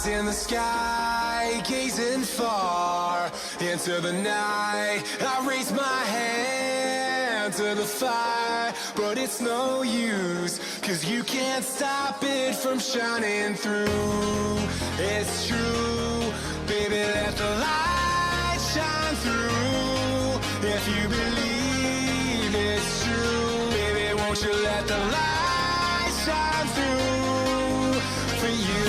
In the sky, gazing far into the night, I raise my hand to the fire, but it's no use, 'cause you can't stop it from shining through. It's true, baby, let the light shine through. If you believe it's true, baby, won't you let the light shine through for you.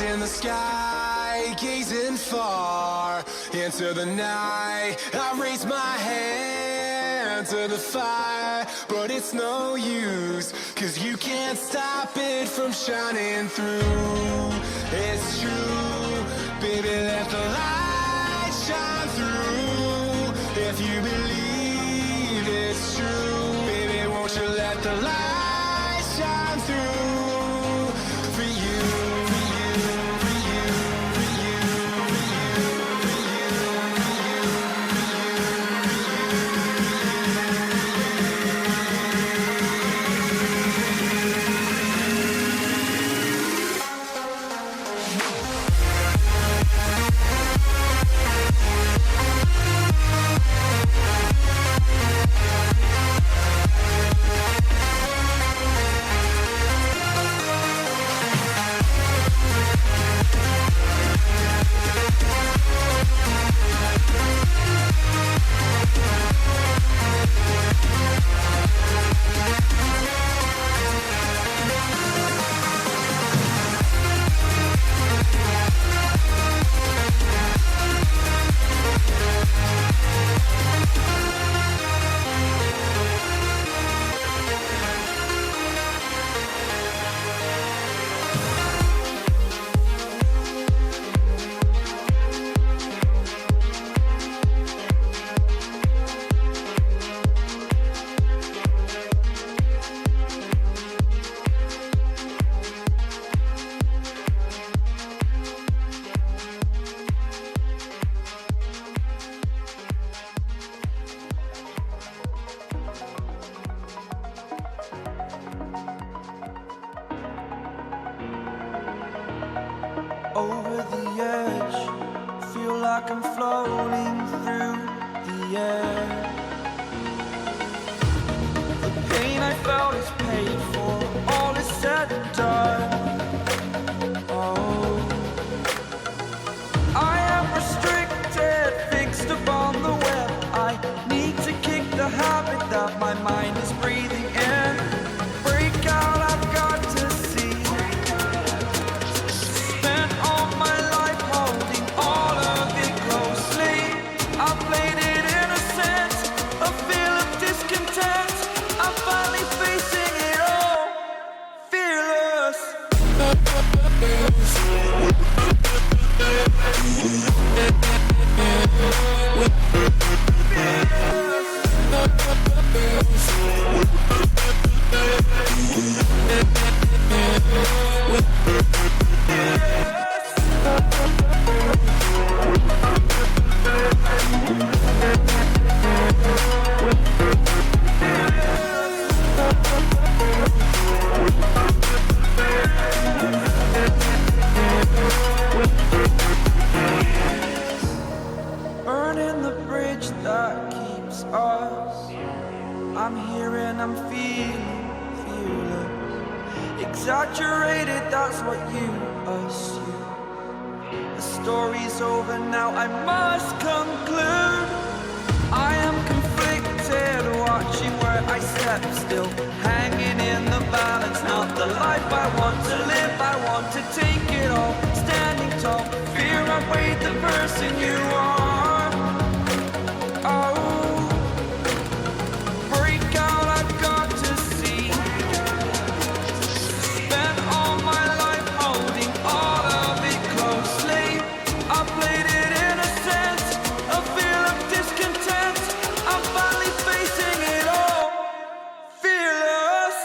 In the sky, gazing far into the night, I raise my hand to the fire, but it's no use, 'cause you can't stop it from shining through. It's true, baby, let the light shine through. If you believe it's true, baby, won't you let the light shine through for you. Over the edge, feel like I'm floating through the air. The pain I felt is paid for, all is said and done. Oh, I am restricted, fixed upon the web. I need to kick the habit that my mind is breathing in. Break out, I've got to see. Spent all my life holding all of it closely. I played it innocent, fearless. Exaggerated, that's what you assume. The story's over now, I must conclude. I am conflicted, watching where I step still, hanging in the balance, not the life I want to live. I want to take it all, standing tall, fear outweighed the person you are. Oh, break out, I've got to see. Spent all my life holding all of it closely. I played it in a sense, a feel of discontent. I'm finally facing it all, fearless.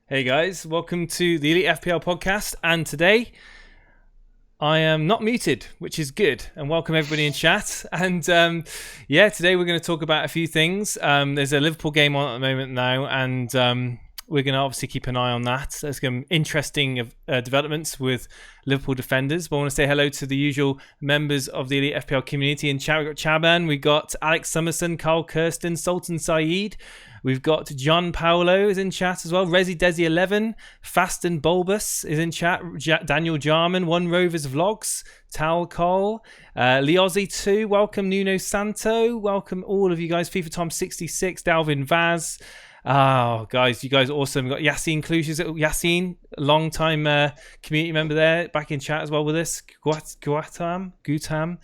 Hey guys, welcome to the Elite FPL podcast, and today I am not muted, which is good, and welcome everybody in chat. And today we're going to talk about a few things. There's a Liverpool game on at the moment now, and we're going to obviously keep an eye on that. There's some interesting developments with Liverpool defenders, but I want to say hello to the usual members of the Elite FPL community in chat. We've got Chaban, we've got Alex Summerson, Carl Kirsten, Sultan Saeed. We've got John Paolo is in chat as well. Resi Desi 11, Fast and Bulbous is in chat. Daniel Jarman, One Rovers Vlogs, Tal Cole, Leozzi 2. Welcome Nuno Santo. Welcome all of you guys. FIFA Tom 66, Dalvin Vaz. Oh, guys, you guys are awesome. We've got Yassine Klush. Is it Yassine? Long time community member there, back in chat as well with us. Gutam.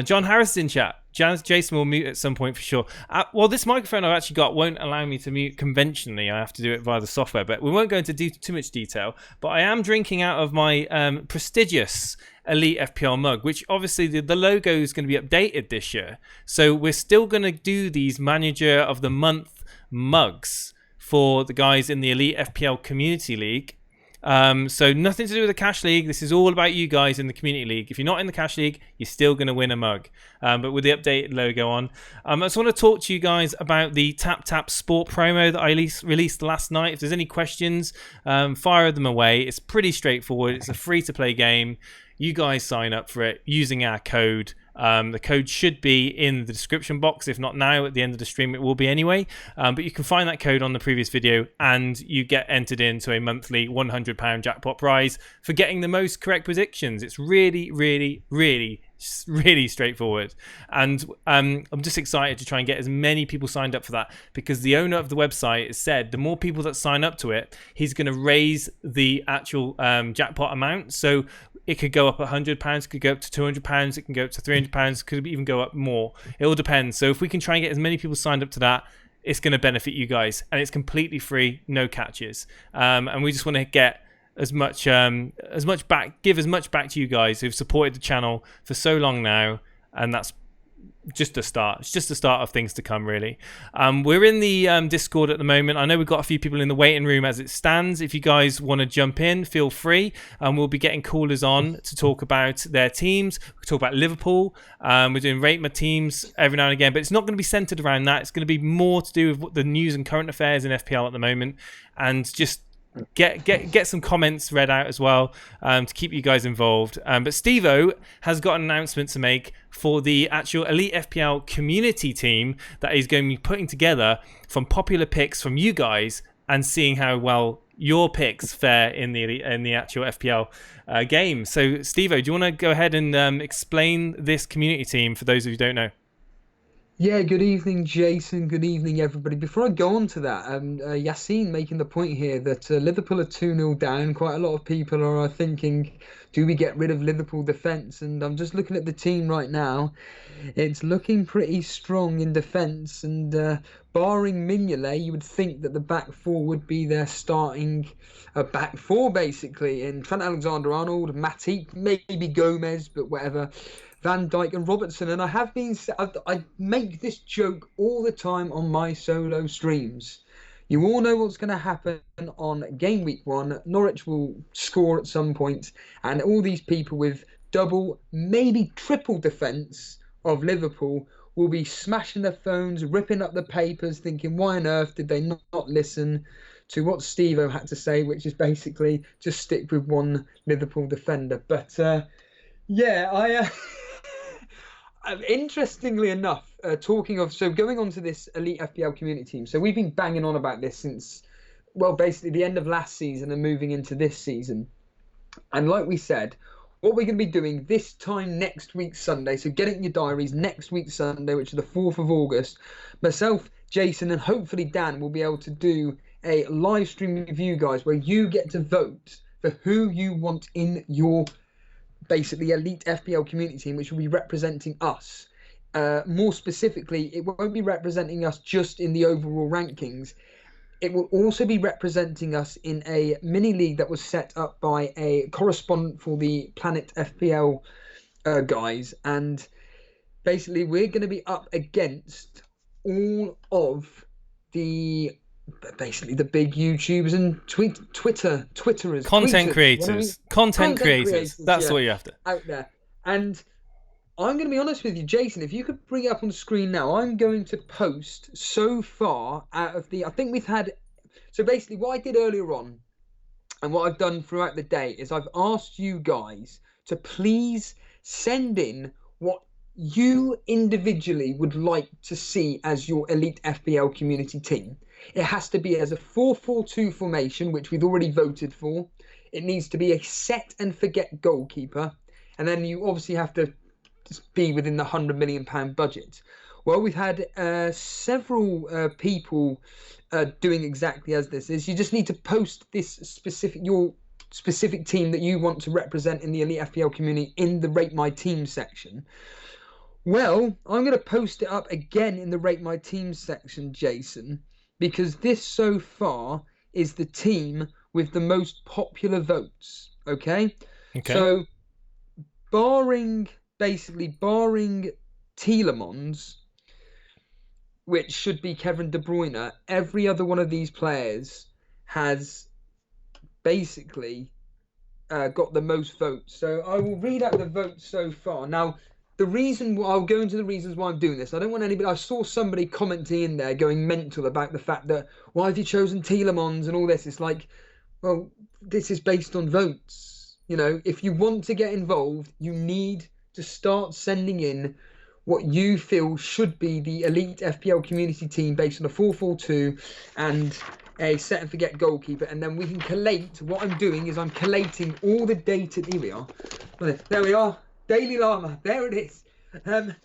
John Harris is in chat. Jason will mute at some point for sure. Well, this microphone I've actually got won't allow me to mute conventionally. I have to do it via the software, but we won't go into too much detail. But I am drinking out of my prestigious Elite FPL mug, which obviously the logo is going to be updated this year. So we're still going to do these Manager of the Month mugs for the guys in the Elite FPL Community League. So nothing to do with the Cash League. This is all about you guys in the Community League. If you're not in the Cash League, you're still going to win a mug. But with the updated logo on. I just want to talk to you guys about the Tap Tap Sport promo that I released last night. If there's any questions, fire them away. It's pretty straightforward. It's a free-to-play game. You guys sign up for it using our code. The code should be in the description box. If not now, at the end of the stream, it will be anyway. But you can find that code on the previous video, and you get entered into a monthly £100 jackpot prize for getting the most correct predictions. It's really, really, really, really straightforward. And I'm just excited to try and get as many people signed up for that, because the owner of the website has said the more people that sign up to it, he's going to raise the actual jackpot amount. So it could go up £100, it could go up to £200, it can go up to £300, could even go up more. It all depends. So if we can try and get as many people signed up to that, it's going to benefit you guys, and it's completely free, no catches. And we just want to get as much back, give as much back to you guys who've supported the channel for so long now, and that's just the start. It's just the start of things to come, really. We're in the Discord at the moment. I know we've got a few people in the waiting room as it stands. If you guys want to jump in, feel free. We'll be getting callers on to talk about their teams. We'll talk about Liverpool. We're doing Rate My Teams every now and again, but it's not going to be centered around that. It's going to be more to do with what the news and current affairs in FPL at the moment, and just get some comments read out as well, to keep you guys involved. But Steve-O has got an announcement to make for the actual Elite FPL community team that he's going to be putting together from popular picks from you guys, and seeing how well your picks fare in the actual FPL game. So Steve-O, do you want to go ahead and explain this community team for those of you who don't know? Yeah, good evening, Jason. Good evening, everybody. Before I go on to that, Yassine making the point here that Liverpool are 2-0 down. Quite a lot of people are thinking, do we get rid of Liverpool defence? And I'm just looking at the team right now. It's looking pretty strong in defence. And barring Mignolet, you would think that the back four would be their starting back four, basically. In Trent Alexander-Arnold, Matip, maybe Gomez, but whatever. Van Dijk and Robertson, and I make this joke all the time on my solo streams. You all know what's going to happen on game week 1. Norwich will score at some point, and all these people with double, maybe triple defence of Liverpool will be smashing their phones, ripping up the papers, thinking, why on earth did they not listen to what Steve-O had to say, which is basically just stick with one Liverpool defender. But yeah, interestingly enough, talking of, so going on to this elite FPL community team, so we've been banging on about this since, well, basically the end of last season and moving into this season. And like we said, what we're going to be doing this time next week Sunday, so get it in your diaries, next week Sunday, which is the 4th of August, myself, Jason, and hopefully Dan will be able to do a live stream with you guys where you get to vote for who you want in your basically elite FPL community team, which will be representing us. More specifically, it won't be representing us just in the overall rankings. It will also be representing us in a mini league that was set up by a correspondent for the Planet FPL guys. And basically, we're going to be up against all of the big YouTubers and Twitterers. Content creators. That's yeah, what you have to. out there. And I'm going to be honest with you, Jason, if you could bring it up on the screen now, I'm going to post so far out of I think we've had, so basically what I did earlier on and what I've done throughout the day is I've asked you guys to please send in what you individually would like to see as your elite FPL community team. It has to be as a 4-4-2 formation, which we've already voted for. It needs to be a set and forget goalkeeper. And then you obviously have to be within the £100 million budget. Well, we've had several people doing exactly as this is. You just need to post your specific team that you want to represent in the Elite FPL community in the Rate My Team section. Well, I'm going to post it up again in the Rate My Team section, Jason, because this so far is the team with the most popular votes. Okay? So, barring Tielemans, which should be Kevin De Bruyne, every other one of these players has basically got the most votes. So I will read out the votes so far. Now, I'll go into the reasons why I'm doing this. I don't want anybody. I saw somebody commenting in there going mental about the fact that why have you chosen Tielemans and all this? It's like, well, this is based on votes. You know, if you want to get involved, you need to start sending in what you feel should be the elite FPL community team based on a 4-4-2 and a set and forget goalkeeper, and then we can collate. What I'm doing is I'm collating all the data. Here we are. There we are. Daily Llama. There it is. I'm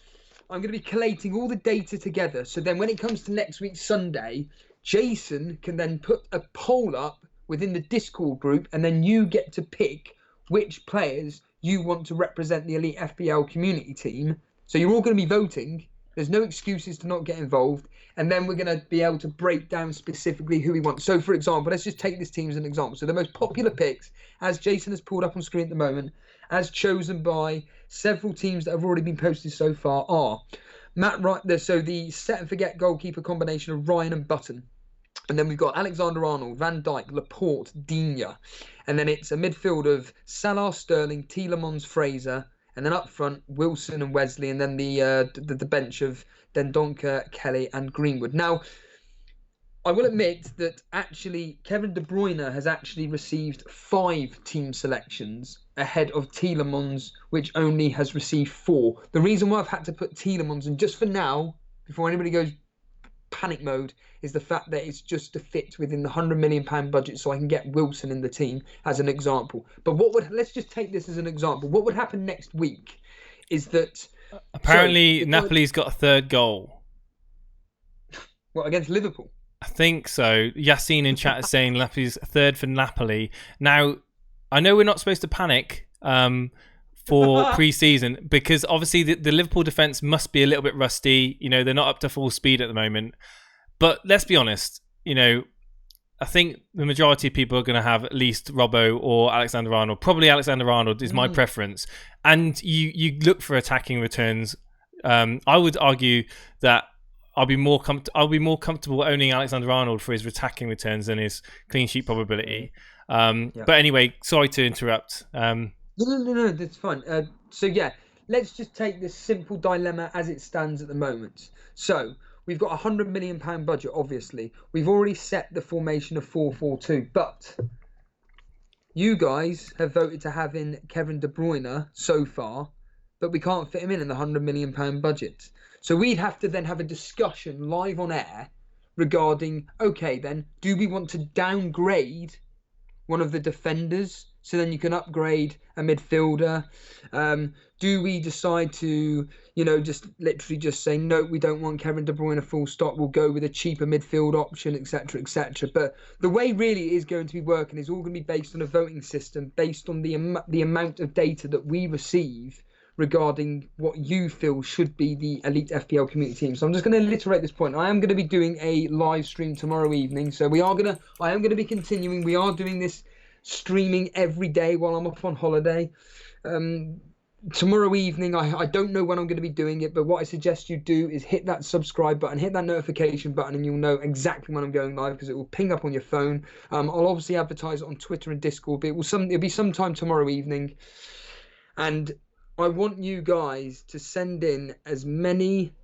going to be collating all the data together. So then when it comes to next week Sunday, Jason can then put a poll up within the Discord group, and then you get to pick which players you want to represent the Elite FPL community team. So you're all going to be voting. There's no excuses to not get involved. And then we're going to be able to break down specifically who we want. So, for example, let's just take this team as an example. So the most popular picks, as Jason has pulled up on screen at the moment, as chosen by several teams that have already been posted so far, are Matt Wright. So the set and forget goalkeeper combination of Ryan and Button. And then we've got Alexander-Arnold, Van Dijk, Laporte, Digne. And then it's a midfield of Salah, Sterling, Tielemans, Fraser. And then up front, Wilson and Wesley. And then the bench of Dendoncker, Kelly and Greenwood. Now, I will admit that actually Kevin De Bruyne has actually received 5 team selections ahead of Tielemans, which only has received 4. The reason why I've had to put Tielemans in just for now, before anybody goes panic mode, is the fact that it's just to fit within the £100 million budget so I can get Wilson in the team as an example. But let's just take this as an example. What would happen next week is that apparently Napoli's got a third goal. What, against Liverpool? I think so. Yassine in chat is saying Napoli's third for Napoli. Now, I know we're not supposed to panic for pre-season because obviously the Liverpool defence must be a little bit rusty. You know, they're not up to full speed at the moment. But let's be honest, you know, I think the majority of people are going to have at least Robbo or Alexander-Arnold. Probably Alexander-Arnold is my preference. And you look for attacking returns. I would argue that I'll be more comfortable owning Alexander-Arnold for his attacking returns than his clean sheet probability. But anyway, sorry to interrupt. No, that's fine. So yeah, let's just take this simple dilemma as it stands at the moment. So we've got £100 million budget, obviously. We've already set the formation of 4-4-2, but you guys have voted to have in Kevin De Bruyne so far, but we can't fit him in the £100 million budget. So we'd have to then have a discussion live on air regarding, okay then, do we want to downgrade one of the defenders so then you can upgrade a midfielder? Do we decide to, just literally just say, no, we don't want Kevin De Bruyne full stop, we'll go with a cheaper midfield option, etc., etc. But the way really it is going to be working is all going to be based on a voting system, based on the amount of data that we receive regarding what you feel should be the elite FPL community team. So I'm just going to reiterate this point. I am going to be doing a live stream tomorrow evening. So I am going to be continuing. We are doing this streaming every day while I'm off on holiday. Tomorrow evening, I don't know when I'm going to be doing it, but what I suggest you do is hit that subscribe button, hit that notification button, and you'll know exactly when I'm going live because it will ping up on your phone. I'll obviously advertise it on Twitter and Discord, but it'll be sometime tomorrow evening. And I want you guys to send in as many,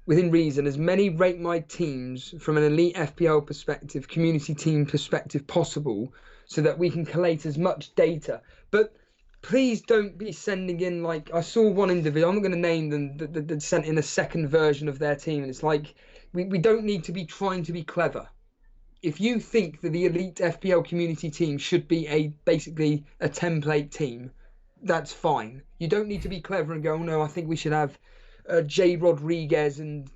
within reason, as many rate my teams from an elite FPL perspective, community team perspective possible, so that we can collate as much data. But please don't be sending in, like, I saw one individual, I'm not going to name them, that sent in a second version of their team. And it's like, we don't need to be trying to be clever. If you think that the elite FPL community team should be basically a template team, that's fine. You don't need to be clever and go, oh no, I think we should have J. Rodriguez and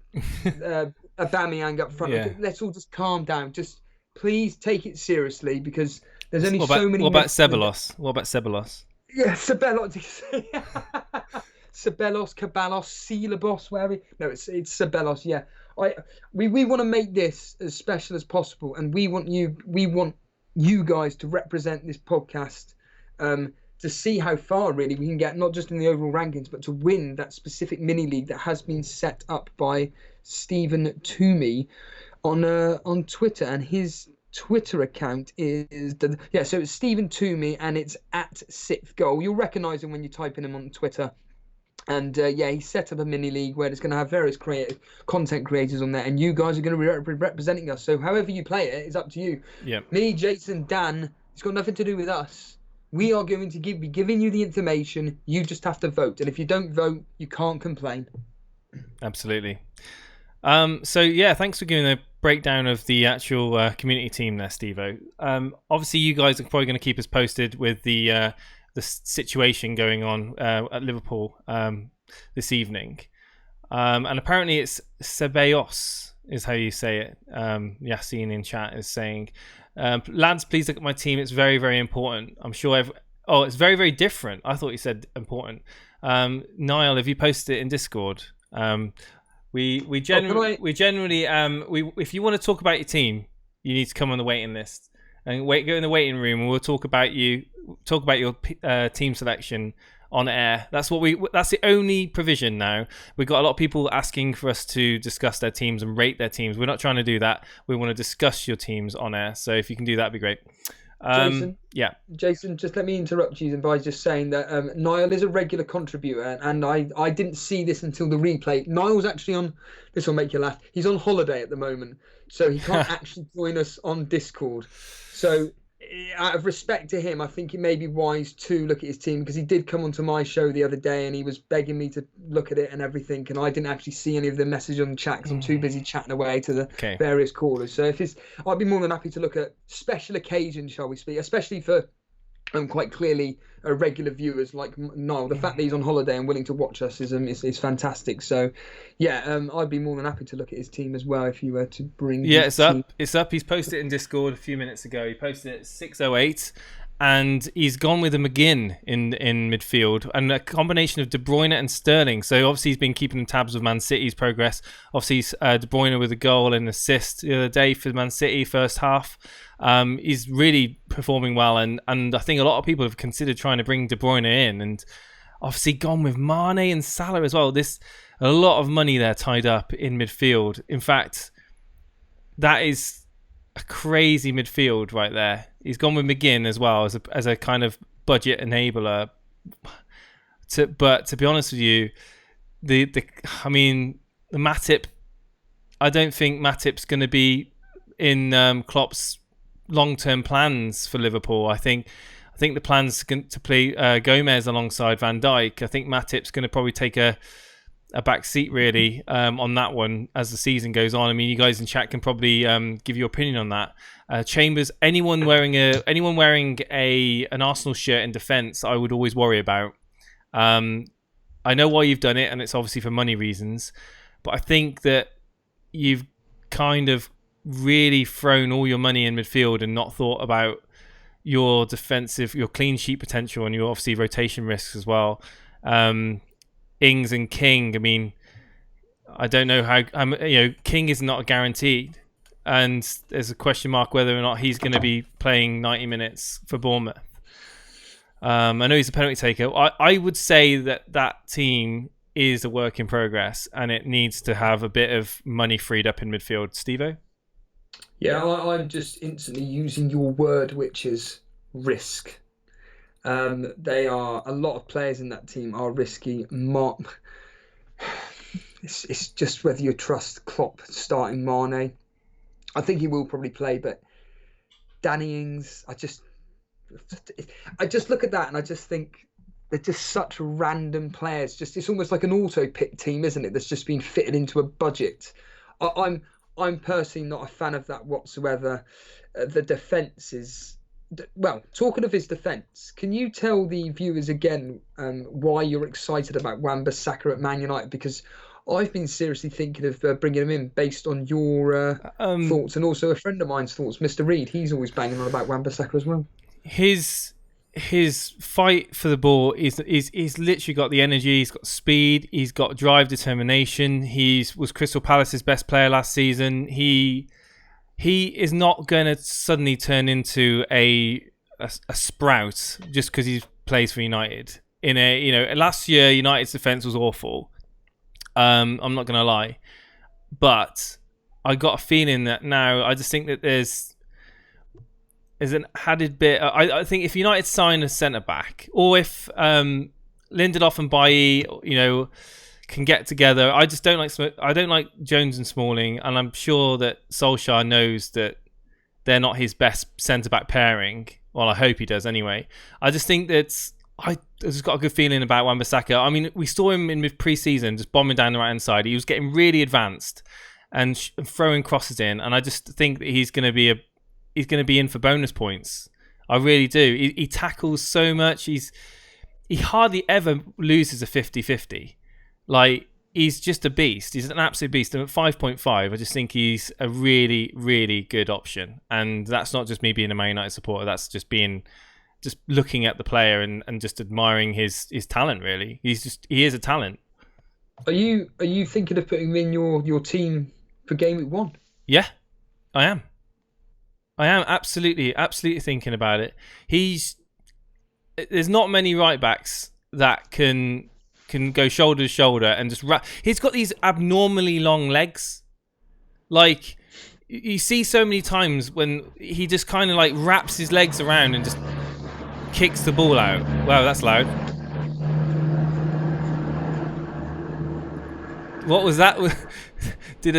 Aubameyang up front. Yeah. Let's all just calm down. Just please take it seriously because there's only so many. What about Ceballos? What about Ceballos? Yeah, Ceballos. Ceballos, Caballos, Ceballos, whatever. No, it's Ceballos. Yeah, we want to make this as special as possible, and we want you guys to represent this podcast. To see how far really we can get, not just in the overall rankings, but to win that specific mini league that has been set up by Stephen Toomey on Twitter, and his Twitter account is so it's Stephen Toomey and it's at 6th goal. You'll recognise him when you type in him on Twitter. And he set up a mini league where it's going to have various content creators on there, and you guys are going to be representing us. So however you play it is up to you. Yeah. Me, Jason, Dan, it's got nothing to do with us. We are going to be giving you the information. You just have to vote. And if you don't vote, you can't complain. Absolutely. Thanks for giving a breakdown of the actual community team there, Steve-O. Obviously, you guys are probably going to keep us posted with the situation going on at Liverpool this evening. And apparently it's Ceballos is how you say it. Yassine in chat is saying... lads, please look at my team. It's very, very important. I'm sure it's very, very different. I thought you said important. Niall, have you posted it in Discord? We generally if you want to talk about your team, you need to come on the waiting list and go in the waiting room, and we'll talk about your team selection on air. That's the only provision now. We've got a lot of people asking for us to discuss their teams and rate their teams. We're not trying to do that. We want to discuss your teams on air. So if you can do that, it'd be great. Jason, just let me interrupt you by just saying that Niall is a regular contributor, and I didn't see this until the replay. Niall's actually on, this will make you laugh, he's on holiday at the moment, so he can't actually join us on Discord. So out of respect to him, I think it may be wise to look at his team, because he did come onto my show the other day and he was begging me to look at it and everything, and I didn't actually see any of the message on the chat because I'm too busy chatting away to the various callers. So I'd be more than happy to look at special occasions, shall we speak, especially for quite clearly regular viewers like Niall. The fact that he's on holiday and willing to watch us is fantastic. So, yeah, I'd be more than happy to look at his team as well if you were to bring. Yeah, his it's team. up. It's up. He's posted it in Discord a few minutes ago. He posted it at 6:08, and he's gone with a McGinn in midfield and a combination of De Bruyne and Sterling. So obviously he's been keeping tabs of Man City's progress. Obviously De Bruyne with a goal and assist the other day for Man City first half. He's really performing well, and I think a lot of people have considered trying to bring De Bruyne in, and obviously gone with Mane and Salah as well. There's a lot of money there tied up in midfield. In fact, that is a crazy midfield right there. He's gone with McGinn as well as a kind of budget enabler. But to be honest with you, the Matip, I don't think Matip's going to be in Klopp's long-term plans for Liverpool. I think the plan's to play Gomez alongside Van Dijk. I think Matip's going to probably take a back seat really on that one as the season goes on. I mean, you guys in chat can probably give your opinion on that. Chambers, anyone wearing an Arsenal shirt in defence, I would always worry about. I know why you've done it, and it's obviously for money reasons, but I think that you've kind of really thrown all your money in midfield and not thought about your defensive, your clean sheet potential, and your obviously rotation risks as well. Ings and King, I mean, I don't know how, King is not guaranteed, and there's a question mark whether or not he's going to be playing 90 minutes for Bournemouth. I know he's a penalty taker. I would say that team is a work in progress, and it needs to have a bit of money freed up in midfield. Steve-O? Yeah, I'm just instantly using your word, which is risk. They are, a lot of players in that team are risky. It's just whether you trust Klopp starting Mane. I think he will probably play, but Danny Ings, I just look at that and I just think they're just such random players. Just, it's almost like an auto pick team, isn't it? That's just been fitted into a budget. I'm personally not a fan of that whatsoever. The defence is, well, talking of his defence, can you tell the viewers again why you're excited about Wan-Bissaka at Man United? Because I've been seriously thinking of bringing him in based on your thoughts, and also a friend of mine's thoughts, Mr. Reed. He's always banging on about Wan-Bissaka as well. His fight for the ball is literally got the energy. He's got speed. He's got drive, determination. Was Crystal Palace's best player last season. He is not going to suddenly turn into a sprout just because he plays for United. Last year United's defense was awful. I'm not going to lie, but I got a feeling that now I just think that there's an added bit. I think if United sign a centre back, or if Lindelof and Bailly, can get together, I don't like Jones and Smalling, and I'm sure that Solskjaer knows that they're not his best centre back pairing. Well, I hope he does anyway. I just think that I just got a good feeling about Wan-Bissaka. I mean, we saw him in pre-season just bombing down the right hand side. He was getting really advanced and throwing crosses in, and I just think that he's going to be in for bonus points. I really do. He tackles so much. He hardly ever loses a 50-50. Like, he's just a beast. He's an absolute beast. And at 5.5, I just think he's a really, really good option. And that's not just me being a Man United supporter. That's just looking at the player and just admiring his talent, really. He is a talent. Are you thinking of putting him in your team for game week 1? Yeah, I am absolutely thinking about it. There's not many right backs that can go shoulder to shoulder and just wrap. He's got these abnormally long legs. Like, you see so many times when he just kind of like wraps his legs around and just kicks the ball out. Wow, that's loud. What was that? Did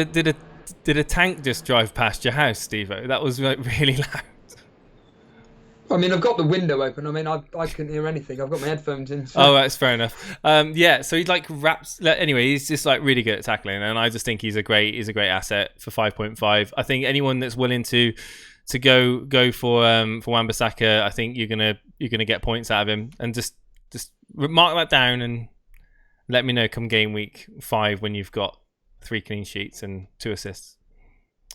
a tank just drive past your house, Steve-O? That was like really loud. I mean, I've got the window open. I mean, I couldn't hear anything. I've got my headphones in. So. Oh, that's fair enough. So he like wraps. Anyway, he's just like really good at tackling, and I just think he's a great asset for 5.5. I think anyone that's willing to to go for Wan-Bissaka. I think you're gonna get points out of him, and just mark that down and let me know come game week 5 when you've got 3 clean sheets and 2 assists.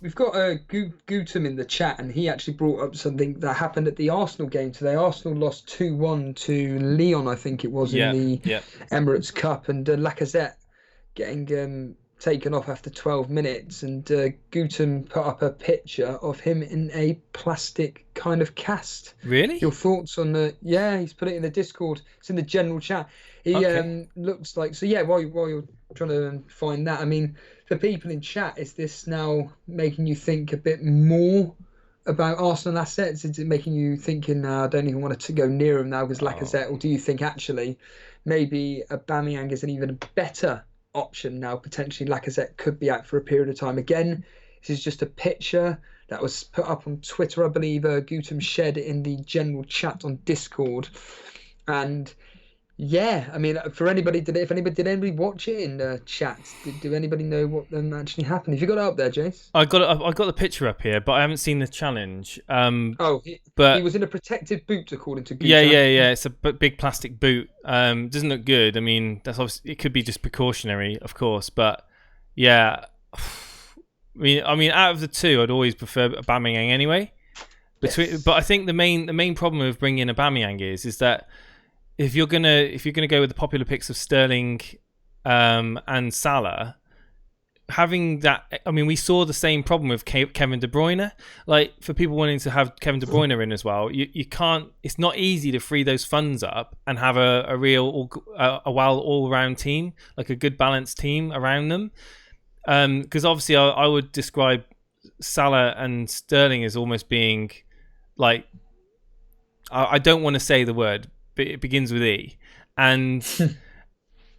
We've got Gutum in the chat, and he actually brought up something that happened at the Arsenal game today. Arsenal lost 2-1 to Lyon, I think it was, in the Emirates Cup, and Lacazette getting taken off after 12 minutes. And Gutum put up a picture of him in a plastic kind of cast. Really? Your thoughts on the... Yeah, he's put it in the Discord. It's in the general chat. He looks like... So, yeah, while you're trying to find that, I mean... For people in chat, is this now making you think a bit more about Arsenal assets? Is it making you thinking, I don't even want to go near him now because Lacazette? Or do you think actually maybe Aubameyang is an even better option now? Potentially Lacazette could be out for a period of time. Again, this is just a picture that was put up on Twitter, I believe. Gutum shared it in the general chat on Discord. And... yeah, I mean, for anybody, did anybody watch it in the chat? Do anybody know what actually happened? Have you got it up there, Jace? I got the picture up here, but I haven't seen the challenge. But he was in a protective boot, according to Gutum. Yeah. It's a big plastic boot. Doesn't look good. I mean, that's obviously, it could be just precautionary, of course, but yeah. I mean, out of the two, I'd always prefer Aubameyang anyway. But I think the main problem with bringing in Aubameyang is that. If you're gonna go with the popular picks of Sterling and Salah, having that, I mean, we saw the same problem with Kevin De Bruyne. Like, for people wanting to have Kevin De Bruyne in as well, you can't. It's not easy to free those funds up and have a real all round team, like a good balanced team around them. Because obviously, I would describe Salah and Sterling as almost being like, I don't want to say the word. It begins with E, and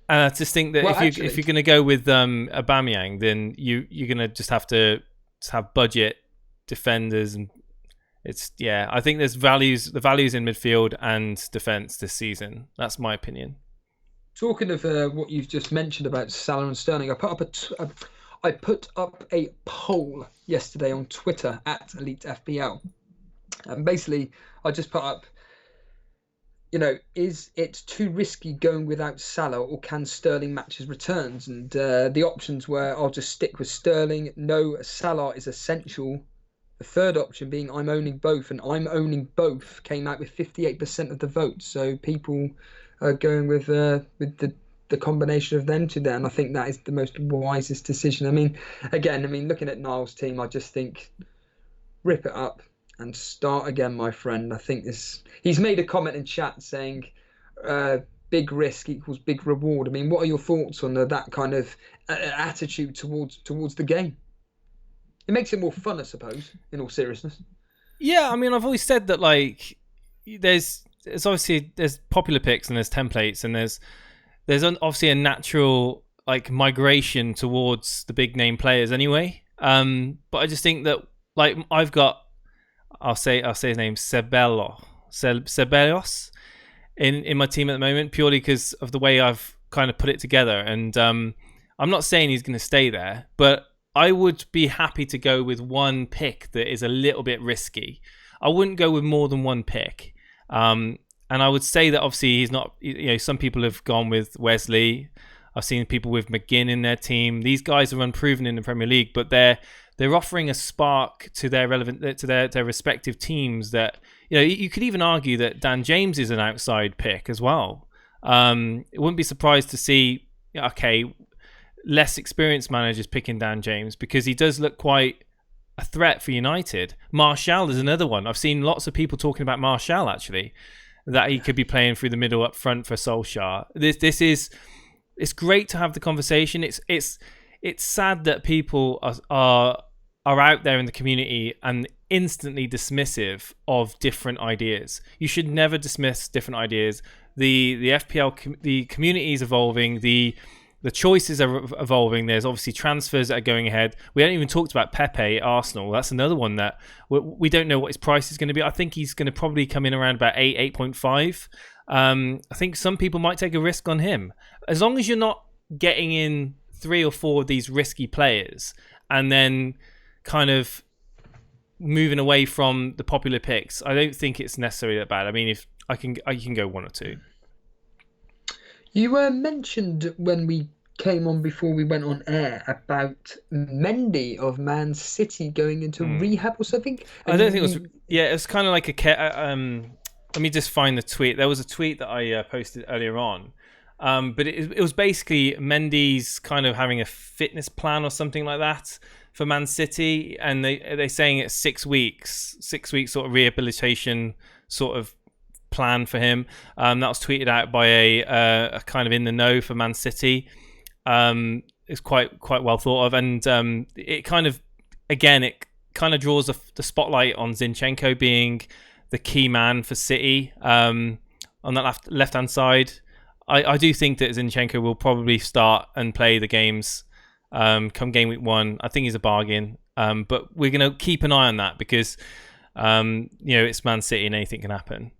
I just think that if you're going to go with Aubameyang, then you're going to just have to have budget defenders, and I think there's the values in midfield and defense this season. That's my opinion. Talking of what you've just mentioned about Salah and Sterling, I put up a poll yesterday on Twitter at Elite FPL, and basically I just put up. Is it too risky going without Salah, or can Sterling match his returns? And the options were, I'll just stick with Sterling. No, Salah is essential. The third option being, I'm owning both. And I'm owning both came out with 58% of the vote. So people are going with the combination of them two there. And I think that is the most wisest decision. I mean, again, looking at Niall's team, I just think rip it up. And start again, my friend. I think he's made a comment in chat saying big risk equals big reward. I mean, what are your thoughts on that kind of attitude towards the game? It makes it more fun, I suppose, in all seriousness. Yeah, I mean, I've always said that, like, there's popular picks and there's templates, and there's obviously a natural, like, migration towards the big name players anyway. But I just think that, like, I've got, I'll say his name, Ceballos in my team at the moment, purely because of the way I've kind of put it together. And I'm not saying he's going to stay there, but I would be happy to go with one pick that is a little bit risky. I wouldn't go with more than one pick. And I would say that obviously he's not, some people have gone with Wesley. I've seen people with McGinn in their team. These guys are unproven in the Premier League, but they're offering a spark to their their respective teams that, you could even argue that Dan James is an outside pick as well. It wouldn't be surprised to see, less experienced managers picking Dan James, because he does look quite a threat for United. Martial is another one. I've seen lots of people talking about Martial, actually, that he could be playing through the middle up front for Solskjaer. It's great to have the conversation. It's sad that people are out there in the community and instantly dismissive of different ideas. You should never dismiss different ideas. The FPL the community is evolving. The choices are evolving. There's obviously transfers that are going ahead. We haven't even talked about Pepe at Arsenal. That's another one that we don't know what his price is going to be. I think he's going to probably come in around about 8.5. I think some people might take a risk on him. As long as you're not getting in 3 or 4 of these risky players and then kind of moving away from the popular picks, I don't think it's necessarily that bad. I mean, if I can go one or two. You mentioned when we came on before we went on air about Mendy of Man City going into rehab or something. I don't think it was. Yeah, it's kind of like let me just find the tweet. There was a tweet that I posted earlier on, but it was basically Mendy's kind of having a fitness plan or something like that for Man City, and they're saying it's 6 weeks sort of rehabilitation sort of plan for him. That was tweeted out by a kind of in the know for Man City. It's quite well thought of, and it kind of draws the spotlight on Zinchenko being the key man for City on that left hand side. I do think that Zinchenko will probably start and play the games come game week 1. I think he's a bargain, but we're going to keep an eye on that because it's Man City and anything can happen.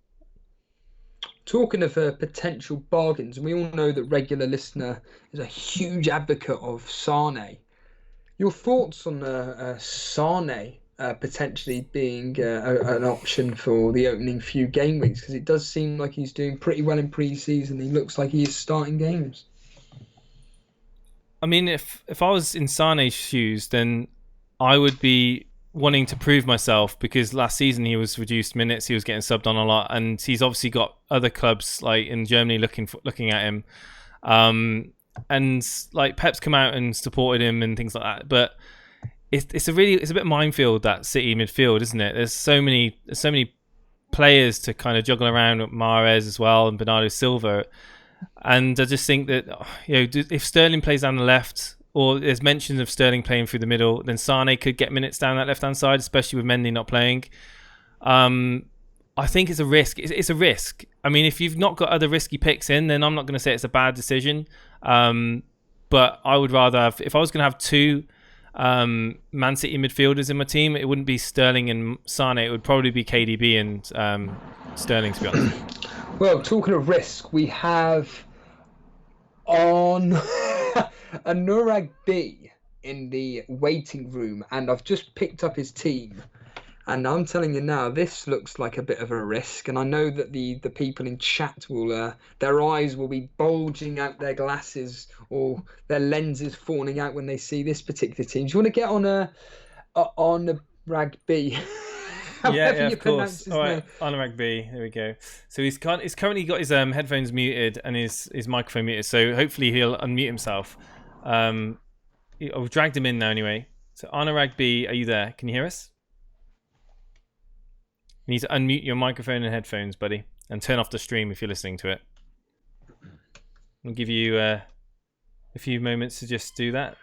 Talking of potential bargains, and we all know that regular listener is a huge advocate of Sane. Your thoughts on Sane potentially being an option for the opening few game weeks? Because it does seem like he's doing pretty well in pre-season. He looks like he is starting games. I mean, if I was in Sane's shoes, then I would be wanting to prove myself, because last season he was reduced minutes, he was getting subbed on a lot, and he's obviously got other clubs like in Germany looking at him, and like Pep's come out and supported him and things like that. But it's a bit minefield, that City midfield, isn't it? There's so many players to kind of juggle around with Mahrez as well and Bernardo Silva, and I just think that if Sterling plays down the left, or there's mentions of Sterling playing through the middle, then Sane could get minutes down that left-hand side, especially with Mendy not playing. I think it's a risk. It's a risk. I mean, if you've not got other risky picks in, then I'm not going to say it's a bad decision. But I would rather have, if I was going to have two Man City midfielders in my team, it wouldn't be Sterling and Sane. It would probably be KDB and Sterling, to be honest. Well, talking of risk, we have on a Nurag B in the waiting room, and I've just picked up his team, and I'm telling you now, this looks like a bit of a risk, and I know that the people in chat will their eyes will be bulging out their glasses, or their lenses falling out when they see this particular team. Do you want to get on a Rag B? Yeah, of course. All right, Anurag B. There we go. So he's currently got his headphones muted and his microphone muted. So hopefully he'll unmute himself. I've dragged him in now anyway. So Anurag B, are you there? Can you hear us? You need to unmute your microphone and headphones, buddy, and turn off the stream if you're listening to it. I'll give you a few moments to just do that.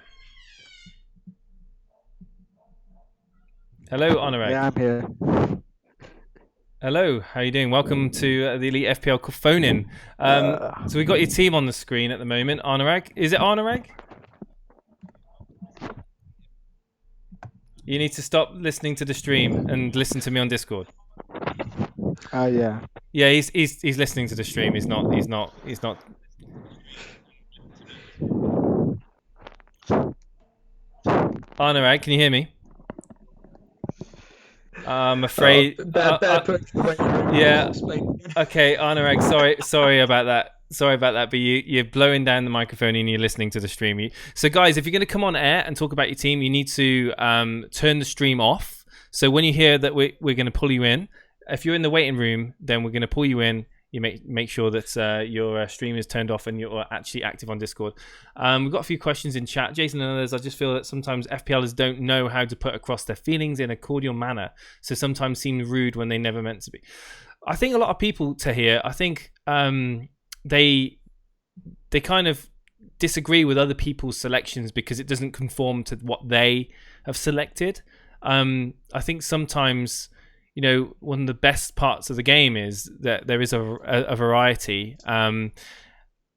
Hello, Anurag. Yeah, I'm here. Hello, how are you doing? Welcome to the Elite FPL phone-in. So we got your team on the screen at the moment. Anurag, is it Anurag? You need to stop listening to the stream and listen to me on Discord. Yeah. Yeah, he's listening to the stream. He's not. Anurag, can you hear me? I'm afraid. Yeah. Okay, Anurag. Sorry about that. But you're blowing down the microphone and you're listening to the stream. So, guys, if you're going to come on air and talk about your team, you need to turn the stream off. So when you hear that we're going to pull you in, if you're in the waiting room, then we're going to pull you in. You make sure that your stream is turned off and you're actually active on Discord. We've got a few questions in chat. Jason and others, I just feel that sometimes FPLers don't know how to put across their feelings in a cordial manner, so sometimes seem rude when they never meant to be. I think a lot of people to hear, I think they kind of disagree with other people's selections because it doesn't conform to what they have selected. I think sometimes, one of the best parts of the game is that there is a variety.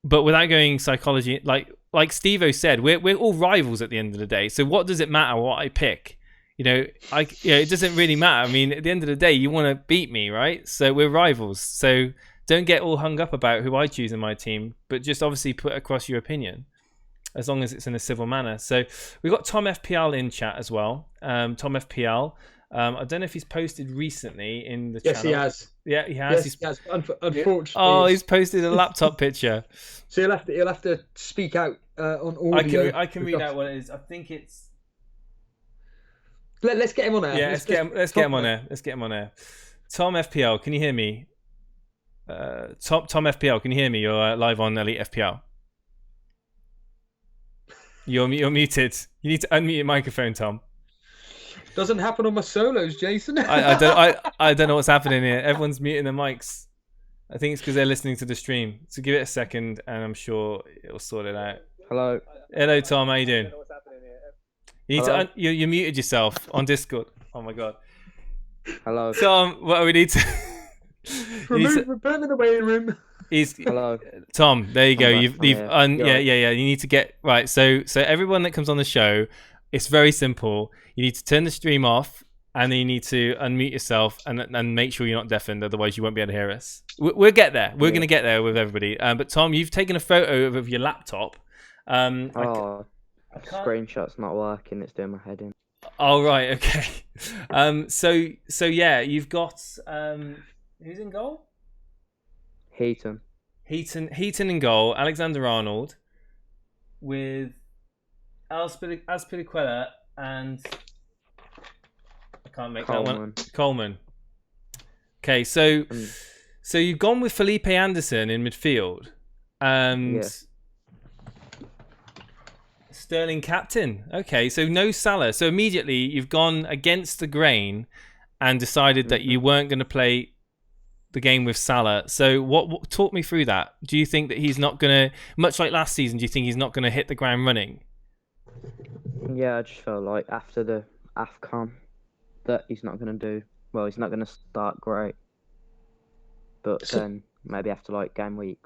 But without going psychology, like Steve-O said, we're all rivals at the end of the day. So what does it matter what I pick? It doesn't really matter. I mean, at the end of the day, you want to beat me, right? So we're rivals. So don't get all hung up about who I choose in my team, but just obviously put across your opinion, as long as it's in a civil manner. So we've got Tom FPL in chat as well. Tom FPL. I don't know if he's posted recently in the Yes, channel. he has. Yeah, he has. Yes, he has. Unfortunately. Oh, he's posted a laptop picture. So he'll have to speak out on audio. I can read out what it is. I think it's. Let's get him on air. Yeah, let's get him on air. Let's get him on air. Tom FPL, can you hear me? Tom FPL, can you hear me? You're live on Elite FPL. You're muted. You need to unmute your microphone, Tom. Doesn't happen on my solos, Jason. I don't know what's happening here. Everyone's muting their mics. I think it's because they're listening to the stream. So give it a second, and I'm sure it'll sort it out. Hello, Tom. How you doing? You need you muted yourself on Discord. Oh my god. Hello. Tom, what we need to Burn in the waiting room. Hello. Tom, there you go. I'm You've back. yeah. You need to get right. So everyone that comes on the show, it's very simple. You need to turn the stream off, and then you need to unmute yourself and make sure you're not deafened. Otherwise, you won't be able to hear us. We'll get there. We're going to get there with everybody. But Tom, you've taken a photo of your laptop. Screenshot's not working. It's doing my head in. Oh right, okay. So yeah, you've got who's in goal? Heaton Heaton in goal. Alexander Arnold with Azpilicueta and I can't make that one. Coleman. Okay, so you've gone with Felipe Anderson in midfield and Sterling captain. Okay, so no Salah. So immediately you've gone against the grain and decided that you weren't going to play the game with Salah. So what talk me through that? Do you think that he's not going to, much like last season, do you think he's not going to hit the ground running? Yeah, I just felt like after the AFCON that he's not going to do well. He's not going to start great, but then maybe after like game week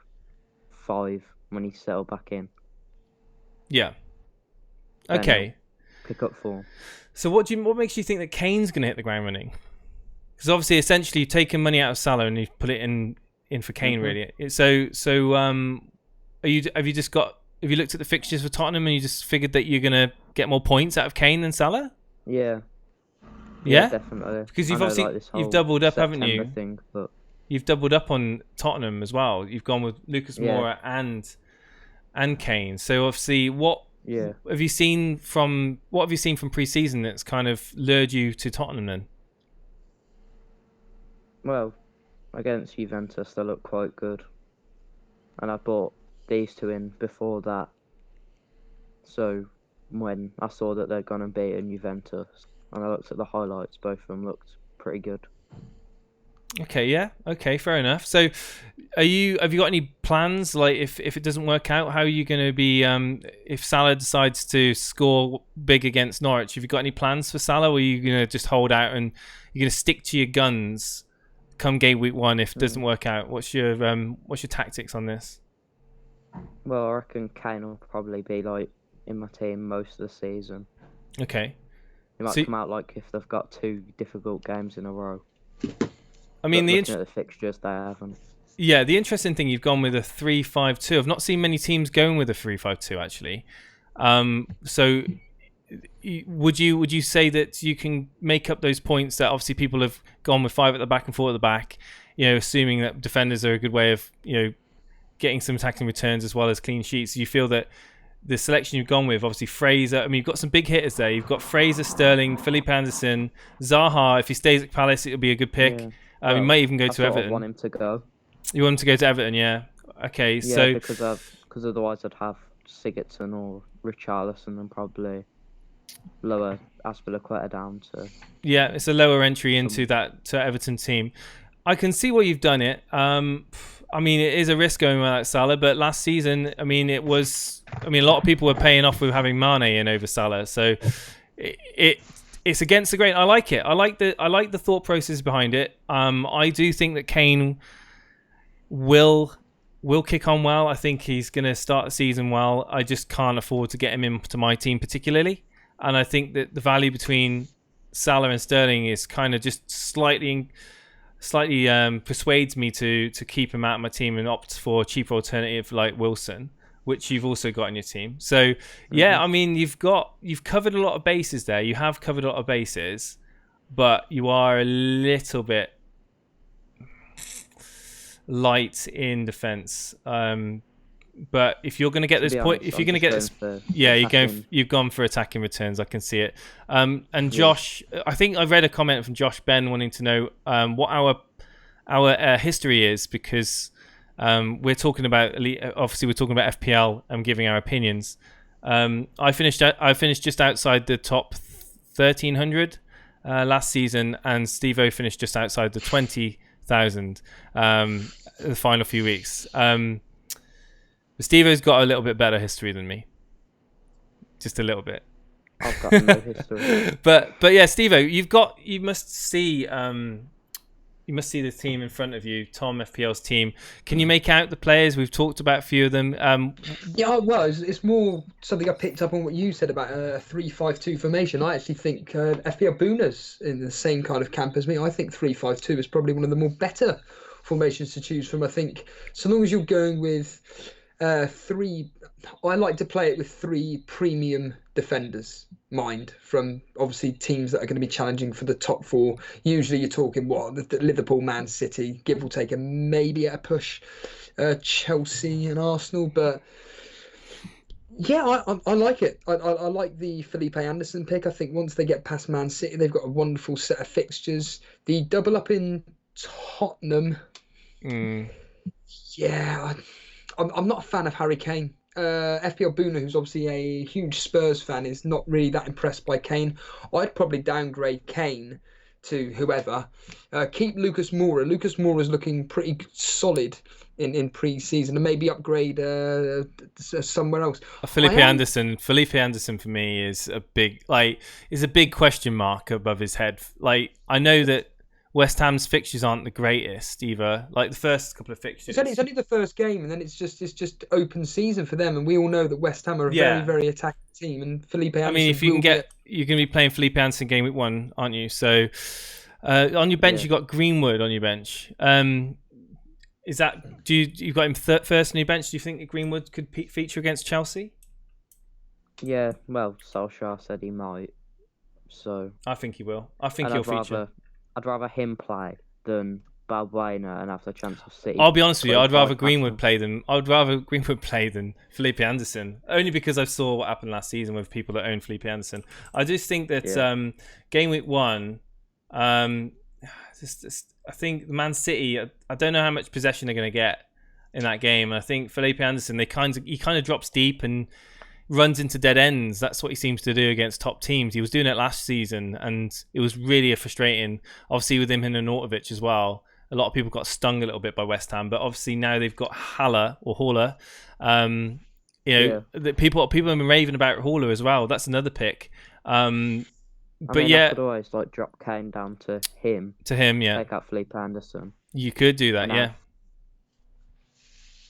5 when he's settled back in. Yeah. Okay. Pick up form. So what makes you think that Kane's going to hit the ground running? Because obviously, essentially, you've taken money out of Salah and you've put it in for Kane, really. So have you looked at the fixtures for Tottenham and you just figured that you're going to get more points out of Kane than Salah? Yeah. Yeah, definitely. Because you've obviously you've doubled up, haven't you? But you've doubled up on Tottenham as well. You've gone with Lucas Moura and Kane. So obviously, what have you seen from pre-season that's kind of lured you to Tottenham then? Well, against Juventus, they look quite good, and I bought these two in before that. So when I saw that they'd gone and beaten Juventus, and I looked at the highlights, both of them looked pretty good. Okay, yeah. Okay, fair enough. So have you got any plans, like if it doesn't work out, how are you going to be if Salah decides to score big against Norwich? Have you got any plans for Salah, or are you going to just hold out and you're going to stick to your guns come game week 1 if it doesn't work out? What's your tactics on this? Well, I reckon Kane will probably be like in my team most of the season. Okay. He might come out like if they've got 2 difficult games in a row. I mean, looking at the fixtures, they haven't. Yeah, the interesting thing, you've gone with a 3-5-2. I've not seen many teams going with a 3-5-2 actually. So would you say that you can make up those points that obviously people have gone with 5 at the back and 4 at the back, assuming that defenders are a good way of, getting some attacking returns as well as clean sheets? You feel that the selection you've gone with, obviously Fraser, I mean, you've got some big hitters there. You've got Fraser, Sterling, Felipe Anderson, Zaha. If he stays at Palace, it'll be a good pick. Yeah. He might even go to Everton. I want him to go. You want him to go to Everton, yeah? Okay, yeah, so because otherwise I'd have Sigurdsson or Richarlison and probably lower Azpilicueta down to. Yeah, it's a lower entry into that Everton team. I can see where you've done it. I mean, it is a risk going without Salah, but last season, a lot of people were paying off with having Mane in over Salah, so it's against the grain. I like it. I like the thought process behind it. I do think that Kane will kick on well. I think he's going to start the season well. I just can't afford to get him into my team particularly, and I think that the value between Salah and Sterling is kind of just slightly persuades me to keep him out of my team and opt for a cheaper alternative like Wilson, which you've also got in your team. So yeah, I mean, you've covered a lot of bases there. You have covered a lot of bases, but you are a little bit light in defense. But if you're going to get To this be point, honest, if you're I'm going to get just this, going for yeah, attacking. you've gone for attacking returns. I can see it. And Josh, I think I read a comment from Josh Ben wanting to know what our history is, because we're talking about obviously we're talking about FPL and giving our opinions. I finished just outside the top 1,300 last season, and Steve-O finished just outside the 20,000 the final few weeks. Steve-O's got a little bit better history than me, just a little bit. I've got no history. but yeah, Steve-O, you must see the team in front of you, Tom FPL's team. Can you make out the players? We've talked about a few of them. Yeah, well, it's more something I picked up on what you said about a 3-5-2 formation. I actually think FPL Booner's in the same kind of camp as me. I think 3-5-2 is probably one of the more better formations to choose from. I think so long as you're going with three, I like to play it with three premium defenders, from obviously teams that are going to be challenging for the top four. Usually you're talking the Liverpool, Man City, give or take, and maybe at a push Chelsea and Arsenal. But yeah, I like it. I like the Felipe Anderson pick. I think once they get past Man City, they've got a wonderful set of fixtures. The double up in Tottenham. Yeah, I'm not a fan of Harry Kane. FPL Booner, who's obviously a huge Spurs fan, is not really that impressed by Kane. I'd probably downgrade Kane to whoever. Keep Lucas Moura. Lucas Moura's looking pretty solid in pre-season, and maybe upgrade somewhere else. Felipe Anderson for me is a big question mark above his head. Like, I know that West Ham's fixtures aren't the greatest either. Like the first couple of fixtures, it's only the first game, and then it's just open season for them. And we all know that West Ham are a very, very attacking team. And Felipe Anderson. I mean, if you can you're going to be playing Felipe Anderson game week 1, aren't you? So on your bench, you've got Greenwood on your bench. Is that you've got him first on your bench? Do you think that Greenwood could feature against Chelsea? Yeah, well, Solskjaer said he might, so I think he will. I think he'll feature. I'd rather him play than Balbuena and have the chance of City. I'll be honest with you. I'd rather Greenwood play than Felipe Anderson, only because I saw what happened last season with people that own Felipe Anderson. I just think that game week 1, I think Man City. I don't know how much possession they're going to get in that game. I think Felipe Anderson, he kind of drops deep and runs into dead ends. That's what he seems to do against top teams. He was doing it last season, and it was really frustrating. Obviously, with him and Arnautovic as well, a lot of people got stung a little bit by West Ham. But obviously now they've got Haller. That people have been raving about Haller as well. That's another pick. I could always drop Kane down to him. Yeah. Take out Felipe Anderson. You could do that, yeah.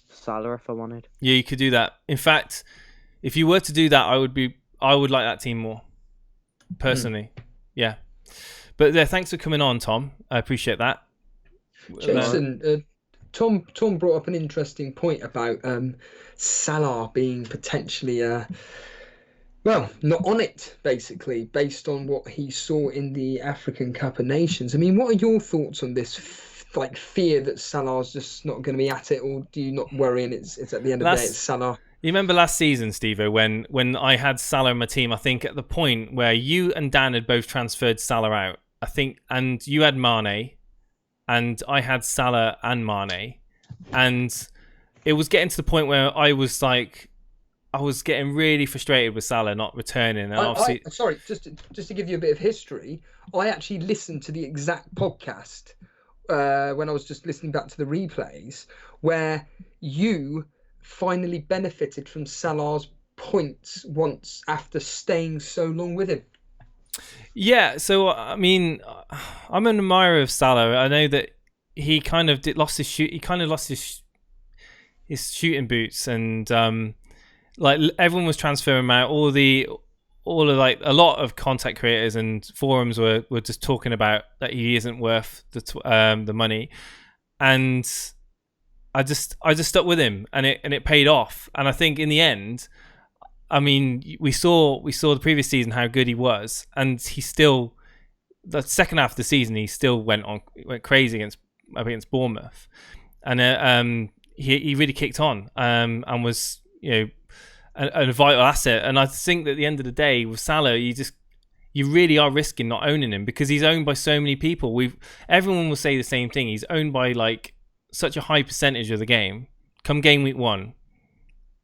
Salah if I wanted. Yeah, you could do that. In fact, if you were to do that, I would like that team more, personally. Yeah. But thanks for coming on, Tom. I appreciate that. Jason, Tom brought up an interesting point about Salah being potentially not on it, basically, based on what he saw in the African Cup of Nations. I mean, what are your thoughts on this fear that Salah's just not going to be at it, or do you not worry and it's at the end of the day it's Salah? You remember last season, Steve-O, when I had Salah in my team, I think at the point where you and Dan had both transferred Salah out, I think, and you had Mane, and I had Salah and Mane, and it was getting to the point where I was getting really frustrated with Salah not returning. And sorry, just to give you a bit of history, I actually listened to the exact podcast when I was just listening back to the replays, where you finally benefited from Salah's points once after staying so long with him. Yeah, so I mean, I'm an admirer of Salah. I know that he kind of lost his shooting boots, and everyone was transferring him out. A lot of content creators and forums were just talking about that he isn't worth the money, and I just stuck with him, and it paid off. And I think in the end, I mean, we saw the previous season how good he was, and he still the second half of the season, he still went crazy against Bournemouth, and he really kicked on and was a vital asset. And I think that at the end of the day with Salah, you really are risking not owning him because he's owned by so many people. Everyone will say the same thing. He's owned by like such a high percentage of the game. Come game week 1,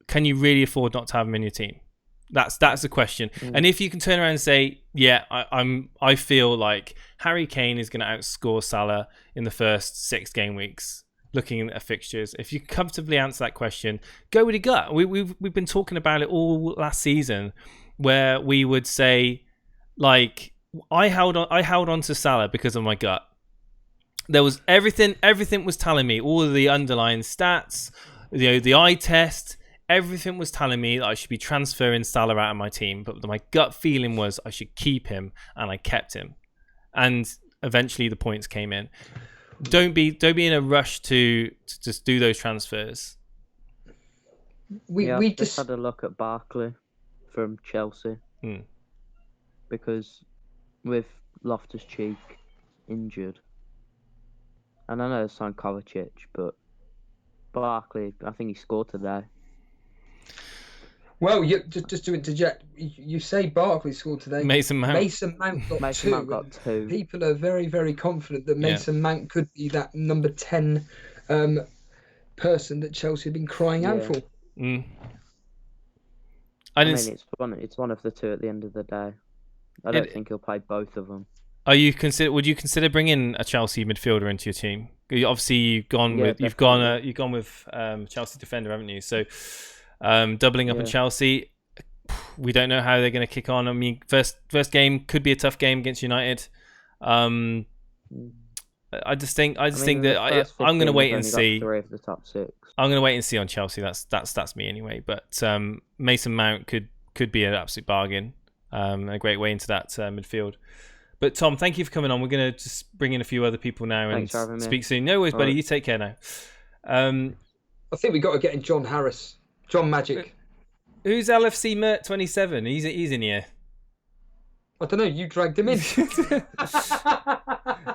can you really afford not to have him in your team? That's the question. And if you can turn around and say, yeah, I feel like Harry Kane is going to outscore Salah in the first 6 game weeks, looking at fixtures. If you comfortably answer that question, go with your gut. We've been talking about it all last season, where we would say, like, I held on to Salah because of my gut. There was everything was telling me, all of the underlying stats, the eye test, everything was telling me that I should be transferring Salah out of my team, but my gut feeling was I should keep him, and I kept him. And eventually the points came in. Don't be in a rush to just do those transfers. We just had a look at Barkley from Chelsea. Because with Loftus-Cheek injured, and I know it's signed Kovacic, but Barkley, I think he scored today. Well, just to interject, you say Barkley scored today. Mason Mount got two. People are very, very confident that Mason Mount could be that number 10 person that Chelsea have been crying out for. I mean, it's one of the two at the end of the day. I don't think he'll play both of them. Would you consider bringing a Chelsea midfielder into your team? Obviously, you've gone with Chelsea defender, haven't you? So. Doubling up in Chelsea, we don't know how they're going to kick on. I mean, first game could be a tough game against United. I just think that I'm going to wait and see. 3 of the top 6. I'm going to wait and see on Chelsea. That's me anyway. But Mason Mount could be an absolute bargain, a great way into that midfield. But Tom, thank you for coming on. We're going to just bring in a few other people now and speak soon. No worries, buddy. Right. You take care now. I think we got to get in John Harris. John Magic. Who's LFC Mert 27? He's in here. I don't know. You dragged him in.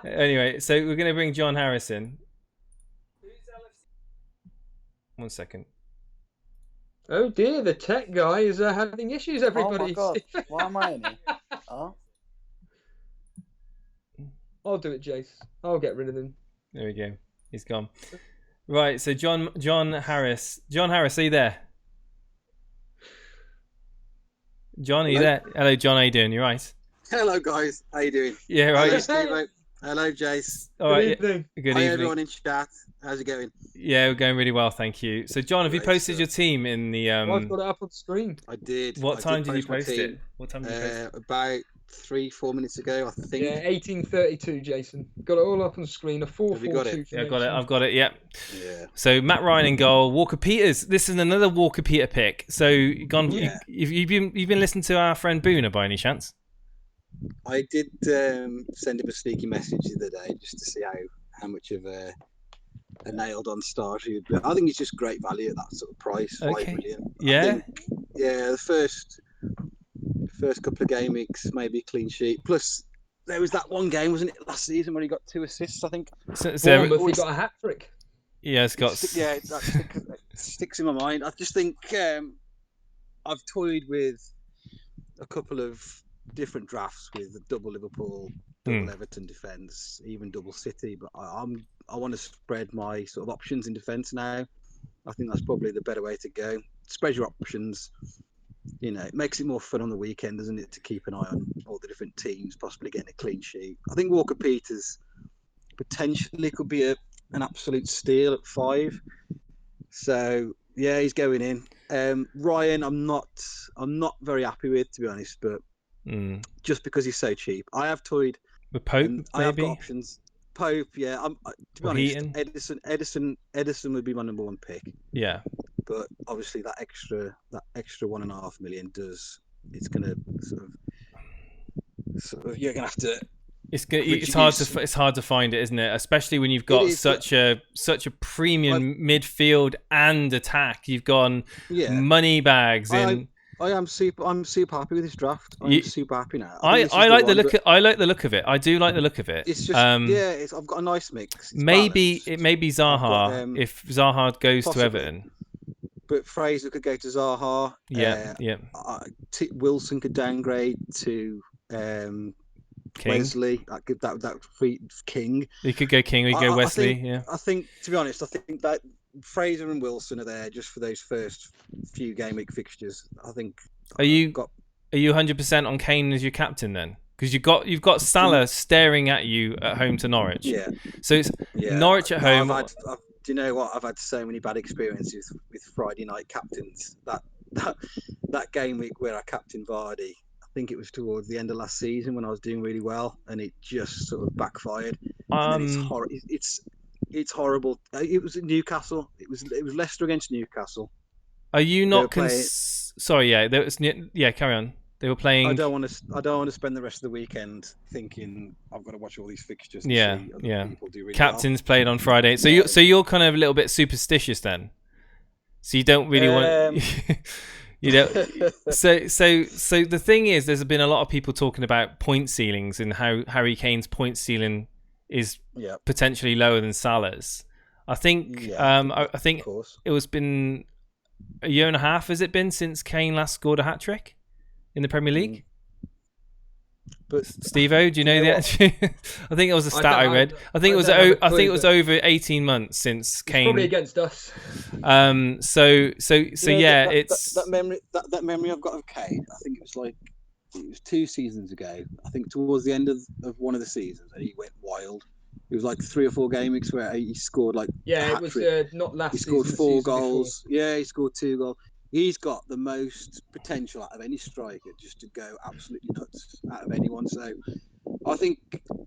Anyway, so we're going to bring John Harris in. Who's LFC? 1 second. Oh dear, the tech guy is having issues. Everybody. Oh my god! Why am I in here? Oh. I'll do it, Jace. I'll get rid of him. There we go. He's gone. Right, so John Harris. John Harris, are you there? John, are you there? Hello, John. How you doing? You right? Hello, guys. How you doing? Yeah, right. Hello, Steve. Hello, Jace. All right. Good evening. Good Hi, evening. everyone in chat. How's it going? Yeah, we're going really well, thank you. So, John, have you posted your team in the? I've got it up on screen. I did. What time did you post post it? What time did you post it? About 3-4 minutes ago, I think. Yeah, 1832, Jason. Got it all up on screen. A 4-4-2. Yeah, I've got it. Yep. Yeah. So Matt Ryan in goal. Walker Peters. This is another Walker Peter pick. So you've been listening to our friend Boona by any chance? I did send him a sneaky message the other day just to see how much of a nailed-on starter he would be. I think he's just great value at that sort of price. Okay. 5 million. Yeah. The first couple of game weeks, maybe a clean sheet. Plus, there was that one game, wasn't it, last season where he got 2 assists, I think. So he got a hat trick. Yeah, it's got. That sticks in my mind. I just think I've toyed with a couple of different drafts with double Liverpool, double Everton defence, even double City. But I want to spread my sort of options in defence now. I think that's probably the better way to go. Spread your options. You know, it makes it more fun on the weekend, doesn't it, to keep an eye on all the different teams, possibly getting a clean sheet. I think Walker Peters potentially could be an absolute steal at 5. So yeah, he's going in. Ryan, I'm not very happy with, to be honest, but just because he's so cheap. I have toyed with Pope. I have got options. Pope, yeah. To be honest, Edison would be my number 1 pick. Yeah. But obviously that extra 1.5 million it's gonna sort of you're gonna have to. It's hard to find it, isn't it? Especially when you've got such a premium midfield and attack. You've gone money bags in. I am super. I'm super happy with this draft. I'm You, super happy now. I, Think this is I like the one, look. but I like the look of it. I do like the look of it. it's just yeah. I've got a nice mix. It's Maybe balanced. it may be I've got Zaha if Zaha goes to possibly, Everton. but Fraser could go to Zaha. Yeah, yeah. Wilson could downgrade to King. Wesley. That free King. You could go King. Or you go Wesley. I think to be honest, I think that Fraser and Wilson are there just for those first few game week fixtures. I think. Are you 100% on Kane as your captain then? Because you've got Salah staring at you at home to Norwich. Yeah. So it's Norwich at home. Do you know what? I've had so many bad experiences with Friday night captains. That game week where I captained Vardy, I think it was towards the end of last season when I was doing really well, and it just sort of backfired. It's horrible. It was at Newcastle. It was Leicester against Newcastle. Are you not? Sorry, carry on. They were playing. I don't want to spend the rest of the weekend thinking I've got to watch all these fixtures. And see other people do really Captains played on Friday, so you're kind of a little bit superstitious then. So you don't really want. You know. So the thing is, there's been a lot of people talking about point ceilings and how Harry Kane's point ceiling is potentially lower than Salah's. I think. I think it was been a year and a half. Has it been since Kane last scored a hat trick in the Premier League? But Steve-O, do you know that? I think it was a stat I read. I think it was over 18 months since Kane. Probably against us. It's that memory I've got of Kane. I think it was 2 seasons ago. I think towards the end of one of the seasons, and he went wild. It was like 3 or 4 game weeks where he scored like it was not last. He scored season, 4 goals. Before. Yeah, he scored 2 goals. He's got the most potential out of any striker just to go absolutely nuts out of anyone. So I think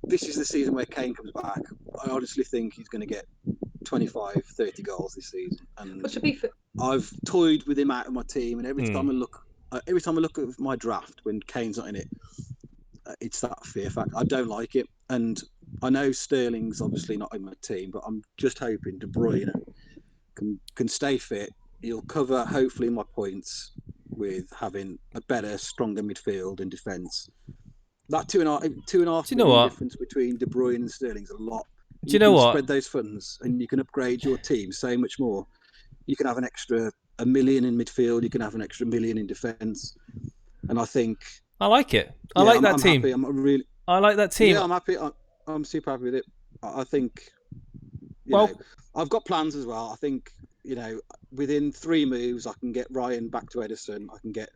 this is the season where Kane comes back. I honestly think he's going to get 25, 30 goals this season. And I've toyed with him out of my team, and every time I look at my draft when Kane's not in it, it's that fear factor. I don't like it, and I know Sterling's obviously not in my team, but I'm just hoping De Bruyne can stay fit. He'll cover, hopefully, my points with having a better, stronger midfield and defence. That 2.5 million difference between De Bruyne and Sterling's a lot. Do you know what? Spread those funds and you can upgrade your team so much more. You can have an extra $1 million in midfield. You can have an extra $1 million in defence. And I think... I like it. I like that team. Happy. I like that team. Yeah, I'm happy. I'm super happy with it. I think... I've got plans as well. I think... within 3 moves, I can get Ryan back to Edison. I can get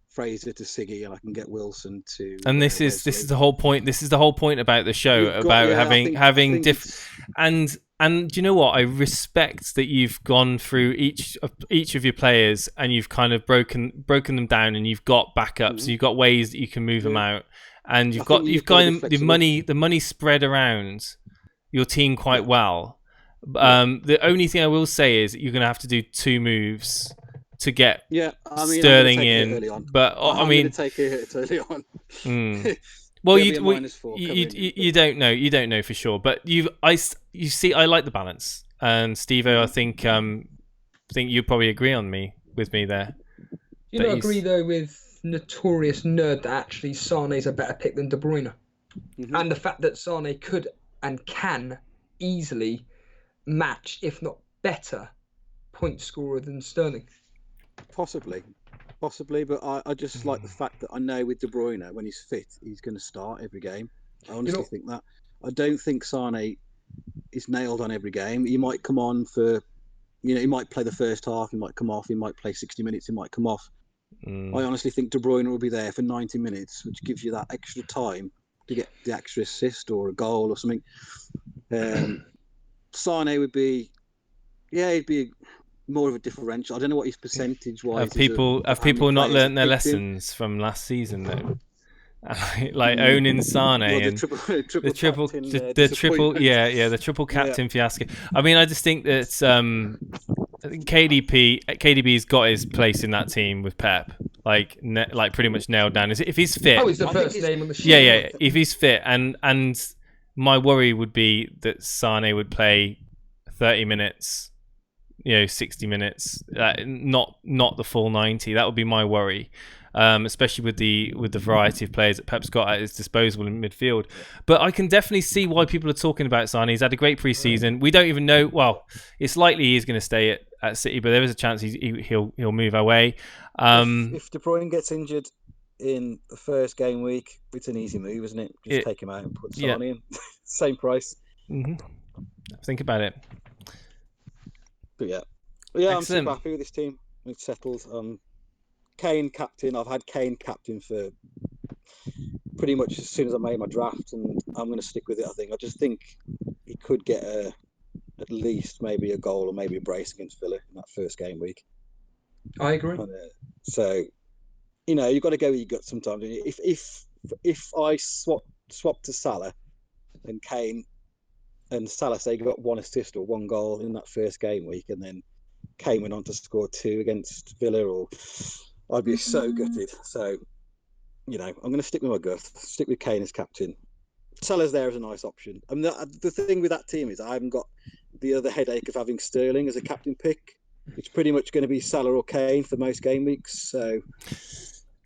Fraser to Siggy, and I can get Wilson to. And this is the whole point. This is the whole point about the show having different. And do you know what? I respect that you've gone through each of your players and you've kind of broken them down, and you've got backups. Mm-hmm. You've got ways that you can move them out, and you've got the money spread around your team quite well. The only thing I will say is that you're going to have to do 2 moves to get Sterling in. But I'm going to take it early on. Well, you don't know. You don't know for sure. But you see, I like the balance. And Steve-O, I think you probably agree with me there. You don't agree though with notorious nerd that actually Sané's a better pick than De Bruyne, and the fact that Sané could and can easily match, if not better, point scorer than Sterling. Possibly, but I just like the fact that I know with De Bruyne, when he's fit, he's going to start every game. I honestly think that. I don't think Sané is nailed on every game. He might come on for, he might play the first half, he might come off, he might play 60 minutes, he might come off. I honestly think De Bruyne will be there for 90 minutes, which gives you that extra time to get the extra assist or a goal or something. Sané would be, he'd be more of a differential. I don't know what his percentage-wise is. Have people not learnt their lessons from last season though? Like owning Sané and the triple captain fiasco. I mean, I just think that I think KDB's got his place in that team with Pep. Like pretty much nailed down. If he's fit, he's the first name on the sheet. Yeah. If he's fit, and my worry would be that Sané would play 30 minutes 60 minutes, not the full 90. That would be my worry. Especially with the variety of players that Pep's got at his disposal in midfield. But I can definitely see why people are talking about Sane. He's had a great pre-season. We don't even know. Well, it's likely he's going to stay at City, but there is a chance he'll move away. If De Bruyne gets injured in the first game week, it's an easy move, isn't it? Just take him out and put Sane in. Same price. Mm-hmm. Think about it. But yeah, I'm Excellent. super happy with this team. It's settled. Kane captain. I've had Kane captain for pretty much as soon as I made my draft, and I'm going to stick with it. I just think he could get at least maybe a goal or maybe a brace against Villa in that first game week. I agree. So, you've got to go with your gut sometimes. If I swap to Salah and Kane and Salah say got 1 assist or 1 goal in that first game week, and then Kane went on to score 2 against Villa, I'd be so gutted. So, I'm going to stick with my gut. Stick with Kane as captain. Salah's there as a nice option. I mean, the thing with that team is I haven't got the other headache of having Sterling as a captain pick. It's pretty much going to be Salah or Kane for most game weeks. So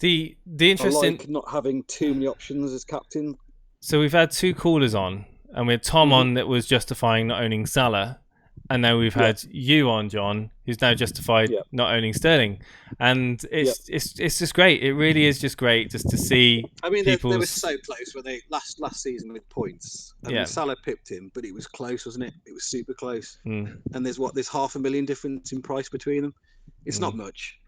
the interesting, I like not having too many options as captain. So we've had 2 callers on, and we had Tom on that was justifying not owning Salah, and now we've had you on, John, who's now justified not owning Sterling, and it's just great. It really is just great just to see. I mean, they were so close when they last season with points. I mean, Salah pipped him, but it was close, wasn't it? It was super close. And there's $500,000 difference in price between them. It's not much.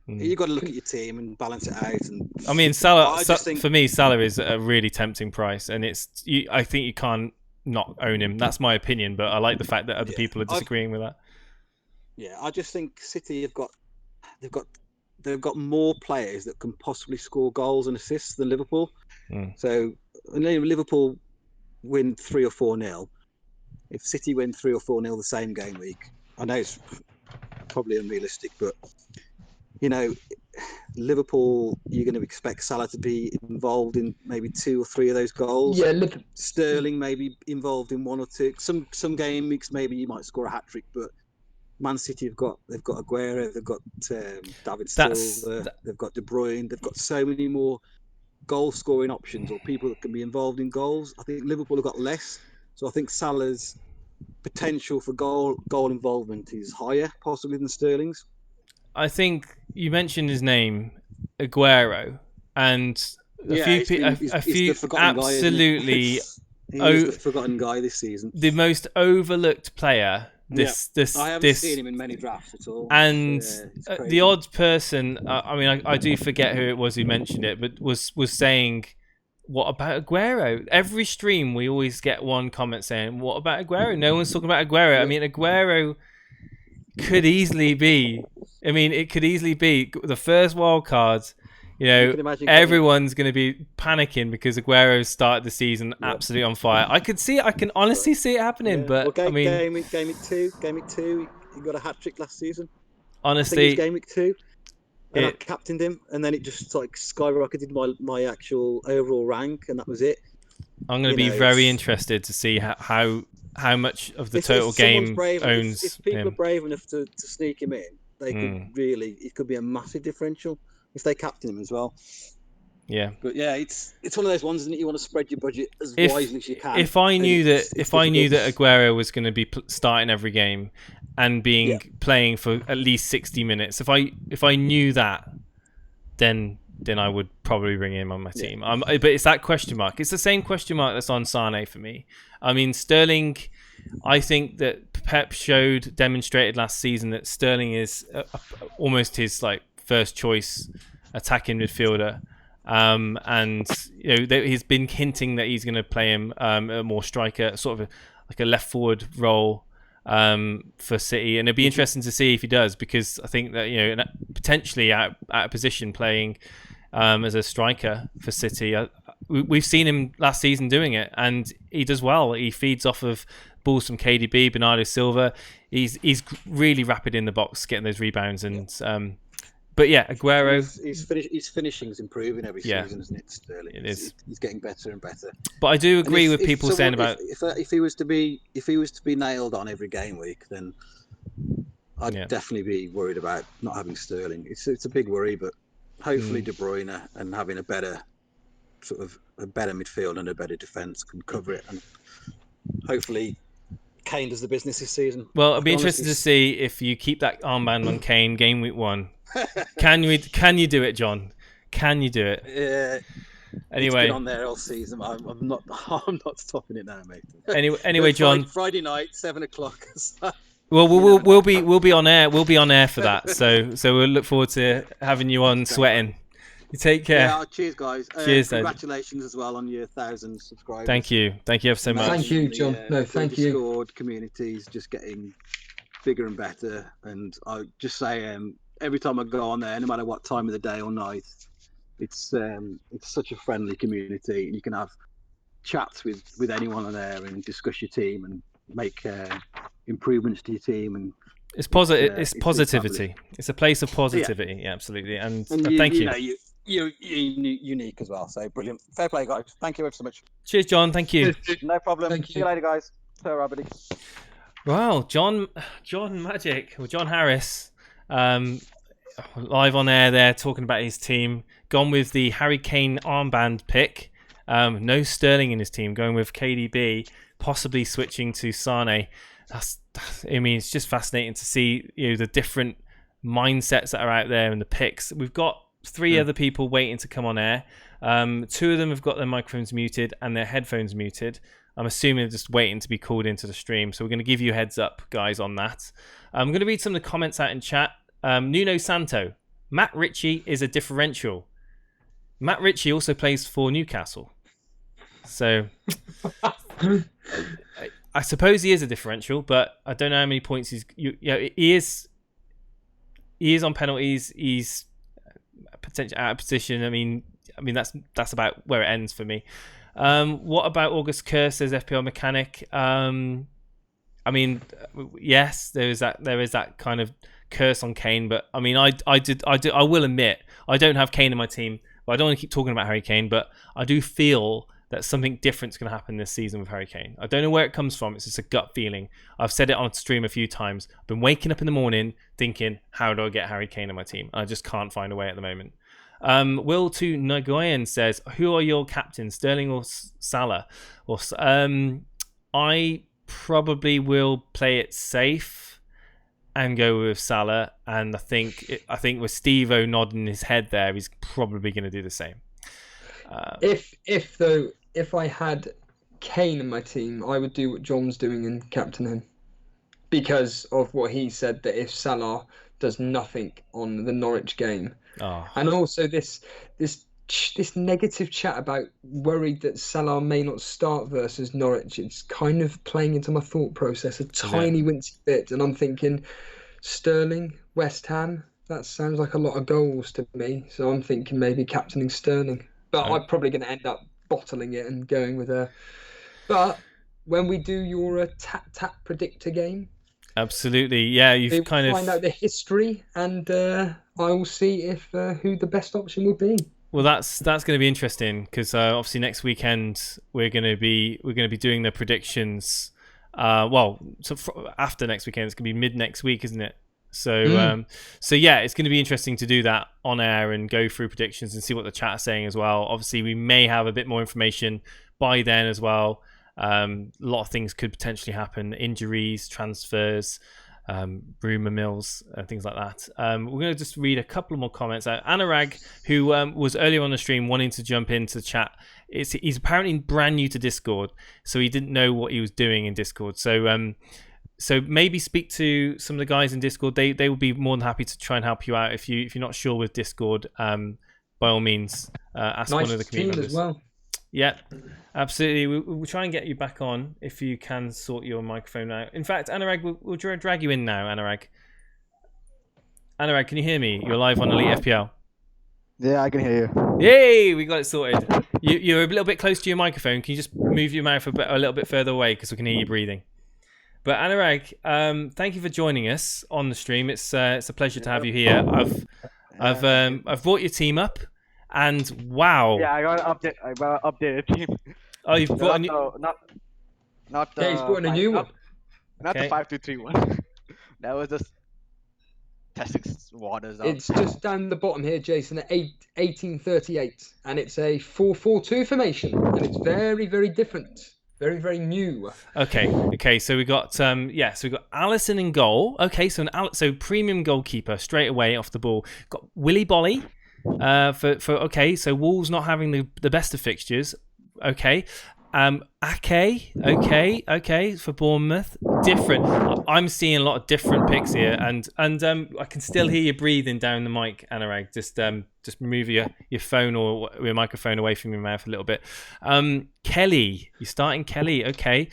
You've got to look at your team and balance it out. And I mean, Salah for me, Salah is a really tempting price, and I think you can't not own him. That's my opinion, but I like the fact that other people are disagreeing with that. Yeah, I just think City they've got more players that can possibly score goals and assists than Liverpool. So Liverpool win 3 or 4-0. If City win 3 or 4-0 the same game week, I know it's probably unrealistic, but Liverpool, you're going to expect Salah to be involved in maybe 2 or 3 of those goals. Yeah, Sterling maybe involved in 1 or 2. Some game weeks maybe you might score a hat trick, but Man City they've got Aguero, they've got David Silva, they've got De Bruyne, they've got so many more goal scoring options or people that can be involved in goals. I think Liverpool have got less, so I think Salah's potential for goal involvement is higher possibly than Sterling's. I think you mentioned his name, Aguero, and a few absolutely. He's the forgotten guy this season. The most overlooked player. I haven't seen him in many drafts at all. And the odd person, I do forget who it was who mentioned it, but was saying, "What about Aguero?" Every stream we always get one comment saying, "What about Aguero?" No one's talking about Aguero. I mean, Aguero could easily be. I mean, it could easily be the first wild card. Everyone's going to be panicking because Aguero started the season absolutely on fire. I can honestly see it happening. But game week 2, he got a hat trick last season. Honestly, game week 2, and I captained him, and then it just skyrocketed my actual overall rank, and that was it. I'm going to be very interested to see how much of the total game owns him. If people are brave enough to sneak him in, they could it could be a massive differential if they captain him as well. Yeah, but it's one of those ones, isn't it? You want to spread your budget as wisely as you can. If I knew that Aguero was going to be starting every game and playing for at least 60 minutes, if I knew that, then I would probably bring him on my team. But it's that question mark. It's the same question mark that's on Sane for me. I mean, Sterling. I think that Pep demonstrated last season that Sterling is almost his first choice attacking midfielder, and he's been hinting that he's going to play him a more striker, sort of a left forward role for City, and it'd be interesting to see if he does, because I think that potentially out of position playing as a striker for City. We've seen him last season doing it, and he does well. He feeds off of balls from KDB, Bernardo Silva. He's really rapid in the box, getting those rebounds, and but Aguero. His finishing's improving every season, isn't it, Sterling? It is. He's getting better and better. But I do agree with people saying about if he was to be nailed on every game week, then I'd definitely be worried about not having Sterling. It's a big worry, but hopefully De Bruyne and having a better midfield and a better defence can cover it, and hopefully Kane does the business this season. Well, it'll be interesting to see if you keep that armband on Kane game week 1. Can you do it, John? Can you do it? Yeah. Anyway, it's been on there all season. I'm not stopping it now, mate. Anyway, John. Friday night, 7:00. Well, we'll be on air. We'll be on air for that. So we'll look forward to having you on sweating. You take care. Yeah, cheers, guys. Cheers, congratulations as well on your 1,000 subscribers. Thank you ever so much. Thank you, John. Thank you. Discord community is just getting bigger and better, and I just say every time I go on there, no matter what time of the day or night, it's such a friendly community. You can have chats with anyone on there and discuss your team and make improvements to your team, and it's positive. It's positivity. It's a place of positivity. Yeah, absolutely. And thank you. You're unique as well. So brilliant. Fair play, guys. Thank you ever so much. Cheers, John. Thank you. No problem. See you later, guys. Wow, John Magic or John Harris, live on air there talking about his team. Gone with the Harry Kane armband pick. No Sterling in his team. Going with KDB, possibly switching to Sane. It's just fascinating to see the different mindsets that are out there and the picks. We've got 3 other people waiting to come on air. 2 of them have got their microphones muted and their headphones muted. I'm assuming they're just waiting to be called into the stream. So we're going to give you a heads up, guys, on that. I'm going to read some of the comments out in chat. Nuno Santo. Matt Ritchie is a differential. Matt Ritchie also plays for Newcastle. So I suppose he is a differential, but I don't know how many points he is on penalties. He's potentially out of position. I mean that's about where it ends for me. What about August Kerr, says FPL Mechanic? Yes, there is that kind of curse on Kane, but I will admit I don't have Kane in my team, but I don't want to keep talking about Harry Kane, but I do feel that something different's going to happen this season with Harry Kane. I don't know where it comes from. It's just a gut feeling. I've said it on stream a few times. I've been waking up in the morning thinking, how do I get Harry Kane in my team? I just can't find a way at the moment. Will to Nagoyan says, who are your captains, Sterling or Salah? I probably will play it safe and go with Salah, and I think with Steve-O nodding his head there, he's probably going to do the same. If I had Kane in my team, I would do what John's doing and captain him, because of what he said, that if Salah does nothing on the Norwich game, and also this negative chat about worried that Salah may not start versus Norwich, it's kind of playing into my thought process a tiny wincy bit, and I'm thinking Sterling, West Ham, that sounds like a lot of goals to me, so I'm thinking maybe captaining Sterling, but I'm probably going to end up bottling it and going with a. But when we do your tap predictor game, absolutely, yeah, you've kind of find out the history, and I will see if who the best option will be. Well, that's going to be interesting, because obviously next weekend we're going to be doing the predictions. After next weekend, it's going to be mid next week, isn't it? So yeah, it's going to be interesting to do that on air and go through predictions and see what the chat is saying as well. Obviously, we may have a bit more information by then as well. A lot of things could potentially happen: injuries, transfers, rumour mills, things like that. We're going to just read a couple more comments. Anurag, who was earlier on the stream wanting to jump into the chat, he's apparently brand new to Discord, so he didn't know what he was doing in Discord. So maybe speak to some of the guys in Discord. They will be more than happy to try and help you out if you're not sure with Discord. By all means, ask one of the community members. As well. Yeah, absolutely. We'll try and get you back on if you can sort your microphone out. In fact, Anurag, we'll drag you in now. Anurag, can you hear me? You're live on Elite FPL. Yeah, I can hear you. Yay, we got it sorted. You're a little bit close to your microphone. Can you just move your mouth a little bit further away, because we can hear you breathing? But Anurag, thank you for joining us on the stream. It's a pleasure to have you here. I've brought your team up, and wow! Yeah, I got an updated team. Oh, you've brought a new. Not he's brought a new one. Not the 5-2-3 one. That was just testing waters out. It's just down the bottom here, Jason, at 1838, and it's a 4-4-2 formation, and it's very, very different, very, very new. Okay. So we got so we got Allison in goal. Okay, so so premium goalkeeper straight away off the ball. Got Willy Bolly. So Wolves not having the best of fixtures. Okay. Ake, okay, for Bournemouth. Different. I'm seeing a lot of different picks here, and I can still hear you breathing down the mic, Anurag. Just move your phone or your microphone away from your mouth a little bit. Kelly, you're starting Kelly, okay.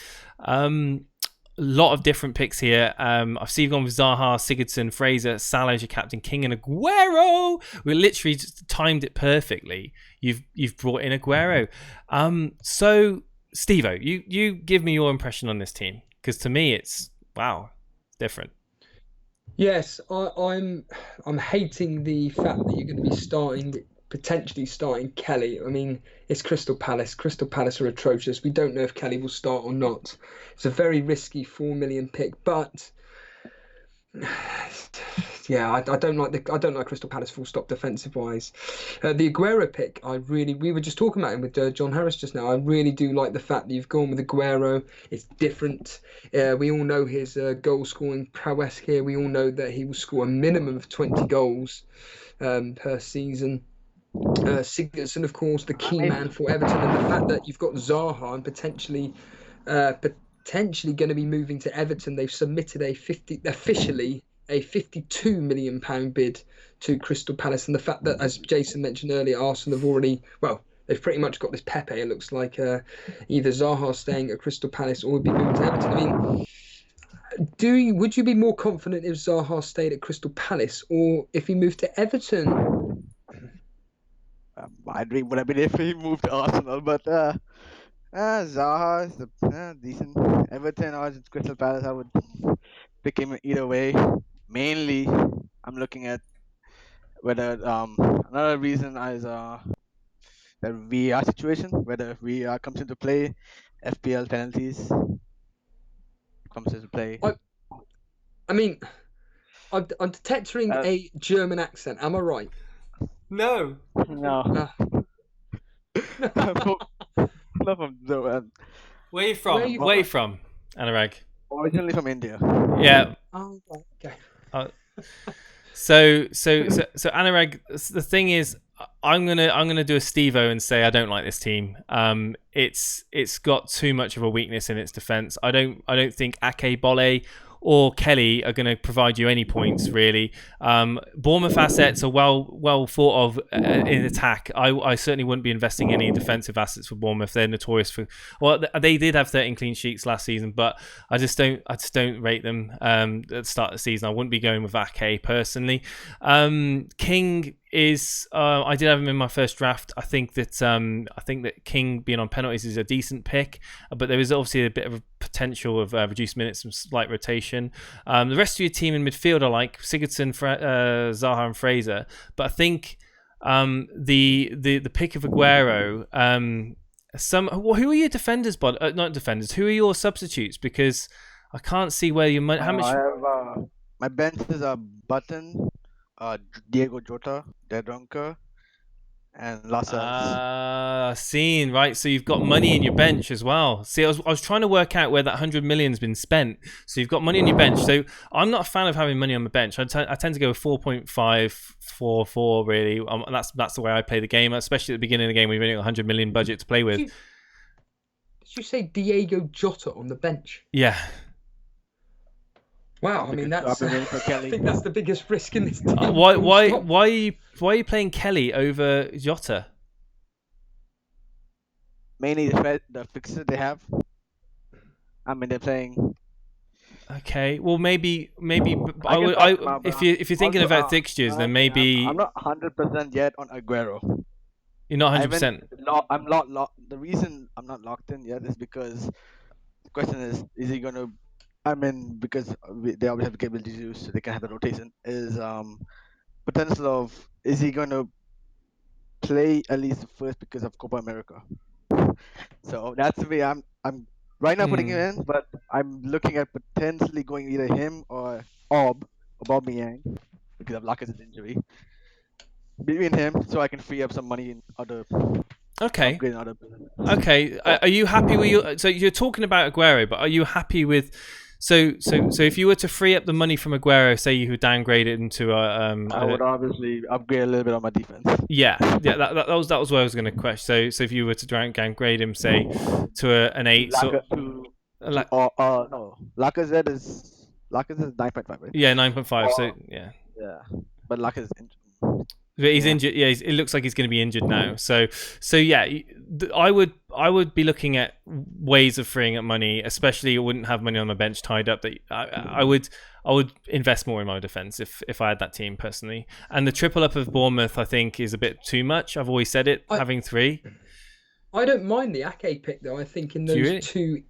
Lot of different picks here. I've seen you've gone with Zaha, Sigurdsson, Fraser, Salah as your captain, King, and Aguero. We literally just timed it perfectly. You've brought in Aguero. So Steve-O, you give me your impression on this team, because to me it's different. Yes, I'm hating the fact that you're going to be potentially starting Kelly. I mean, it's Crystal Palace. Crystal Palace are atrocious. We don't know if Kelly will start or not. It's a very risky 4 million pick, but yeah, I don't like Crystal Palace full stop defensive wise. The Aguero pick, we were just talking about him with John Harris just now. I really do like the fact that you've gone with Aguero. It's different. We all know his goal scoring prowess here. We all know that he will score a minimum of 20 goals per season. Sigurdsson, of course, the key man for Everton, and the fact that you've got Zaha and potentially going to be moving to Everton. They've submitted officially a £52 million bid to Crystal Palace, and the fact that, as Jason mentioned earlier, Arsenal have they've pretty much got this Pepe. It looks like either Zaha staying at Crystal Palace or would be moving to Everton. I mean, would you be more confident if Zaha stayed at Crystal Palace or if he moved to Everton? My dream would have been if he moved to Arsenal, but Zaha is decent. Everton or Crystal Palace, I would pick him either way. Mainly, I'm looking at whether another reason is the VR situation, whether VR comes into play, FPL penalties comes into play. I mean, I'm detecting a German accent. Am I right? No. No. Not from German. Where are you from? Where are you from, Anurag? Originally from India. Yeah. Oh, okay. So Anurag, the thing is, I'm gonna do a Steve-O and say I don't like this team. It's got too much of a weakness in its defense. I don't think Ake, Bolle, or Kelly are going to provide you any points, really. Bournemouth assets are well thought of in attack. I certainly wouldn't be investing any defensive assets for Bournemouth. They're notorious for. Well, they did have 13 clean sheets last season, but I just don't rate them at the start of the season. I wouldn't be going with Ake personally. King is I did have him in my first draft. I think that King being on penalties is a decent pick, but there is obviously a bit of a potential of reduced minutes and slight rotation. The rest of your team in midfield are like Sigurdsson, Zaha, and Fraser, but I think the pick of Aguero. Who are your defenders? Not defenders. Who are your substitutes? Because I can't see where you might. How much? I have my bench is a Button, Diego Jota, Dedonker, and Lascelles. Seen, right? So you've got money in your bench as well. See, I was trying to work out where that 100 million's been spent. So you've got money on your bench. So I'm not a fan of having money on my bench. I tend to go with 4.544 really. And that's the way I play the game, especially at the beginning of the game when you've only got 100 million budget to play with. Did you say Diego Jota on the bench? Yeah. Wow, I mean I think that's the biggest risk in this team. Why are you playing Kelly over Jota? Mainly the fixes they have. I mean, they're playing. Okay, well maybe if you're thinking about fixtures, then maybe I'm not 100% yet on Aguero. You're not 100%. I'm not locked. The reason I'm not locked in yet is because the question is he going to? I mean, because they always have the capability to use, so they can have the rotation. Is potential of is he going to play at least first because of Copa America? So that's the way I'm right now putting him in, but I'm looking at potentially going either him or Aubameyang because of Lacazette's injury. Between him, so I can free up some money in other Okay. upgrade in other positions. Okay. Are you happy with your? So you're talking about Aguero, but are you happy with? So if you were to free up the money from Aguero, say you would downgrade it into I would obviously upgrade a little bit on my defense. Yeah. That was what I was going to question. So if you were to downgrade him, say to an 8, no, Lacazette is 9.5, right? yeah, 9.5. So yeah. Yeah, but Lacazette. But he's injured. Yeah, it looks like he's going to be injured now. So yeah, I would be looking at ways of freeing up money. Especially, I wouldn't have money on my bench tied up. That I would invest more in my defense if I had that team personally. And the triple up of Bournemouth, I think, is a bit too much. I've always said it. Having 3. I don't mind the Ake pick though. I think in those 2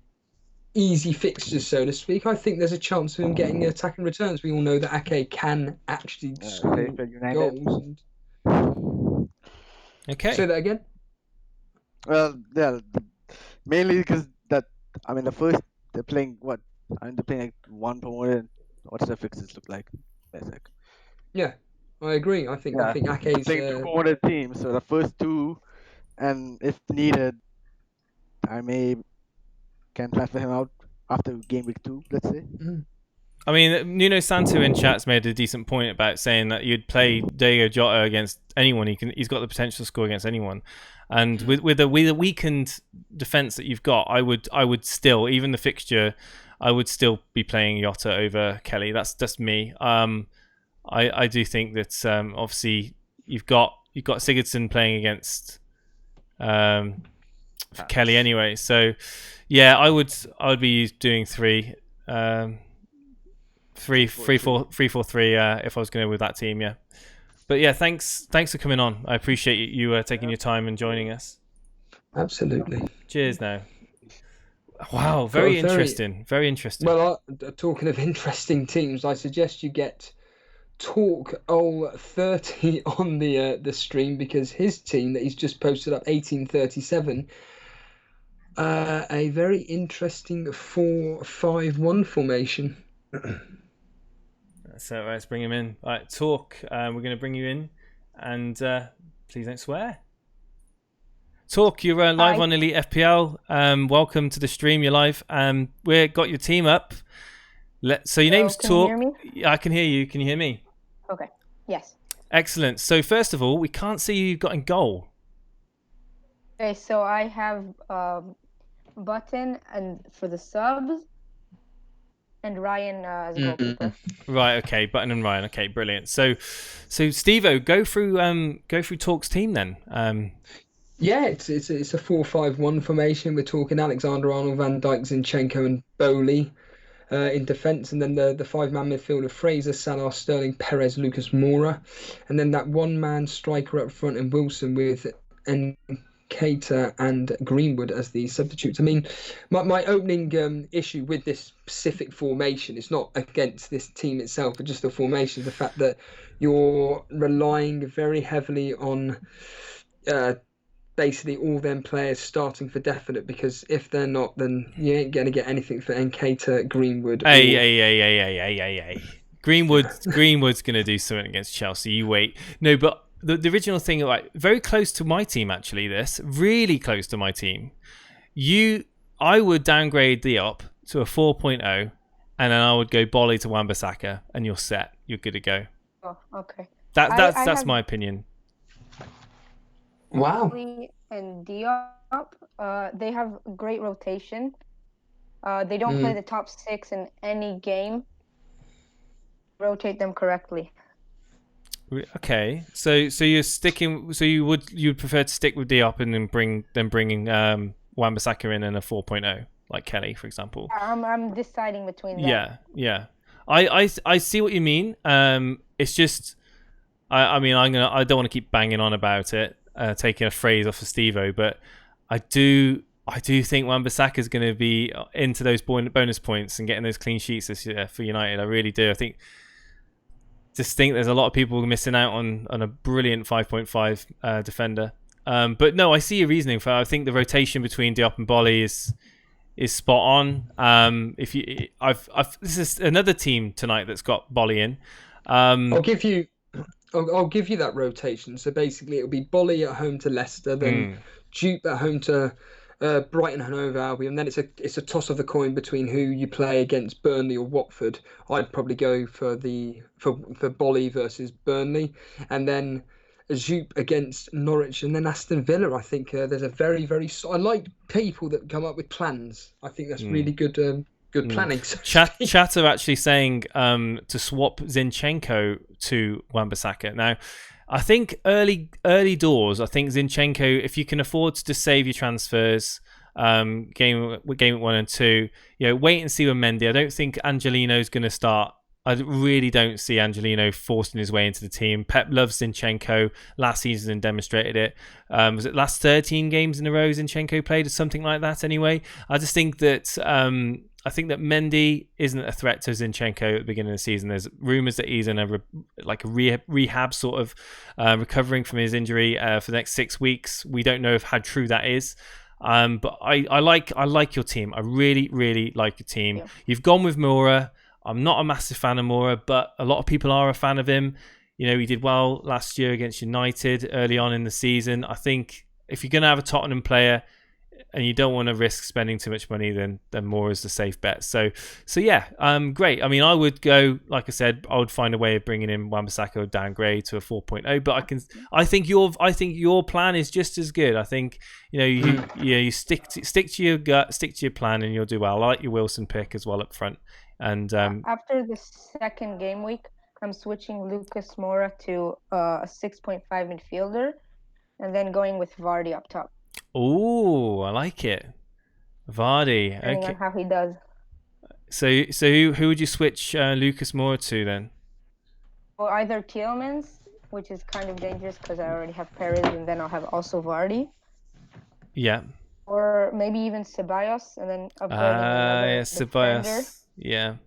easy fixtures, so to speak, I think there's a chance of him getting attacking returns. We all know that Ake can actually score goals. Okay. Say that again. Well, yeah, mainly because the first they're playing what? They're playing like 1 promoted. What's the fixes look like? Basic. Yeah, I agree. I think Ake's playing 2 promoted teams, so the first 2, and if needed, I can transfer him out after game week 2, let's say. I mean, Nuno Santo in chat's made a decent point about saying that you'd play Diego Jota against anyone. He's got the potential to score against anyone, and with a weakened defense that you've got, I would still, even the fixture, I would still be playing Jota over Kelly. That's me. I do think that obviously you've got Sigurdsson playing against Kelly anyway. So yeah, I would be doing 3. 3-4-3 if I was going to with that team, yeah. But yeah, thanks for coming on. I appreciate you taking your time and joining us. Absolutely. Cheers now. Wow, very interesting. Very interesting. Well, talking of interesting teams, I suggest you get Talk 30 on the stream, because his team that he's just posted up, 1837, a very interesting 4-5-1 formation. So let's bring him in. All right, Talk. We're going to bring you in, and please don't swear. Talk, you're live on Elite FPL. Welcome to the stream. You're live. We've got your team up. So your name's Talk. Can you hear me? I can hear you. Can you hear me? Okay. Yes. Excellent. So first of all, we can't see you got in goal. Okay, so I have Button and for the subs, and Ryan as goalkeeper. Right. Okay. Button and Ryan. Okay. Brilliant. So Steve-O, go through Talk's team then. Yeah, it's a 4-5-1 formation. We're talking Alexander-Arnold, Van Dijk, Zinchenko, and Bowley in defence, and then the 5-man midfield of Fraser, Salah, Sterling, Perez, Lucas Moura, and then that 1-man striker up front in Wilson with Nketiah and Greenwood as the substitutes. I mean, my opening issue with this specific formation is not against this team itself, but just the formation, the fact that you're relying very heavily on basically all them players starting for definite, because if they're not, then you ain't going to get anything for Nketiah, Greenwood. Hey. Greenwood's going to do something against Chelsea. You wait. No, but the original thing, like, very close to my team, actually, really close to my team. I would downgrade Diop to a 4.0, and then I would go Bolly to Wan-Bissaka, and you're set. You're good to go. Oh, okay. That's my opinion. Wow. Bowley and Diop, they have great rotation. They don't play the top 6 in any game. Rotate them correctly. Okay, so you're sticking. So you'd prefer to stick with Diop and then bringing Wan-Bissaka in a 4.0, like Kelly, for example. I'm deciding between them. Yeah. I see what you mean. It's just, I don't want to keep banging on about it, taking a phrase off of Steve-O, but I do think Wan-Bissaka is going to be into those bonus points and getting those clean sheets this year for United. I really do. I think there's a lot of people missing out on a brilliant 5.5 defender. But no, I see your reasoning for. I think the rotation between Diop and Bolly is spot on. This is another team tonight that's got Bolly in. I'll give you that rotation. So basically, it'll be Bolly at home to Leicester, then Jupe at home to Brighton and Hove Albion. Then it's a toss of the coin between who you play against, Burnley or Watford. I'd probably go for Bolly versus Burnley, and then Jupe against Norwich, and then Aston Villa. I think there's a very, very. I like people that come up with plans. I think that's really good. Good planning. Chat are actually saying to swap Zinchenko to Wan-Bissaka. Now, I think early doors, I think Zinchenko, if you can afford to just save your transfers, game week 1 and 2, wait and see with Mendy. I don't think Angelino's going to start. I really don't see Angelino forcing his way into the team. Pep loves Zinchenko. Last season demonstrated it. Was it last 13 games in a row Zinchenko played or something like that anyway? I just think that that Mendy isn't a threat to Zinchenko at the beginning of the season. There's rumours that he's in a rehab sort of recovering from his injury for the next 6 weeks. We don't know how true that is. But I like your team. I really, really like your team. Yeah. You've gone with Moura. I'm not a massive fan of Moura, but a lot of people are a fan of him. He did well last year against United early on in the season. I think if you're going to have a Tottenham player and you don't want to risk spending too much money, then Moura's the safe bet. So yeah, great. I mean, I would go, like I said, I would find a way of bringing in Wan-Bissaka or downgrade to a 4.0. But I think your plan is just as good. I think you stick to your gut, stick to your plan, and you'll do well. I like your Wilson pick as well up front. And after the second game week, I'm switching Lucas Moura to a 6.5 midfielder, and then going with Vardy up top. Oh, I like it, Vardy. Depending on how he does. So who would you switch Lucas Moura to then? Or either Tielemans, which is kind of dangerous because I already have Perez, and then I'll have also Vardy. Yeah. Or maybe even Ceballos, and then upgrading another defender. Yeah.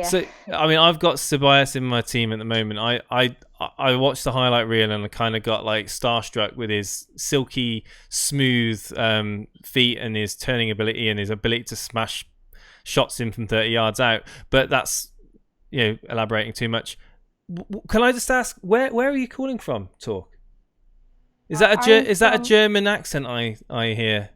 So I mean, I've got Ceballos in my team at the moment. I watched the highlight reel and I kind of got like starstruck with his silky smooth feet and his turning ability and his ability to smash shots in from 30 yards out. But that's elaborating too much. Can I just ask where are you calling from, Talk? Is that a German accent I hear?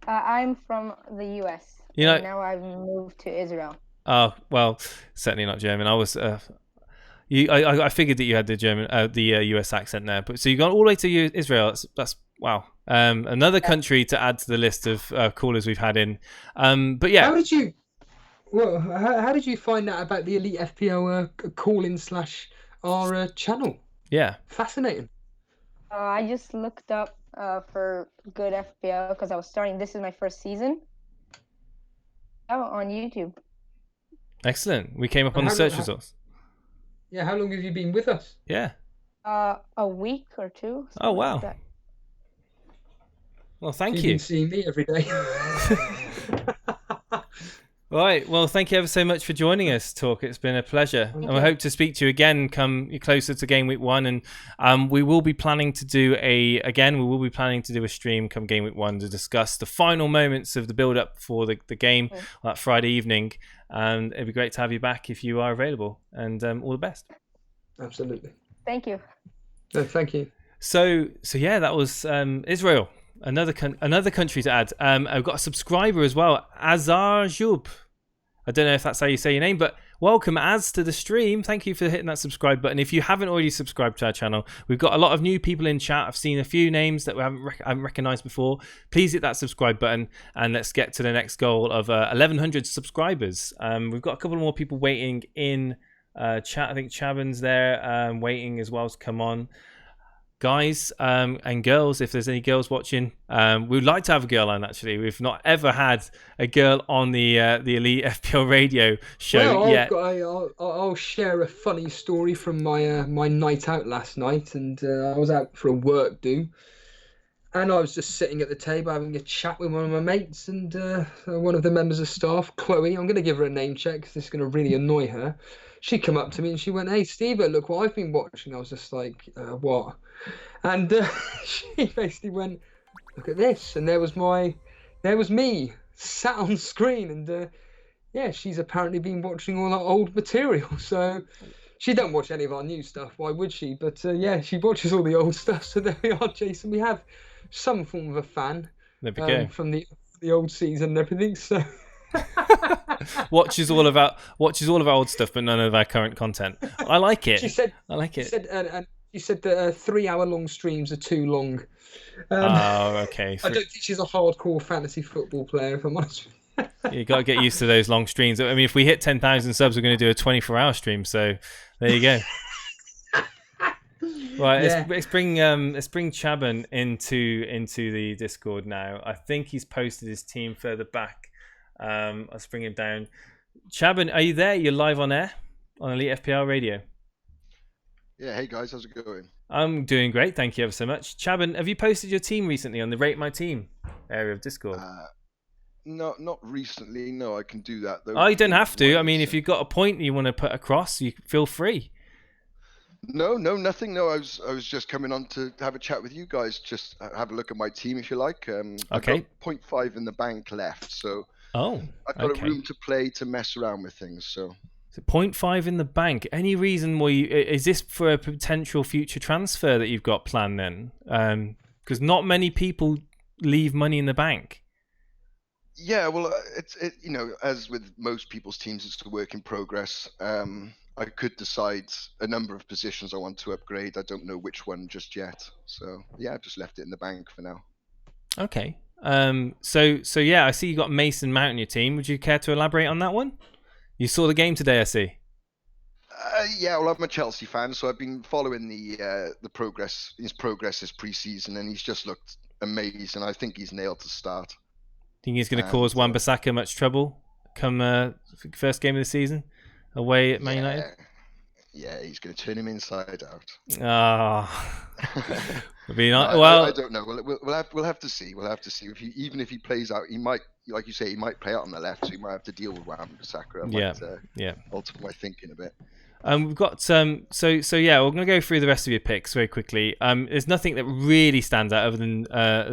I'm from the US. And now I've moved to Israel. Oh well, certainly not German. I was. I figured that you had the German, the US accent there. But so you got all the way to Israel. That's wow. Another country to add to the list of callers we've had in. But yeah. How did you find out about the Elite FPL call-in / our channel? Yeah. Fascinating. I just looked up for good FPL because I was starting. This is my first season. On YouTube. Excellent. We came up on the search results. Yeah, how long have you been with us? Yeah. A week or two. Oh wow. Like well, thank you. You can see me every day. All right. Well, thank you ever so much for joining us, Talk. It's been a pleasure. And we hope to speak to you again come closer to game week 1. And we will be planning to do a stream come game week 1 to discuss the final moments of the build up for the game that Friday evening. And it'd be great to have you back if you are available. And all the best. Absolutely. Thank you. Thank you. So yeah, that was Israel. Another country to add. I've got a subscriber as well, Azar Joub. I don't know if that's how you say your name, but welcome Az to the stream. Thank you for hitting that subscribe button. If you haven't already subscribed to our channel, we've got a lot of new people in chat. I've seen a few names that we haven't recognized before. Please hit that subscribe button and let's get to the next goal of 1,100 subscribers. We've got a couple more people waiting in chat. I think Chavin's there waiting as well to come on. Guys and girls, if there's any girls watching, we'd like to have a girl on. Actually, we've not ever had a girl on the Elite FPL radio show yet. I'll share a funny story from my night out last night, and I was out for a work do, and I was just sitting at the table having a chat with one of my mates, and one of the members of staff, Chloe. I'm going to give her a name check because this is going to really annoy her. She come up to me and she went, "Hey, Steve, look what I've been watching." I was just like, "What?" And she basically went, "Look at this," and there was me sat on screen, and yeah, she's apparently been watching all our old material. So she don't watch any of our new stuff. Why would she? But yeah, she watches all the old stuff. So there we are, Jason. We have some form of a fan There we go. from the old season and everything. So watches all of our old stuff, but none of our current content. I like it. she said, I like it. She said that 3-hour-long streams are too long. Oh, okay. I don't think she's a hardcore fantasy football player, if I'm honest with you. You got to get used to those long streams. I mean, if we hit 10,000 subs, we're going to do a 24-hour stream. So there you go. Right, Yeah. let's bring Chaban into the Discord now. I think he's posted his team further back. Let's bring him down. Chaban, are you there? You're live on air on Elite FPL Radio. Yeah, hey guys, how's it going? I'm doing great, thank you ever so much. Chaban, have you posted your team recently on the Rate My Team area of Discord? No, not recently. No, I can do that though. Oh, you don't have to. I mean, if you've got a point you want to put across, you feel free. No, nothing. No, I was just coming on to have a chat with you guys. Just have a look at my team if you like. I've got 0.5 in the bank left, so I've got a room to play to mess around with things. So 0.5 in the bank. Any reason why is this for a potential future transfer that you've got planned then? Because not many people leave money in the bank. Yeah, well, it's you know, as with most people's teams, it's a work in progress. I could decide a number of positions I want to upgrade. I don't know which one just yet. So yeah, I've just left it in the bank for now. Okay. So yeah, I see you got Mason Mount in your team. Would you care to elaborate on that one? You saw the game today, I see. Yeah, well, I'm a Chelsea fan, so I've been following the progress, his progress this pre-season, and he's just looked amazing. I think he's nailed to start. Think he's going to cause Wan-Bissaka much trouble come first game of the season away at Man United? Yeah, he's going to turn him inside out. Well, I don't know. We'll have to see. We'll have to see. Even if he plays out, he might, like you say, he might play out on the left, so he might have to deal with Wan-Bissaka. Yeah. Alter my thinking a bit. We've got so yeah, we're going to go through the rest of your picks very quickly. There's nothing that really stands out other than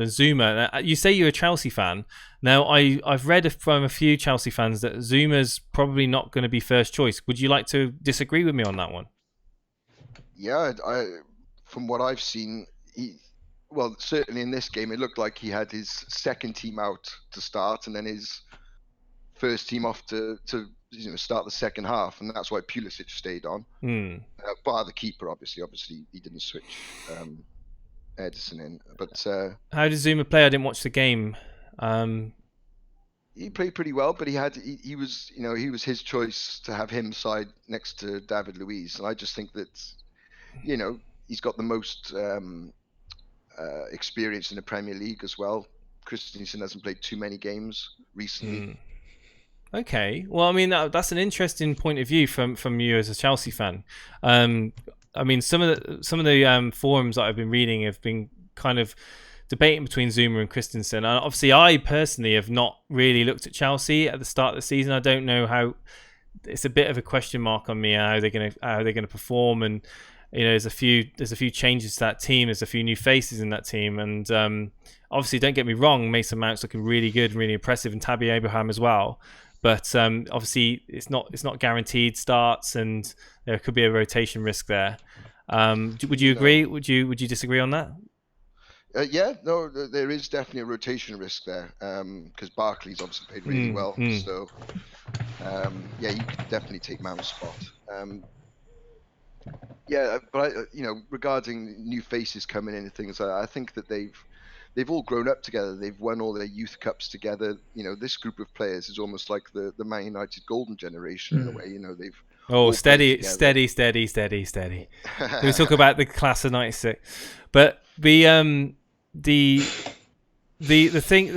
Zuma. You say you're a Chelsea fan. Now I've read from a few Chelsea fans that Zuma's probably not going to be first choice. Would you like to disagree with me on that one? Yeah, from what I've seen, certainly in this game, it looked like he had his second team out to start, and then his first team off to start the second half, and that's why Pulisic stayed on. Bar the keeper, obviously he didn't switch Edison in. But how did Zuma play? I didn't watch the game. He played pretty well, but he was his choice to have him side next to David Luiz, and I just think that he's got the most experience in the Premier League as well. Christensen hasn't played too many games recently. Okay, well, I mean that's an interesting point of view from you as a Chelsea fan. I mean, some of the forums that I've been reading have been kind of debating between Zuma and Christensen. And obviously, I personally have not really looked at Chelsea at the start of the season. I don't know how. It's a bit of a question mark on me how they're gonna perform, and there's a few changes to that team. There's a few new faces in that team, and obviously, don't get me wrong, Mason Mount's looking really good and really impressive, and Tabby Abraham as well. But obviously, it's not guaranteed starts, and there could be a rotation risk there. Would you agree? Would you disagree on that? Yeah, no, there is definitely a rotation risk there because Barkley's obviously played really well. So yeah, you could definitely take Mount's spot. Yeah, but regarding new faces coming in and things, I think that they've all grown up together. They've won all their youth cups together. This group of players is almost like the Man United golden generation in a way. They've steady. We talk about the class of '96, but the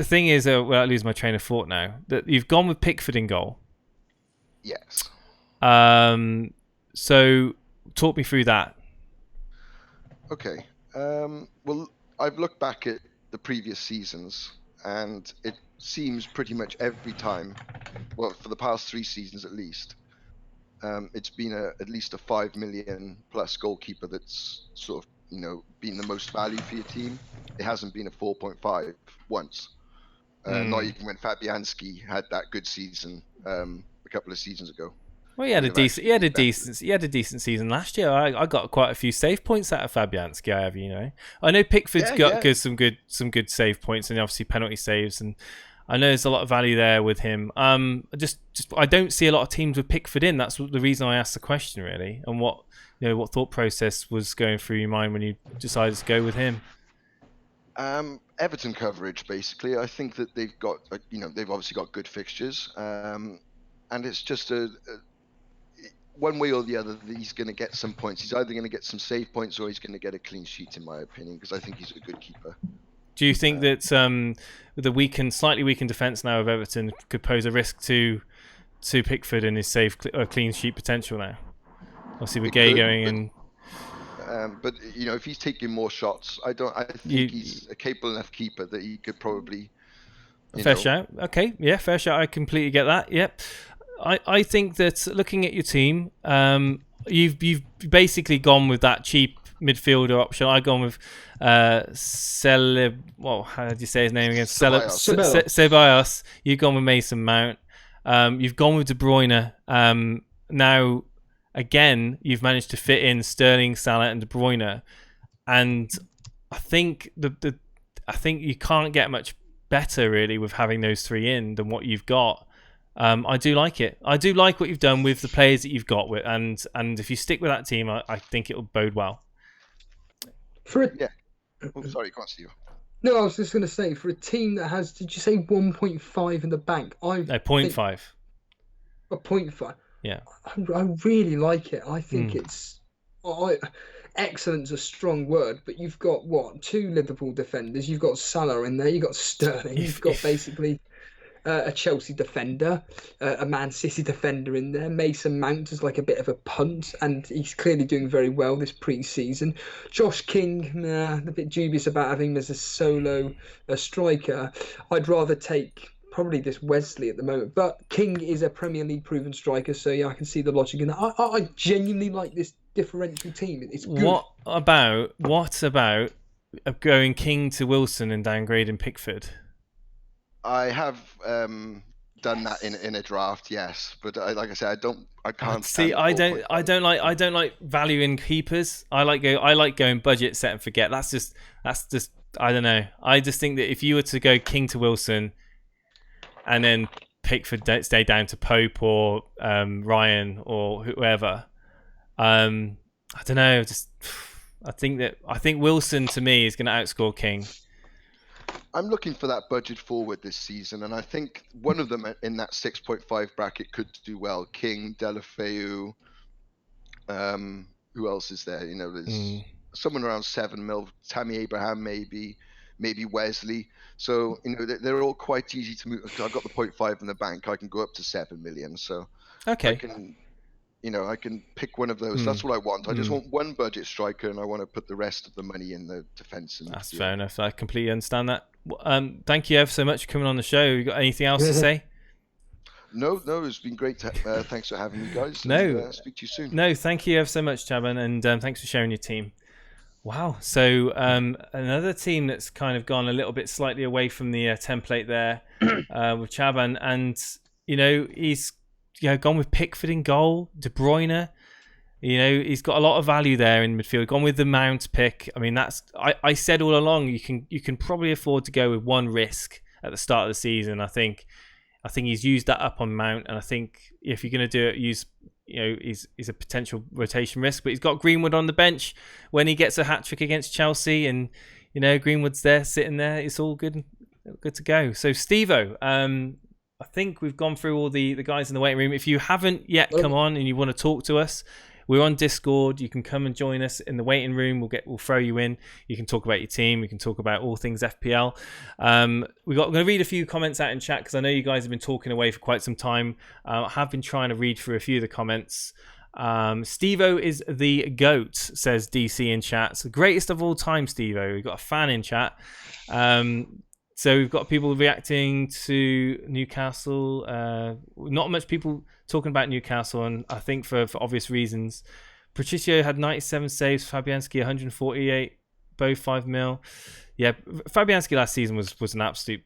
thing is, well, I lose my train of thought now. That you've gone with Pickford in goal. Yes. So talk me through that. Okay. Well, I've looked back at the previous seasons, and it seems pretty much every time, well, for the past 3 seasons at least, it's been at least a 5 million plus goalkeeper that's sort of been the most value for your team. It hasn't been a 4.5 once. Not even when Fabianski had that good season a couple of seasons ago. Well, he had a decent season last year. I got quite a few save points out of Fabianski. I know Pickford's got some good save points and obviously penalty saves, and I know there's a lot of value there with him. Just I don't see a lot of teams with Pickford in. That's the reason I asked the question, really. And what thought process was going through your mind when you decided to go with him? Everton coverage, basically. I think that they've got, they've obviously got good fixtures, and it's just one way or the other that he's going to get some points. He's either going to get some save points or he's going to get a clean sheet, in my opinion, because I think he's a good keeper. Do you think that with the slightly weakened defence now of Everton could pose a risk to Pickford and his clean sheet potential now? Obviously, with Gay going in. But if he's taking more shots, I think he's a capable enough keeper that he could probably. Fair shout. Okay, yeah, fair shout. I completely get that. Yep. I think that looking at your team, you've basically gone with that cheap midfielder option. I've gone with how did you say his name again? Ceballos. You've gone with Mason Mount. You've gone with De Bruyne. Now, again, you've managed to fit in Sterling, Salah, and De Bruyne, and I think I think you can't get much better really with having those three in than what you've got. I do like it. I do like what you've done with the players that you've got with, and if you stick with that team, I think it will bode well. Sorry, can't see you. No, I was just going to say, for a team that has, did you say 1.5 in the bank? 0.5. A 0.5. Yeah. I really like it. I think it's excellent's a strong word, but you've got two Liverpool defenders. You've got Salah in there. You've got Sterling. You've got basically a Chelsea defender, a Man City defender in there. Mason Mount is like a bit of a punt, and he's clearly doing very well this pre-season. Josh King, a bit dubious about having him as a solo striker. I'd rather take probably this Wesley at the moment, but King is a Premier League proven striker, so yeah, I can see the logic in that. I genuinely like this differential team. It's good. What about going King to Wilson and downgrading Pickford? I have done that in a draft, yes, but like I said, I can't see. I don't like valuing keepers. I like going budget, set and forget. That's just I don't know. I just think that if you were to go King to Wilson and then Pickford stay down to Pope or Ryan or whoever, I don't know. I think Wilson to me is going to outscore King. I'm looking for that budget forward this season, and I think one of them in that 6.5 bracket could do well. King, Deulofeu, who else is there? There's someone around 7 mil. Tammy Abraham, maybe Wesley. So they're all quite easy to move. I've got the 0.5 in the bank. I can go up to 7 million. So okay, I can pick one of those. That's what I want. I just want one budget striker, and I want to put the rest of the money in the defence. That's fair enough. I completely understand that. Thank you ever so much for coming on the show. You got anything else to say? No, it's been great. Thanks for having me, guys. No, speak to you soon. No, thank you ever so much, Chaban, and thanks for sharing your team. Wow. So another team that's kind of gone a little bit slightly away from the template there with Chaban, and he's gone with Pickford in goal, De Bruyne. He's got a lot of value there in midfield. Gone with the Mount pick. I mean, I said all along you can probably afford to go with one risk at the start of the season. I think he's used that up on Mount, and I think if you're going to do it, he's a potential rotation risk. But he's got Greenwood on the bench when he gets a hat trick against Chelsea, and Greenwood's there sitting there. It's all good to go. So Steve-O, I think we've gone through all the guys in the waiting room. If you haven't yet come on and you want to talk to us, we're on Discord. You can come and join us in the waiting room. We'll throw you in. You can talk about your team. We can talk about all things FPL. I'm going to read a few comments out in chat because I know you guys have been talking away for quite some time. I have been trying to read through a few of the comments. Steve-O is the GOAT, says DC in chat. It's the greatest of all time, Steve-O. We've got a fan in chat. So we've got people reacting to Newcastle. Not much people talking about Newcastle, and I think for obvious reasons. Patricio had 97 saves, Fabianski 148, both 5 mil. Yeah, Fabianski last season was an absolute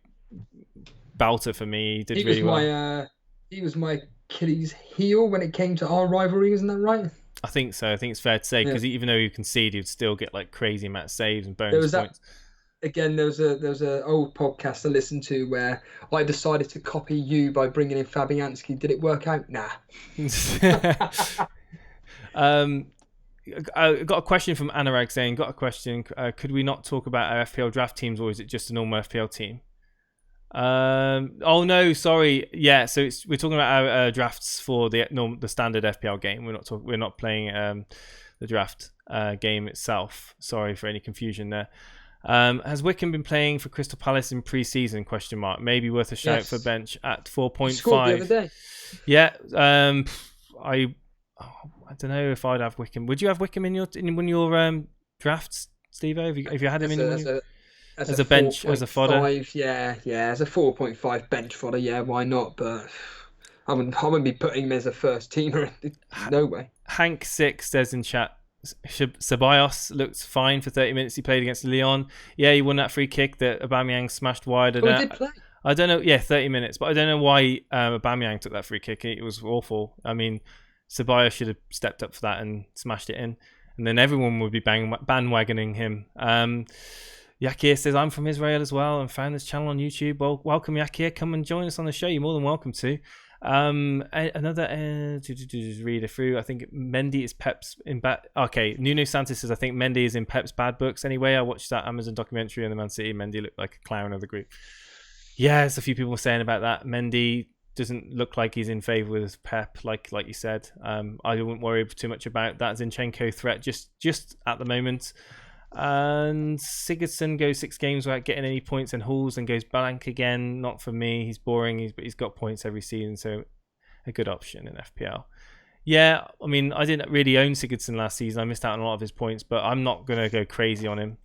belter for me. He did really well. He was my Achilles heel when it came to our rivalry, isn't that right? I think so. I think it's fair to say because even though you concede, he'd still get like crazy amount of saves and bonus points. Again, there was a old podcast I listened to where I decided to copy you by bringing in Fabianski. Did it work out? Nah. I got a question from Anurag saying, could we not talk about our FPL draft teams, or is it just a normal FPL team? Oh no, sorry. Yeah, so we're talking about our drafts for the standard FPL game. We're not playing the draft game itself. Sorry for any confusion there. Has Wickham been playing for Crystal Palace in pre-season? Maybe worth a shout for bench at 4.5. Scored the other day. Yeah. I don't know if I'd have Wickham. Would you have Wickham in your drafts, Steve? Have you had him as a bench, as a fodder? Yeah, as a 4.5 bench fodder. Yeah, why not? But I wouldn't be putting him as a first teamer. No way. Hank6 says in chat, Ceballos looked fine for 30 minutes. He played against Lyon. Yeah, he won that free kick that Aubameyang smashed wide. He did play. I don't know. Yeah, 30 minutes. But I don't know why Aubameyang took that free kick. It was awful. I mean, Ceballos should have stepped up for that and smashed it in. And then everyone would be bandwagoning him. Yakir says, I'm from Israel as well and found this channel on YouTube. Well, welcome, Yakir. Come and join us on the show. You're more than welcome to. Another to read it through. I think Mendy is Pep's in bad. Okay, Nuno Santos says I think Mendy is in Pep's bad books. Anyway, I watched that Amazon documentary on the Man City. Mendy looked like a clown of the group. Yeah, there's a few people saying about that. Mendy doesn't look like he's in favour with Pep, like you said. I wouldn't worry too much about that Zinchenko threat just at the moment. And Sigurdsson goes 6 games without getting any points and hauls and goes blank again. Not for me. He's boring, but he's got points every season, so a good option in FPL. Yeah, I mean, I didn't really own Sigurdsson last season. I missed out on a lot of his points, but I'm not going to go crazy on him.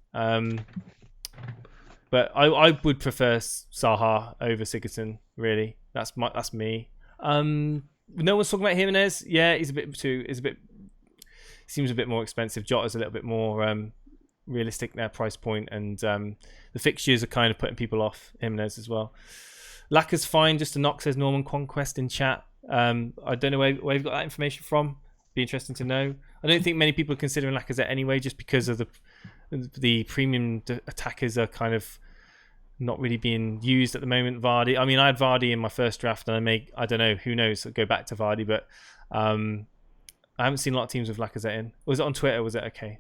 But I would prefer Zaha over Sigurdsson, really. That's me. No one's talking about Jimenez. Yeah, seems a bit more expensive. Jota's a little bit more realistic their price point, and the fixtures are kind of putting people off Jimenez as well. Lacaz's fine, just a knock, says Norman Conquest in chat. I don't know where you've got that information from. Be interesting to know. I don't think many people are considering Lacazette anyway, just because of the premium attackers are kind of not really being used at the moment. Vardy, I mean, I had Vardy in my first draft, and I don't know, who knows, I'll go back to Vardy, but I haven't seen a lot of teams with Lacazette in. Was it on Twitter? Was it okay?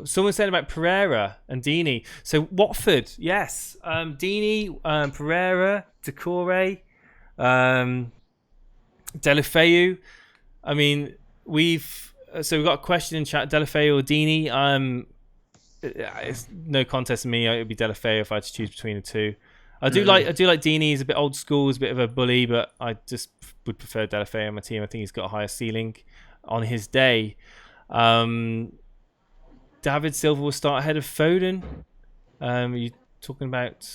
Someone said about Pereira and Deeney. So Watford, yes. Deeney, Pereira, Decore, Deulofeu. I mean, we've got a question in chat. Deulofeu or Deeney? It's no contest to me. It would be Deulofeu if I had to choose between the two. I do like Deeney. He's a bit old school. He's a bit of a bully, but I just would prefer Deulofeu on my team. I think he's got a higher ceiling on his day. David Silva will start ahead of Foden. Are you talking about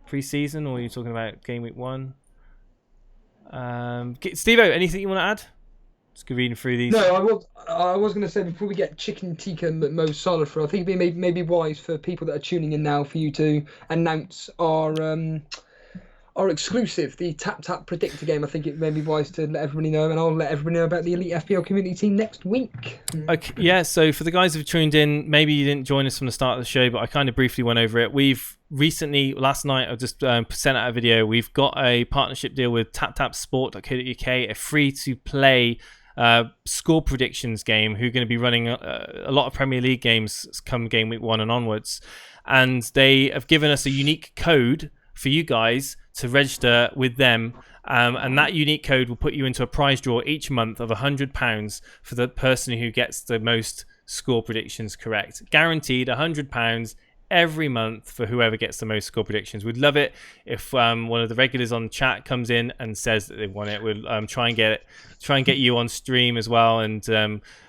pre-season or are you talking about game week 1? Steve-O, anything you want to add? Just go reading through these. No, I was going to say before we get Chicken Tikka Mo Salah through, I think it'd be maybe wise for people that are tuning in now for you to announce our exclusive, the Tap Predictor game. I think it may be wise to let everybody know, and I'll let everybody know about the Elite FPL community team next week. Okay, yeah, so for the guys who've tuned in, maybe you didn't join us from the start of the show, but I kind of briefly went over it. We've recently, last night, I just sent out a video. We've got a partnership deal with taptapsport.co.uk, a free-to-play score predictions game, who are going to be running a lot of Premier League games come game week 1 and onwards. And they have given us a unique code for you guys to register with them, and that unique code will put you into a prize draw each month of £100 for the person who gets the most score predictions correct. Guaranteed £100 every month for whoever gets the most score predictions. We'd love it if one of the regulars on chat comes in and says that they want it. We'll try and get you on stream as well, and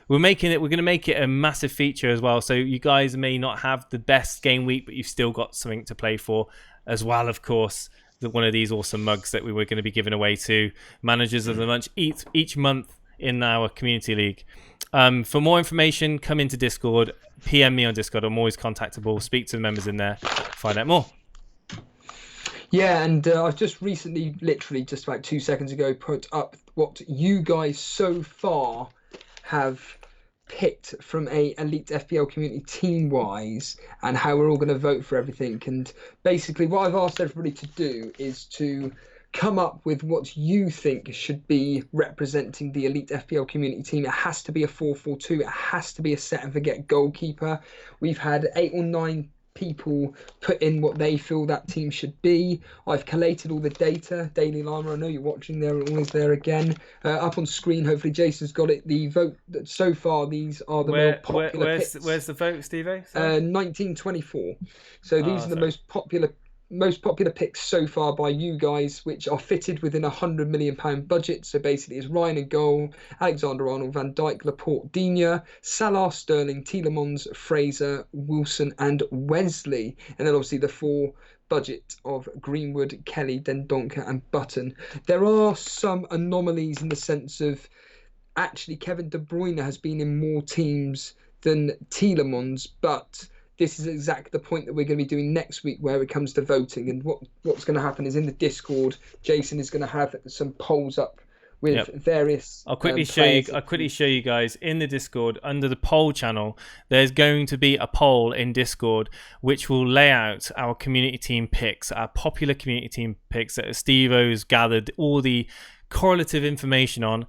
we're going to make it a massive feature as well, so you guys may not have the best game week, but you've still got something to play for as well. Of course, one of these awesome mugs that we were going to be giving away to managers of the month each month in our community league. For more information, come into Discord, PM me on Discord. I'm always contactable. Speak to the members in there, find out more. Yeah, and I've just recently, literally just about 2 seconds ago, put up what you guys so far have picked from a elite FPL community team wise, and how we're all going to vote for everything. And basically, what I've asked everybody to do is to come up with what you think should be representing the elite FPL community team. It has to be a 4-4-2. It has to be a set and forget goalkeeper. We've had 8 or 9 people put in what they feel that team should be. I've collated all the data. Daily Llama, I know you're watching there, always there again. Up on screen, hopefully Jason's got it. The vote so far, these are the most popular picks. Where's the vote, Steve-O? 1924. So these are the most popular picks so far by you guys, which are fitted within £100 million budget. So basically it's Ryan in goal, Alexander-Arnold, Van Dijk, Laporte, Digne, Salah, Sterling, Tielemans, Fraser, Wilson and Wesley. And then obviously the 4 budget of Greenwood, Kelly, Dendoncker and Button. There are some anomalies in the sense of actually Kevin De Bruyne has been in more teams than Tielemans, but this is exactly the point that we're going to be doing next week where it comes to voting. And what's going to happen is in the Discord, Jason is going to have some polls up with various. I'll quickly show you. I'll quickly show you guys in the Discord under the poll channel. There's going to be a poll in Discord which will lay out our community team picks, our popular community team picks that Steve-O's gathered all the correlative information on.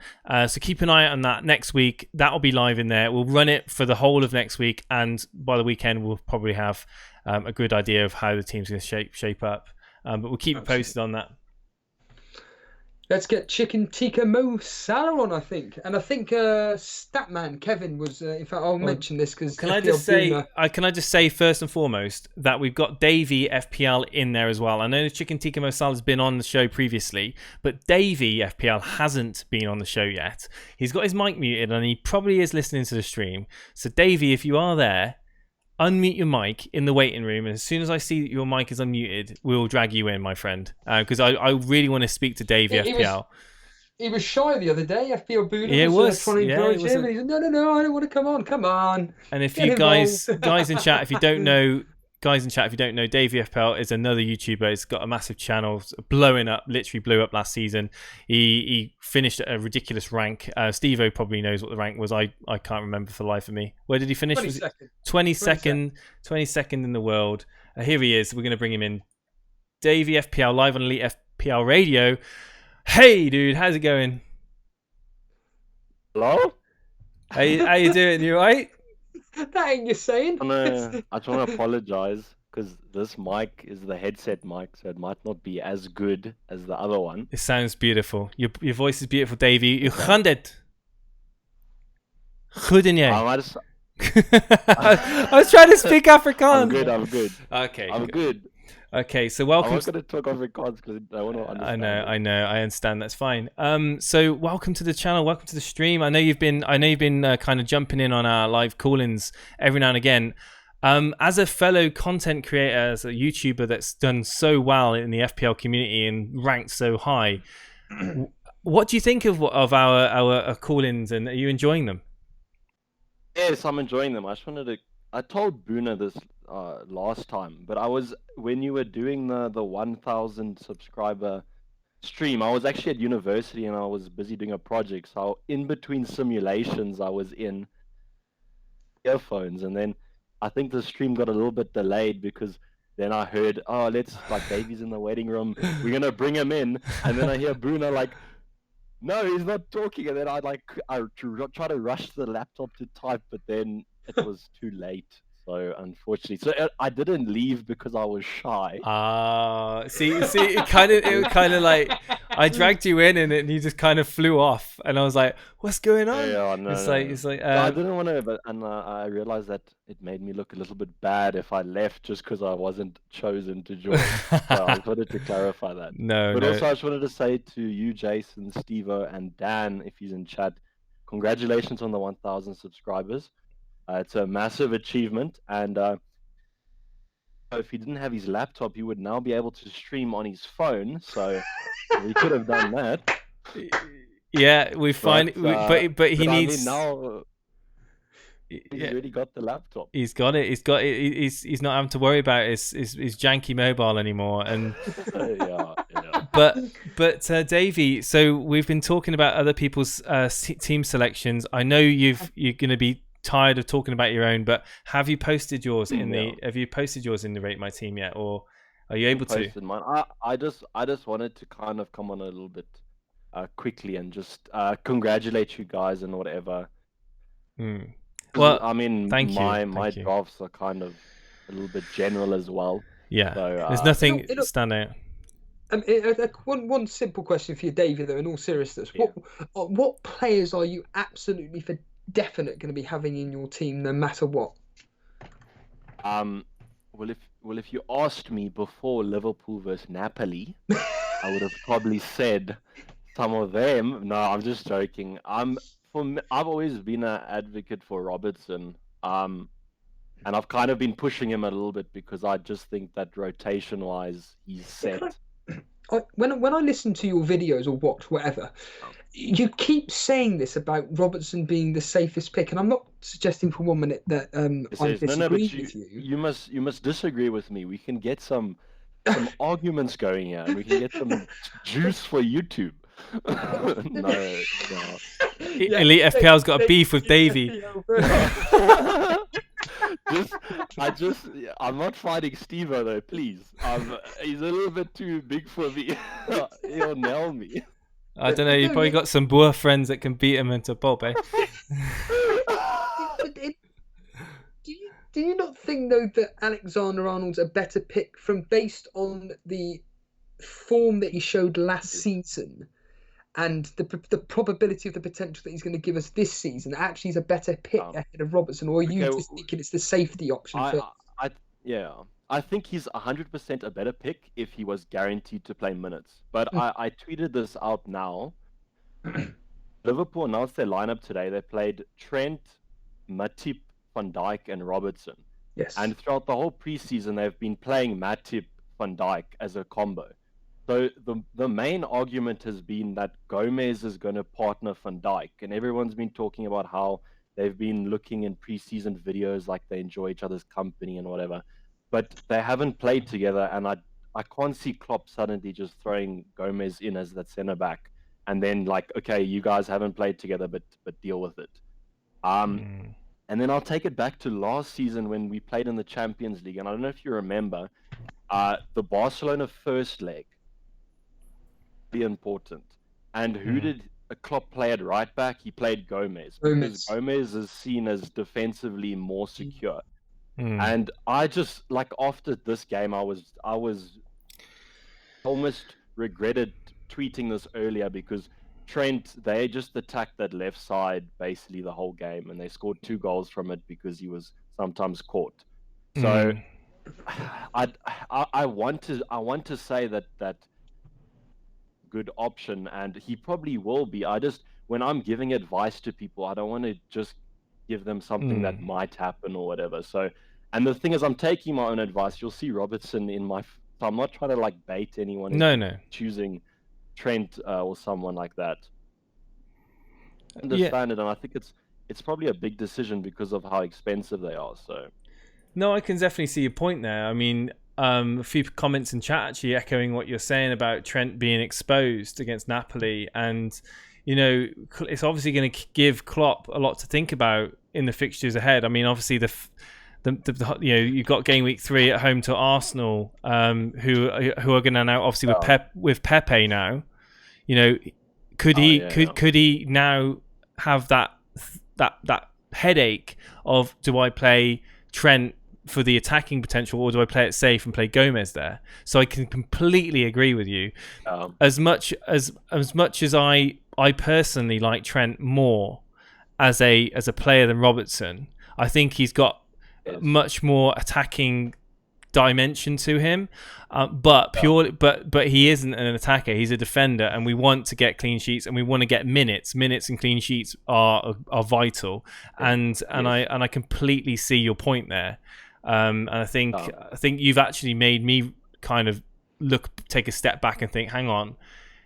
So keep an eye out on that next week. That'll be live in there. We'll run it for the whole of next week, and by the weekend we'll probably have a good idea of how the team's going to shape up. But we'll keep you posted on that. Let's get Chicken Tikka Mo Salah on, I think. And I think Statman Kevin was. In fact, I'll mention this because can I just say first and foremost that we've got Davey FPL in there as well. I know Chicken Tikka Mo Salah has been on the show previously, but Davey FPL hasn't been on the show yet. He's got his mic muted and he probably is listening to the stream. So Davey, if you are there, unmute your mic in the waiting room, and as soon as I see that your mic is unmuted, we'll drag you in, my friend, because I really want to speak to Davey FPL. He was shy the other day. FPL Boone was trying to encourage him, and he said, "No, I don't want to come on. Come on." And if you guys in chat, if you don't know, Davey FPL is another YouTuber. He's got a massive channel, blowing up, literally blew up last season. He finished at a ridiculous rank. Steve-O probably knows what the rank was. I can't remember for the life of me. Where did he finish? 22nd in the world. Here he is. We're going to bring him in. Davey FPL, live on Elite FPL Radio. Hey, dude, how's it going? Hello? How you doing? You all right? That ain't you saying. I just want to apologize because this mic is the headset mic, so it might not be as good as the other one. It sounds beautiful. Your voice is beautiful, Davey. You gaan dit. Goed in jij. I was trying to speak Afrikaans. I'm good. Okay. I'm good. Okay, so welcome. I was going to talk Afrikaans because I want to understand. I know. I understand. That's fine. So welcome to the channel. Welcome to the stream. I know you've been kind of jumping in on our live call-ins every now and again. As a fellow content creator, as a YouTuber that's done so well in the FPL community and ranked so high, what do you think of our call-ins, and are you enjoying them? Yes, I'm enjoying them. I told Boona this last time, but when you were doing the 1,000 subscriber stream, I was actually at university and I was busy doing a project. So in between simulations, I was in earphones, and then I think the stream got a little bit delayed because then I heard, Davey's in the waiting room, we're gonna bring him in, and then I hear Boona like, no, he's not talking, and then I try to rush the laptop to type, but then it was too late. So unfortunately, I didn't leave because I was shy. See, it kind of like I dragged you in and you just kind of flew off, and I was like, "What's going on?" Yeah, no, it's like I didn't want to, and I realized that it made me look a little bit bad if I left just because I wasn't chosen to join. So I just wanted to clarify that. But also, I just wanted to say to you, Jason, Steve-O, and Dan, if he's in chat, congratulations on the 1,000 subscribers. It's a massive achievement, and if he didn't have his laptop, he would now be able to stream on his phone. So we could have done that. Yeah, we find, but he needs. He's already got the laptop. He's got it. He's got it. He's not having to worry about his janky mobile anymore. And yeah. but Davey, so we've been talking about other people's team selections. I know you're going to be tired of talking about your own, but have you posted yours in the Rate My Team yet, or are you able to? Mine. I just wanted to kind of come on a little bit quickly and just congratulate you guys and whatever. Well, I mean, thank my you. drafts are kind of a little bit general as well. Yeah, so, there's nothing stand out. One simple question for you, David, though, in all seriousness. Yeah. What players are you absolutely for definite going to be having in your team no matter what? Well, if you asked me before Liverpool versus Napoli, I would have probably said some of them. No, I'm just joking. I've always been an advocate for Robertson. And I've kind of been pushing him a little bit because I just think that rotation-wise, he's set. When I listen to your videos or watch whatever, you keep saying this about Robertson being the safest pick, and I'm not suggesting for 1 minute that I disagree with you. You must disagree with me. We can get some arguments going here, and we can get some juice for YouTube. No. Elite FPL's got a beef with Davey. I'm not fighting Steve-O though, please. He's a little bit too big for me. He'll nail me. I don't know, you probably got some Boer friends that can beat him into Bob, eh? Do you not think though that Alexander-Arnold's a better pick based on the form that he showed last season? And the probability of the potential that he's going to give us this season actually is a better pick ahead of Robertson, or are you just thinking it's the safety option? I think he's 100% a better pick if he was guaranteed to play minutes. But I tweeted this out now. Liverpool announced their lineup today. They played Trent, Matip, Van Dijk, and Robertson. Yes. And throughout the whole preseason, they've been playing Matip, Van Dijk as a combo. So the main argument has been that Gomez is going to partner Van Dijk, and everyone's been talking about how they've been looking in preseason videos like they enjoy each other's company and whatever, but they haven't played together, and I can't see Klopp suddenly just throwing Gomez in as that centre back, and then like, okay, you guys haven't played together, but deal with it. And then I'll take it back to last season when we played in the Champions League, and I don't know if you remember, the Barcelona first leg. Be important. And who did Klopp play at right back? He played Gomez because Gomez is seen as defensively more secure. And I just like after this game, I was almost regretted tweeting this earlier because Trent, they just attacked that left side basically the whole game, and they scored 2 goals from it because he was sometimes caught. So I want to say that good option, and he probably will be. When I'm giving advice to people, I don't want to just give them something that might happen or whatever. So, and the thing is, I'm taking my own advice. You'll see Robertson in my. So I'm not trying to like bait anyone. No. Choosing Trent or someone like that. I understand it, and I think it's probably a big decision because of how expensive they are. So. No, I can definitely see your point there. I mean, a few comments in chat actually echoing what you're saying about Trent being exposed against Napoli, and you know, it's obviously going to give Klopp a lot to think about in the fixtures ahead. I mean, obviously the you know, you've got game week 3 at home to Arsenal, who are going to now obviously with Pepe now. You know, could he now have that headache of, do I play Trent for the attacking potential, or do I play it safe and play Gomez there? So I can completely agree with you. As much as I personally like Trent more as a player than Robertson, I think he's got much more attacking dimension to him, but he isn't an attacker. He's a defender, and we want to get clean sheets, and we want to get minutes and clean sheets are vital. And I completely see your point there. And I think you've actually made me kind of take a step back and think, hang on,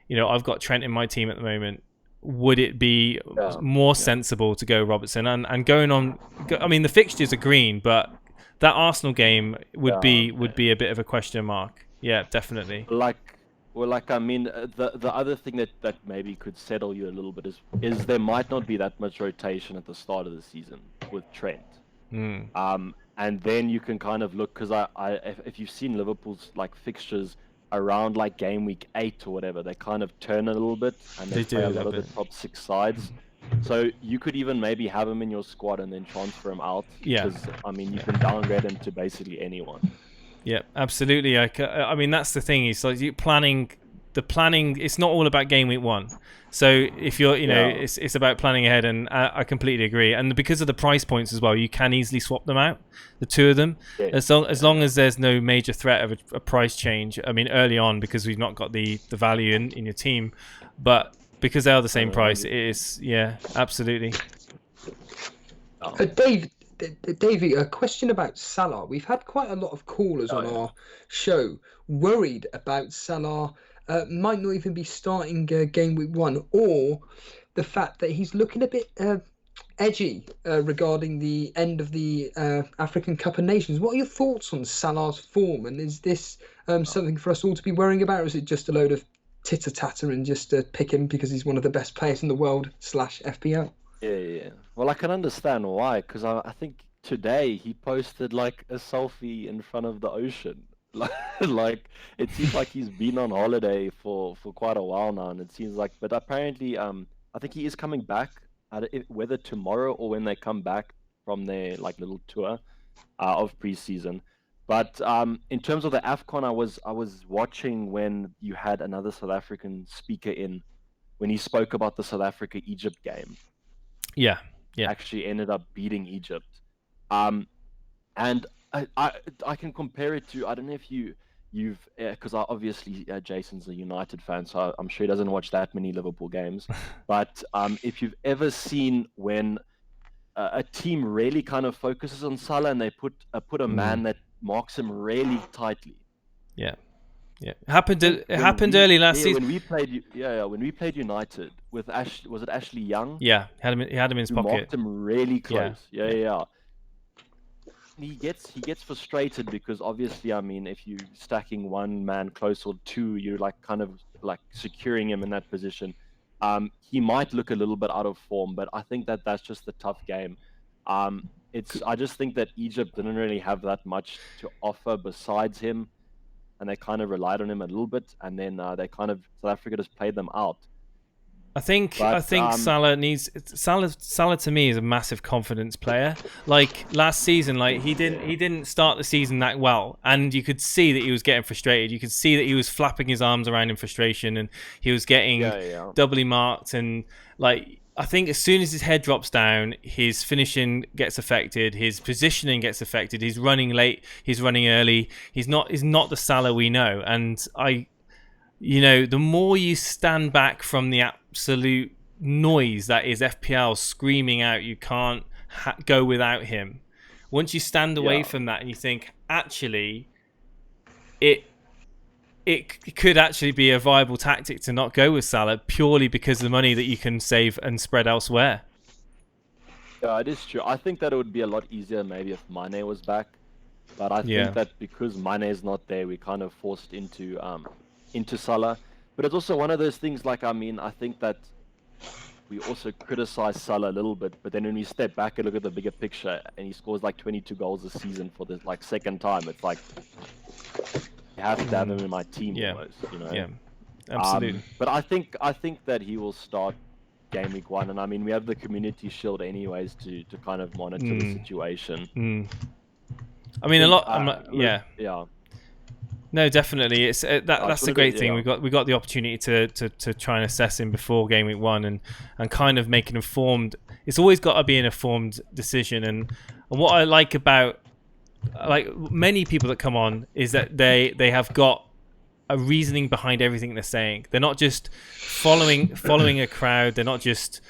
you know, I've got Trent in my team at the moment. would it be Yeah. more sensible to go Robertson and going on? I mean, the fixtures are green, but that Arsenal game would be a bit of a question mark. Yeah, definitely. I mean, the other thing that maybe could settle you a little bit is there might not be that much rotation at the start of the season with Trent. And then you can kind of look, because if you've seen Liverpool's like fixtures around like game week 8 or whatever, they kind of turn a little bit and they play a lot of the top 6 sides. So you could even maybe have him in your squad and then transfer him out. Yeah. Because I mean, you can downgrade him to basically anyone. Yeah, absolutely. I mean, that's the thing. It's like the planning. It's not all about game week 1. So if you're, it's about planning ahead, and I completely agree. And because of the price points as well, you can easily swap them out, the two of them, as long as there's no major threat of a price change. I mean, early on, because we've not got the value in your team, but because they are the same price, it is, absolutely. Davey, a question about Salah. We've had quite a lot of callers on our show worried about Salah might not even be starting game week 1, or the fact that he's looking a bit edgy regarding the end of the African Cup of Nations. What are your thoughts on Salah's form, and is this something for us all to be worrying about, or is it just a load of titter-tatter and just pick him because he's one of the best players in the world / FPL? Yeah. Well, I can understand why, because I think today he posted like a selfie in front of the ocean. Like it seems like he's been on holiday for quite a while now, and it seems like, but apparently I think he is coming back, whether tomorrow or when they come back from their like little tour of preseason. But in terms of the AFCON, I was watching when you had another South African speaker in, when he spoke about the South Africa-Egypt game. Yeah. Actually ended up beating Egypt. And I can compare it to, I don't know if you've because obviously Jason's a United fan, so I'm sure he doesn't watch that many Liverpool games. But if you've ever seen when a team really kind of focuses on Salah and they put a man that marks him really tightly. Yeah. It happened early last season. When we played United with was it Ashley Young? Yeah, he had him in his pocket. Marked him really close. Yeah. He gets frustrated because obviously, I mean, if you're stacking one man close or two, you're like kind of like securing him in that position. He might look a little bit out of form, but I think that's just a tough game. I just think that Egypt didn't really have that much to offer besides him, and they kind of relied on him a little bit, and then South Africa just played them out. I think Salah to me is a massive confidence player. Like last season, like he didn't start the season that well, and you could see that he was getting frustrated. You could see that he was flapping his arms around in frustration, and he was getting doubly marked. And like I think as soon as his head drops down, his finishing gets affected, his positioning gets affected. He's running late, he's running early. He's not the Salah we know. And the more you stand back from the absolute noise that is FPL screaming out, you can't go without him. Once you stand away from that and you think, actually, it could actually be a viable tactic to not go with Salah purely because of the money that you can save and spread elsewhere. Yeah, it is true. I think that it would be a lot easier maybe if Mane was back, but I think that because Mane is not there, we're kind of forced into Salah. But it's also one of those things, like, I mean, I think that we also criticize Salah a little bit, but then when we step back and look at the bigger picture, and he scores like 22 goals a season for the like second time, it's like you have to have him in my team almost, Yeah, absolutely. But I think that he will start game week 1, and I mean we have the Community Shield anyways to kind of monitor the situation. I mean, No, definitely. It's that's the great thing. We got the opportunity to try and assess him before game week 1 and kind of make an informed. It's always got to be an informed decision. And what I like about many people that come on is that they have got a reasoning behind everything they're saying. They're not just following a crowd. They're not just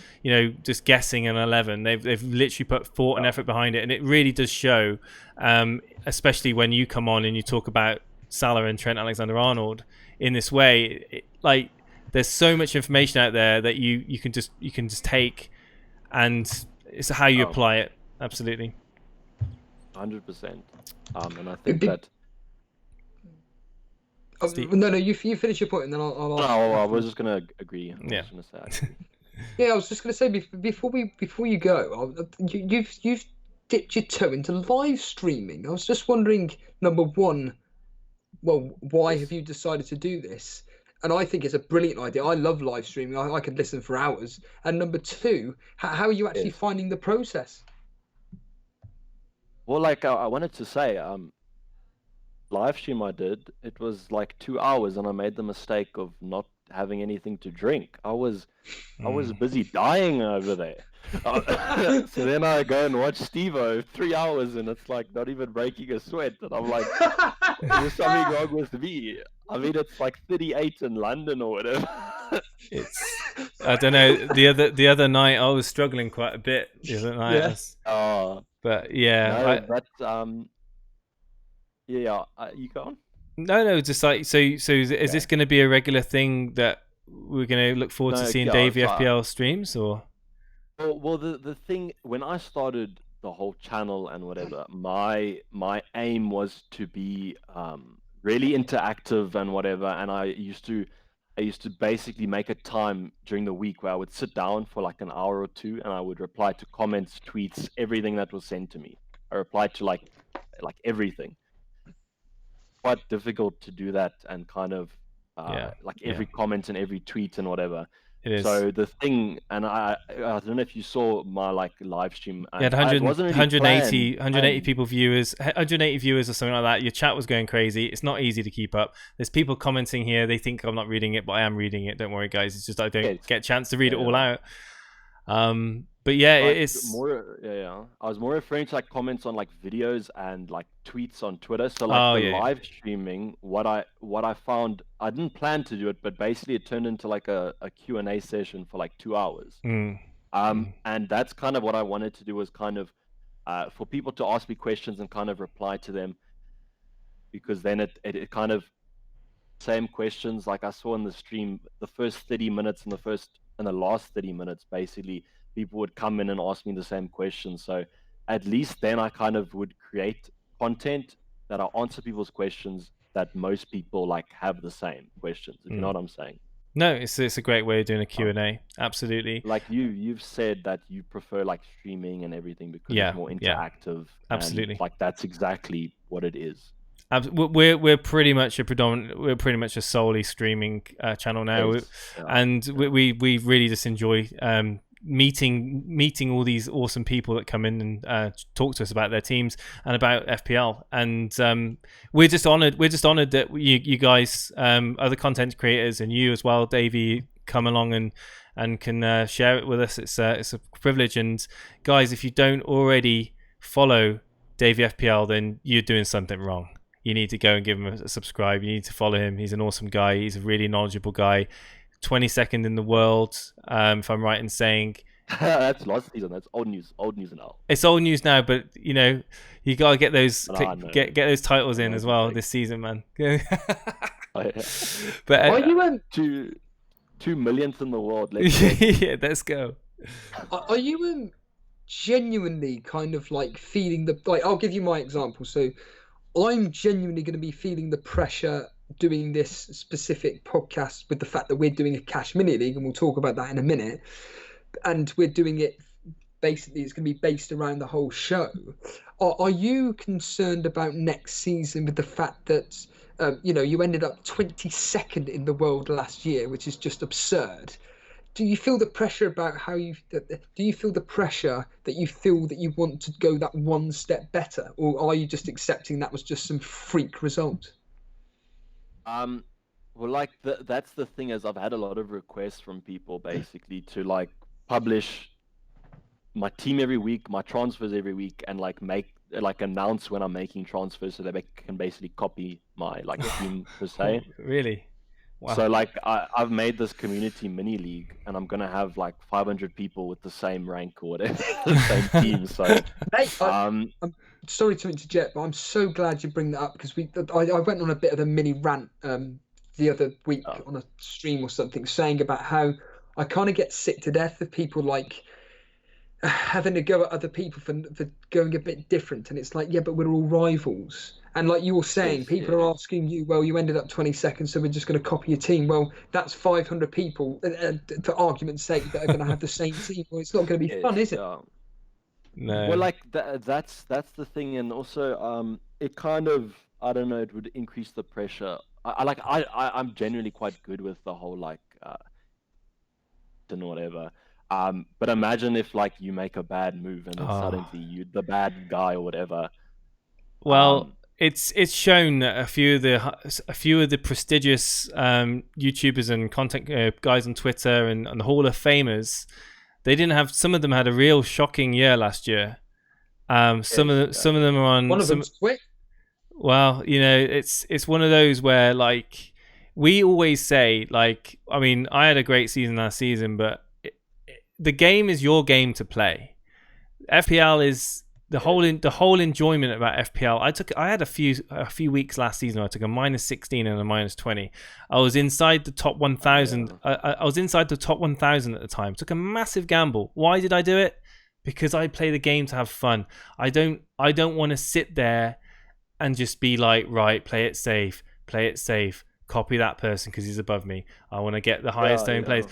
just guessing an 11. They've literally put thought and effort behind it, and it really does show. Especially when you come on and you talk about Salah and Trent Alexander-Arnold in this way, there's so much information out there that you can just take, and it's how you apply it. Absolutely. 100%. And I think that. No, you finish your point, and then I'll ask. No, I was just gonna agree. Yeah. Yeah, I was just gonna say before you go, you've dipped your toe into live streaming. I was just wondering, number one, well, why have you decided to do this? And I think it's a brilliant idea. I love live streaming. I could listen for hours. And number two, how are you actually finding the process? Well, like I wanted to say, live stream I did, it was like 2 hours, and I made the mistake of not having anything to drink. I was busy dying over there. So then I go and watch Steve-O 3 hours, and it's like not even breaking a sweat, and I'm like, there's something wrong with me. I mean, it's like 38 in London or whatever. I don't know. The other night I was struggling quite a bit. The other night, but yeah, you go on. No, just like so. Is this going to be a regular thing that we're going to look forward to seeing Davey FPL streams, or? Well, the thing, when I started the whole channel and whatever, my aim was to be really interactive and whatever, and I used to basically make a time during the week where I would sit down for like an hour or two, and I would reply to comments, tweets, everything that was sent to me. I replied to like everything. Quite difficult to do that and kind of like every comment and every tweet and whatever. It is. So the thing, and I don't know if you saw my like live stream. You had 180 people viewers, 180 viewers or something like that. Your chat was going crazy. It's not easy to keep up. There's people commenting here. They think I'm not reading it, but I am reading it. Don't worry, guys. It's just I don't get a chance to read it all out. But yeah, like, it's more. I was more referring to like comments on like videos and like tweets on Twitter. So like live streaming, what I found, I didn't plan to do it, but basically it turned into like a Q&A session for like 2 hours. And that's kind of what I wanted to do, was kind of for people to ask me questions and kind of reply to them, because then it kind of same questions like I saw in the stream, the first 30 minutes and the last 30 minutes, basically people would come in and ask me the same questions. So at least then I kind of would create content that I answer people's questions that most people like have the same questions, if you know what I'm saying. No, it's a great way of doing a Q&A. Absolutely. Like you've said that you prefer like streaming and everything because it's more interactive. Absolutely. And, like that's exactly what it is. We're pretty much a solely streaming channel now, and we really just enjoy meeting all these awesome people that come in and talk to us about their teams and about FPL, and we're just honored that you guys, other content creators, and you as well, Davey, come along and can share it with us. It's a privilege. And guys, if you don't already follow Davey FPL, then you're doing something wrong. You need to go and give him a subscribe. You need to follow him. He's an awesome guy. He's a really knowledgeable guy. 22nd in the world, if I'm right in saying. That's last season. That's old news now. It's old news now, but you know, you gotta get those get those titles in as well this season, man. But are you 2 millionth in the world? Yeah, let's go. Are you genuinely kind of like feeling the like? I'll give you my example. So I'm genuinely going to be feeling the pressure doing this specific podcast with the fact that we're doing a cash mini league, and we'll talk about that in a minute. And we're doing it basically, it's going to be based around the whole show. Are you concerned about next season with the fact that you ended up 22nd in the world last year, which is just absurd? Do you feel the pressure about do you feel the pressure that you feel that you want to go that one step better, or are you just accepting that was just some freak result? Well, like that's the thing, is I've had a lot of requests from people basically to like publish my team every week, my transfers every week, and like announce when I'm making transfers so that they can basically copy my like team per se. Really? Wow. So like I've made this community mini league, and I'm gonna have like 500 people with the same rank or whatever, the same team. So I'm sorry to interject, but I'm so glad you bring that up, because I went on a bit of a mini rant the other week on a stream or something, saying about how I kind of get sick to death of people like having to go at other people for going a bit different, and it's like, yeah, but we're all rivals. And like you were saying, people are asking you, well, you ended up 22nd, so we're just going to copy your team. Well, that's 500 people, for argument's sake, that are going to have the same team. Well, it's not going to be fun, is it? No. Well, like that's the thing, and also it kind of, I don't know, it would increase the pressure. I'm genuinely quite good with the whole like and whatever. But imagine if like you make a bad move and then suddenly you the bad guy or whatever. Well, it's shown that a few of the prestigious YouTubers and content guys on Twitter and the Hall of Famers, some of them had a real shocking year last year. Some of them are on. One of them's quick. Well, it's one of those where like we always say, like, I mean, I had a great season last season, but the game is your game to play. FPL is the whole enjoyment about FPL. I had a few weeks last season where I took a -16 and a -20. I was inside the top 1,000. I was inside the top 1,000 at the time. Took a massive gamble. Why did I do it? Because I play the game to have fun. I don't want to sit there and just be like, right, play it safe, copy that person because he's above me. I want to get the highest own players.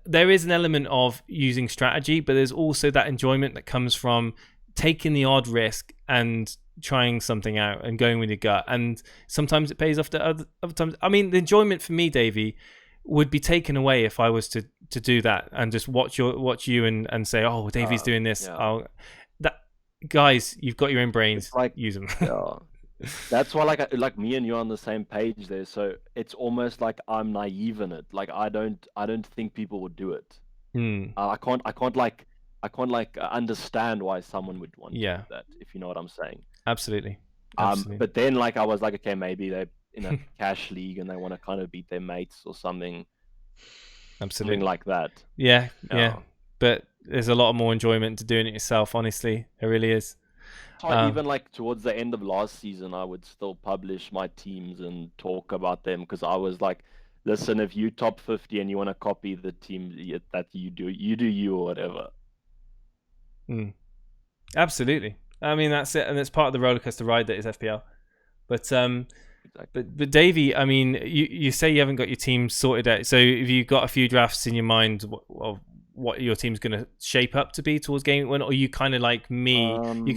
There is an element of using strategy, but there's also that enjoyment that comes from taking the odd risk and trying something out and going with your gut. And sometimes it pays off to other times. I mean, the enjoyment for me, Davey, would be taken away if I was to do that and just watch you and say, oh, Davey's doing this. Guys, you've got your own brains. Like, use them. That's why, like me and you are on the same page there. So it's almost like I'm naive in it. Like I don't think people would do it. I can't understand why someone would want to do that. If you know what I'm saying. Absolutely. But then like I was like, okay, maybe they're in a cash league and they want to kind of beat their mates or something. Absolutely. Something like that. Yeah. But there's a lot more enjoyment to doing it yourself. Honestly, there really is. Even like towards the end of last season, I would still publish my teams and talk about them because I was like, listen, if you top 50 and you want to copy the team that you do you or whatever. Absolutely. I mean, that's it, and it's part of the rollercoaster ride that is FPL. But but Davey, I mean, you say you haven't got your team sorted out. So have you got a few drafts in your mind of what your team's going to shape up to be towards game one, or are you kind of like me?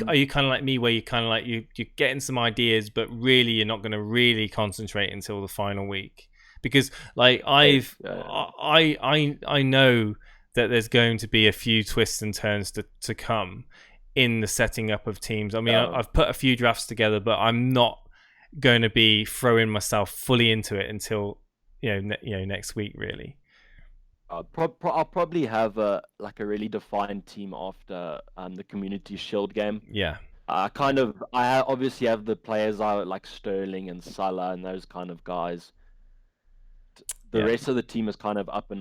Are you kind of like me, where you kind of like you're getting some ideas, but really you're not going to really concentrate until the final week? Because like I know that there's going to be a few twists and turns to come in the setting up of teams. I mean, I've put a few drafts together, but I'm not going to be throwing myself fully into it until next week, really. I'll probably have a really defined team after the Community Shield game. Yeah. I obviously have the players like Sterling and Salah and those kind of guys. The rest of the team is kind of up in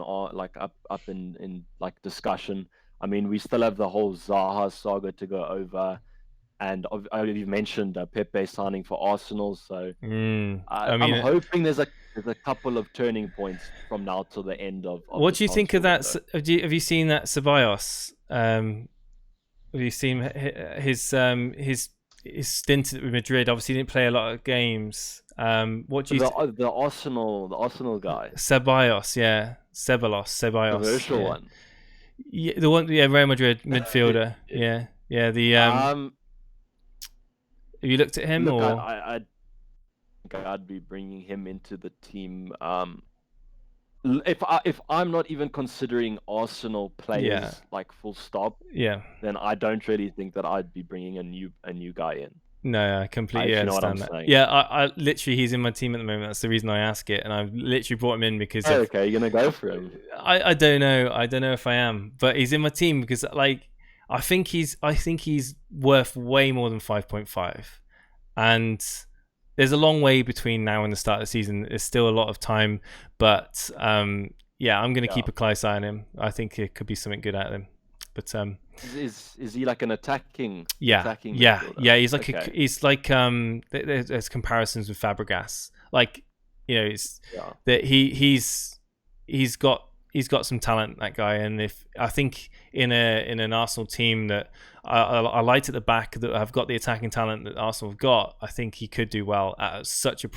discussion. I mean, we still have the whole Zaha saga to go over, and you've mentioned Pepe signing for Arsenal. So I'm hoping there's a couple of turning points from now till the end of what do you think of that? Have you seen that Ceballos? Have you seen his stint at Madrid? Obviously, he didn't play a lot of games. What do you the Arsenal guy? Ceballos, yeah, Ceballos, the virtual one. Yeah, the one, Real Madrid midfielder. Yeah. The have you looked at him? Look, or I think I'd be bringing him into the team. If I'm not even considering Arsenal players like full stop, then I don't really think that I'd be bringing a new guy in. No, I completely understand that. Saying. Yeah, I literally, he's in my team at the moment. That's the reason I ask it, and I've literally brought him in because. Okay, you're gonna go for him. I don't know. I don't know if I am, but he's in my team because like I think he's worth way more than 5.5, and there's a long way between now and the start of the season. There's still a lot of time, but I'm gonna keep a close eye on him. I think it could be something good out of him. But is he like an attacking? Yeah. He's like there's comparisons with Fabregas. Like, you know, it's Yeah. that he's got some talent, that guy. And if I think in an Arsenal team that I liked at the back that have got the attacking talent that Arsenal have got, I think he could do well at such a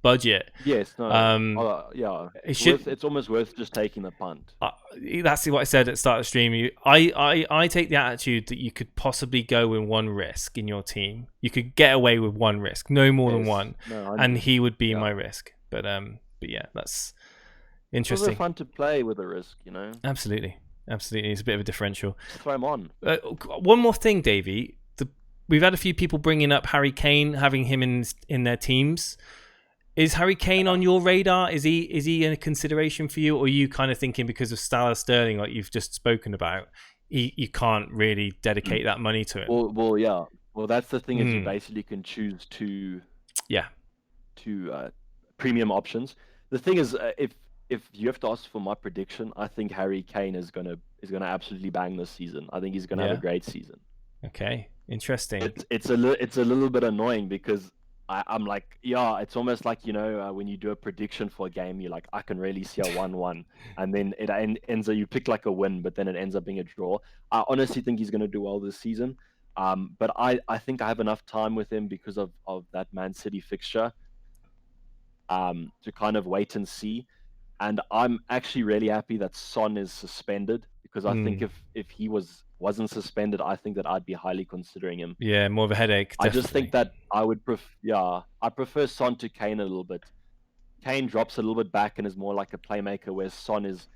budget. Yes, no. Yeah. It's almost worth just taking the punt. That's what I said at the start of the stream. I take the attitude that you could possibly go with one risk in your team. You could get away with one risk, no more than one, and he would be my risk. But yeah, that's interesting. It's fun to play with a risk, you know. Absolutely. It's a bit of a differential. Just throw him on. One more thing, Davey. We've had a few people bringing up Harry Kane, having him in their teams. Is Harry Kane on your radar? Is he a consideration for you, or are you kind of thinking because of Salah Sterling, like you've just spoken about, you can't really dedicate that money to it? Well, yeah. Well, that's the thing is you basically can choose two premium options. The thing is, if you have to ask for my prediction, I think Harry Kane is gonna absolutely bang this season. I think he's gonna have a great season. Okay, interesting. It's a little bit annoying because I'm like, it's almost like, you know, when you do a prediction for a game, you're like, I can really see a 1-1, and then it ends up, you pick like a win, but then it ends up being a draw. I honestly think he's going to do well this season, but I think I have enough time with him because of that Man City fixture to kind of wait and see. And I'm actually really happy that Son is suspended, because I think if he wasn't suspended, I think that I'd be highly considering him. Yeah, more of a headache. Definitely. I just think that I would I prefer Son to Kane a little bit. Kane drops a little bit back and is more like a playmaker, where Son is,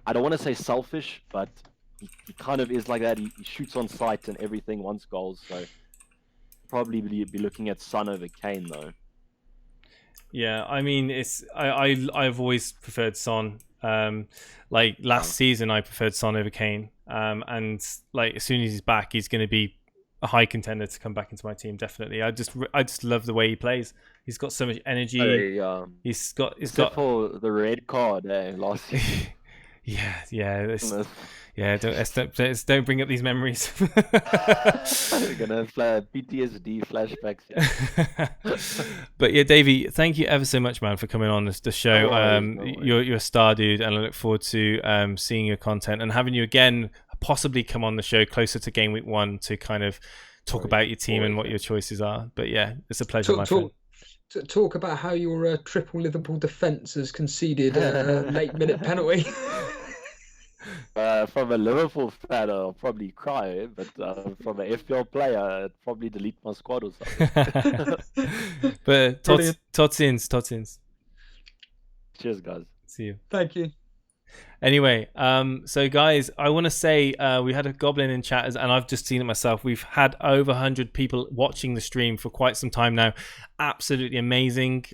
I don't want to say selfish, but he kind of is like that. He shoots on sight and everything, wants goals. So probably be looking at Son over Kane though. Yeah, I mean, I've always preferred Son. Like last season, I preferred Son over Kane. And like as soon as he's back, he's going to be a high contender to come back into my team. Definitely. I just love the way he plays. He's got so much energy. He's got for the red card last season. Don't bring up these memories. We're gonna have PTSD flashbacks. But yeah, Davey, thank you ever so much, man, for coming on the show. No worries. You're a star, dude, and I look forward to seeing your content and having you again, possibly come on the show closer to game week 1 to kind of talk about your team and what your choices are. But yeah, it's a pleasure, my friend. Talk about how your triple Liverpool defence has conceded a late-minute penalty. From a Liverpool fan, I'll probably cry, but from an FPL player, I'd probably delete my squad or something. But Totsins. Cheers, guys. See you. Thank you. Anyway, so guys, I want to say we had a goblin in chat, and I've just seen it myself. We've had over 100 people watching the stream for quite some time now. Absolutely amazing.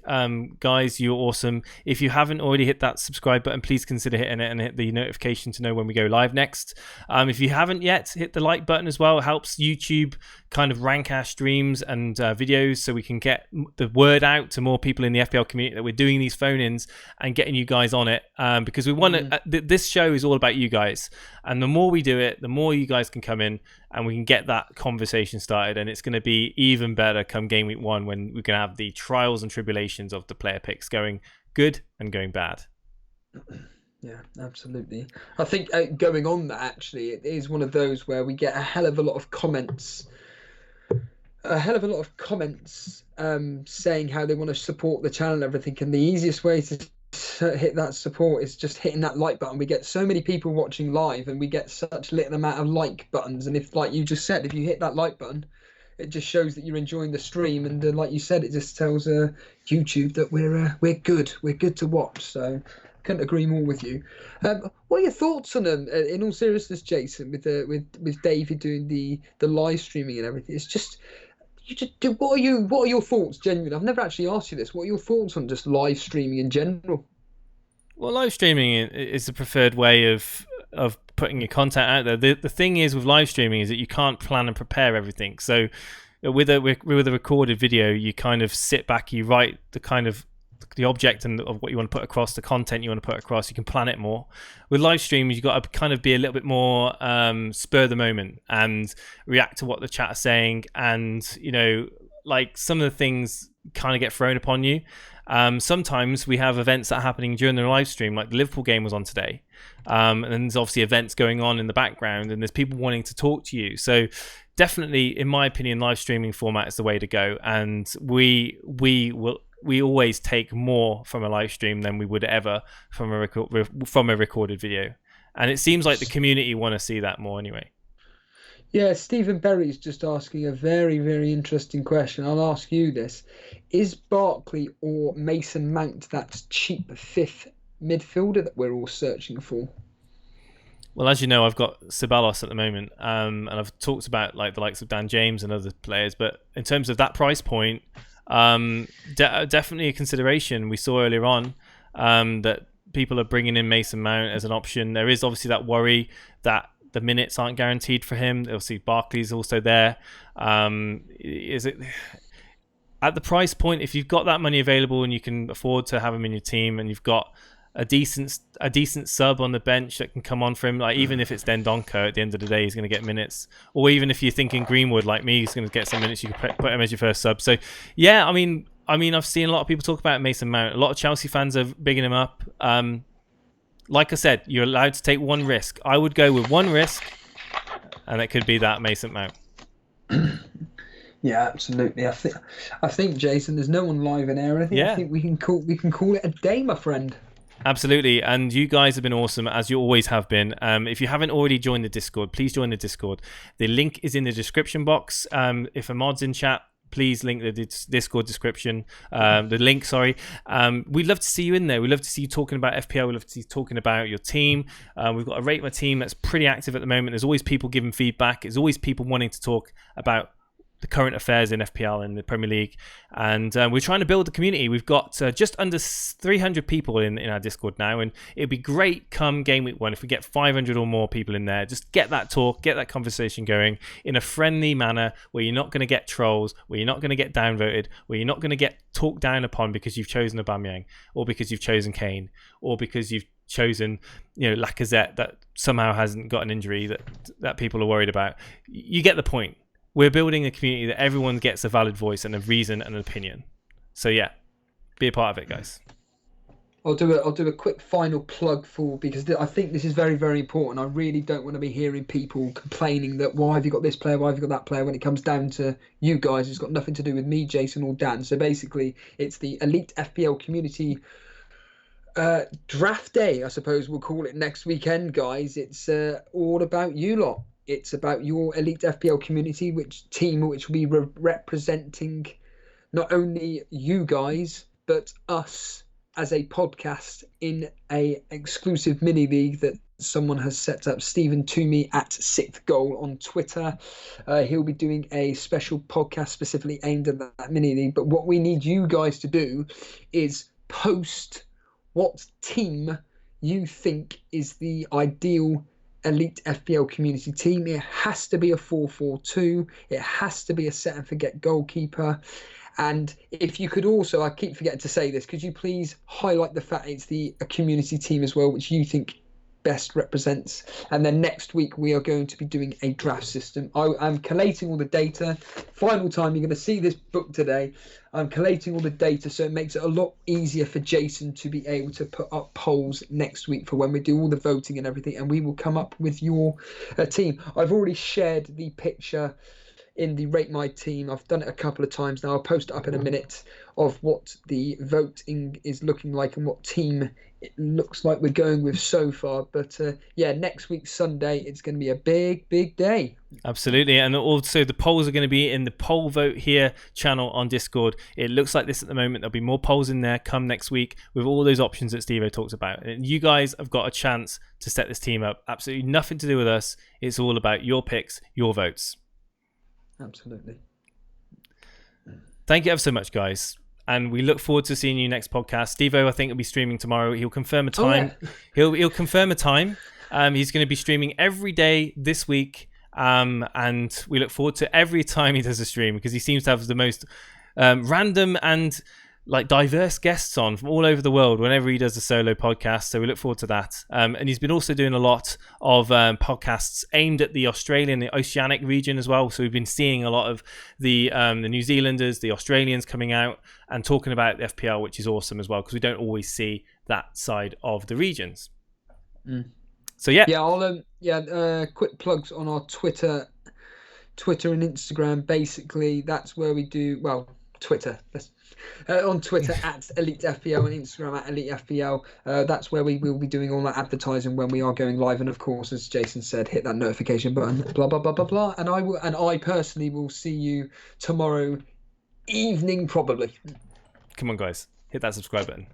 Guys, you're awesome. If you haven't already hit that subscribe button, please consider hitting it and hit the notification to know when we go live next. If you haven't yet, hit the like button as well. It helps YouTube kind of rank our streams and videos so we can get the word out to more people in the FPL community that we're doing these phone-ins and getting you guys on it, because we want to this show is all about you guys, and the more we do it, the more you guys can come in and we can get that conversation started, and it's going to be even better come game week 1 when we're going to have the trials and tribulations of the player picks going good and going bad. Yeah, absolutely. I think going on that, actually, it is one of those where we get a hell of a lot of comments saying how they want to support the channel and everything, and the easiest way to hit that support is just hitting that like button. We get so many people watching live and we get such little amount of like buttons, and if, like you just said, if you hit that like button, it just shows that you're enjoying the stream, and like you said, it just tells YouTube that we're good to watch. So couldn't agree more with you. What are your thoughts on them? In all seriousness, Jason, with David doing the live streaming and everything, it's just what are your thoughts genuinely? I've never actually asked you this. What are your thoughts on just live streaming in general? Well, live streaming is the preferred way of putting your content out there. The thing is with live streaming is that you can't plan and prepare everything. So with a recorded video, you kind of sit back, you write the object and of what you want to put across, the content you want to put across. You can plan it more. With live streams, you've got to kind of be a little bit more spur of the moment and react to what the chat is saying, and like some of the things kind of get thrown upon you, Sometimes we have events that are happening during the live stream, like the Liverpool game was on today. And there's obviously events going on in the background, and there's people wanting to talk to you. So definitely, in my opinion, live streaming format is the way to go. And we always take more from a live stream than we would ever from a recorded video. And it seems like the community want to see that more anyway. Yeah, Stephen Berry's just asking a very, very interesting question. I'll ask you this. Is Barkley or Mason Mount that cheap fifth midfielder that we're all searching for? Well, as you know, I've got Ceballos at the moment, and I've talked about like the likes of Dan James and other players. But in terms of that price point, definitely a consideration. We saw earlier on that people are bringing in Mason Mount as an option. There is obviously that worry that the minutes aren't guaranteed for him. Obviously, Barkley's also there. Is it at the price point? If you've got that money available and you can afford to have him in your team, and you've got a decent sub on the bench that can come on for him, like even if it's Dendoncker, at the end of the day, he's going to get minutes. Or even if you're thinking Greenwood, like me, he's going to get some minutes. You can put him as your first sub. So, yeah, I mean, I've seen a lot of people talk about Mason Mount. A lot of Chelsea fans are bigging him up. Like I said, you're allowed to take one risk. I would go with one risk, and it could be that Mason Mount. Yeah, absolutely. I think Jason, there's no one live in air. I think we can call it a day, my friend. Absolutely, and you guys have been awesome, as you always have been. If you haven't already joined the Discord, please join the Discord. The link is in the description box. If a mod's in chat, please link the Discord description. The link, sorry. We'd love to see you in there. We'd love to see you talking about FPL. We'd love to see you talking about your team. We've got a Rate My Team that's pretty active at the moment. There's always people giving feedback. There's always people wanting to talk about the current affairs in FPL and the Premier League. And we're trying to build the community. We've got just under 300 people in our Discord now. And it'd be great come game week 1 if we get 500 or more people in there. Just get that talk, get that conversation going in a friendly manner where you're not going to get trolls, where you're not going to get downvoted, where you're not going to get talked down upon because you've chosen Aubameyang, or because you've chosen Kane, or because you've chosen, Lacazette that somehow hasn't got an injury that people are worried about. You get the point. We're building a community that everyone gets a valid voice and a reason and an opinion. So yeah, be a part of it, guys. I'll do a quick final plug because I think this is very, very important. I really don't want to be hearing people complaining that why have you got this player, why have you got that player, when it comes down to you guys. It's got nothing to do with me, Jason, or Dan. So basically, it's the Elite FPL community draft day, I suppose we'll call it, next weekend, guys. It's all about you lot. It's about your Elite FPL community, which will be representing not only you guys, but us as a podcast in a exclusive mini league that someone has set up. Stephen Toomey at 6th Goal on Twitter. He'll be doing a special podcast specifically aimed at that mini league. But what we need you guys to do is post what team you think is the ideal Elite FPL community team. It has to be a 4-4-2. It has to be a set and forget goalkeeper. And if you could also, I keep forgetting to say this, could you please highlight the fact it's a community team as well, which you think best represents. And then next week we are going to be doing a draft system. I'm collating all the data. Final time you're going to see this book today. I'm collating all the data, so it makes it a lot easier for Jason to be able to put up polls next week for when we do all the voting and everything, and we will come up with your team. I've already shared the picture in the Rate My Team. I've done it a couple of times now. I'll post it up in a minute of what the voting is looking like and what team it looks like we're going with so far. But yeah, next week Sunday, it's going to be a big, big day. Absolutely. And also the polls are going to be in the poll vote here channel on Discord. It looks like this at the moment. There'll be more polls in there come next week with all those options that Steve-O talks about. And you guys have got a chance to set this team up. Absolutely nothing to do with us. It's all about your picks, your votes. Absolutely. Thank you ever so much, guys. And we look forward to seeing you next podcast. Steve-O, I think, will be streaming tomorrow. He'll confirm a time. Oh, yeah. He'll confirm a time. He's going to be streaming every day this week. And we look forward to every time he does a stream because he seems to have the most random and like diverse guests on from all over the world whenever he does a solo podcast. So we look forward to that. And he's been also doing a lot of podcasts aimed at the Australian, the Oceanic region as well. So we've been seeing a lot of the New Zealanders, the Australians coming out and talking about the FPL, which is awesome as well, because we don't always see that side of the regions. So yeah, I'll quick plugs on our Twitter and Instagram. Basically, that's where we do Twitter. On Twitter at Elite FPL and Instagram at Elite FPL. That's where we will be doing all that advertising when we are going live. And of course, as Jason said, hit that notification button. Blah blah blah blah blah. And I personally will see you tomorrow evening probably. Come on, guys, hit that subscribe button.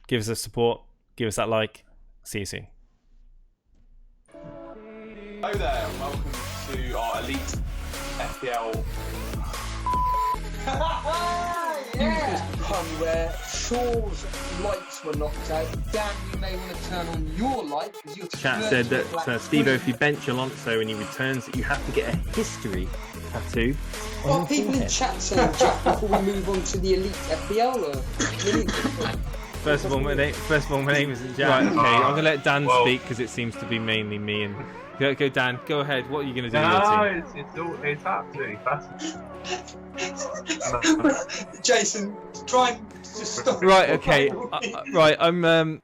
Give us a support. Give us that like. See you soon. Hello there, and welcome to our Elite FPL. Pun where Shaw's lights were knocked out. Dan, you may want to turn on your light because you're. Chat said that Steve-O, if you bench Alonso and he returns, you have to get a history tattoo. Well, people in chat saying, Jack, before we move on to the Elite FPL. First of all, my name isn't Jack. Right, okay, I'm gonna let Dan speak because it seems to be mainly me. And go, Dan. Go ahead. What are you gonna do? It's absolutely fascinating. Jason, try and just stop. Right. Okay. Right. I'm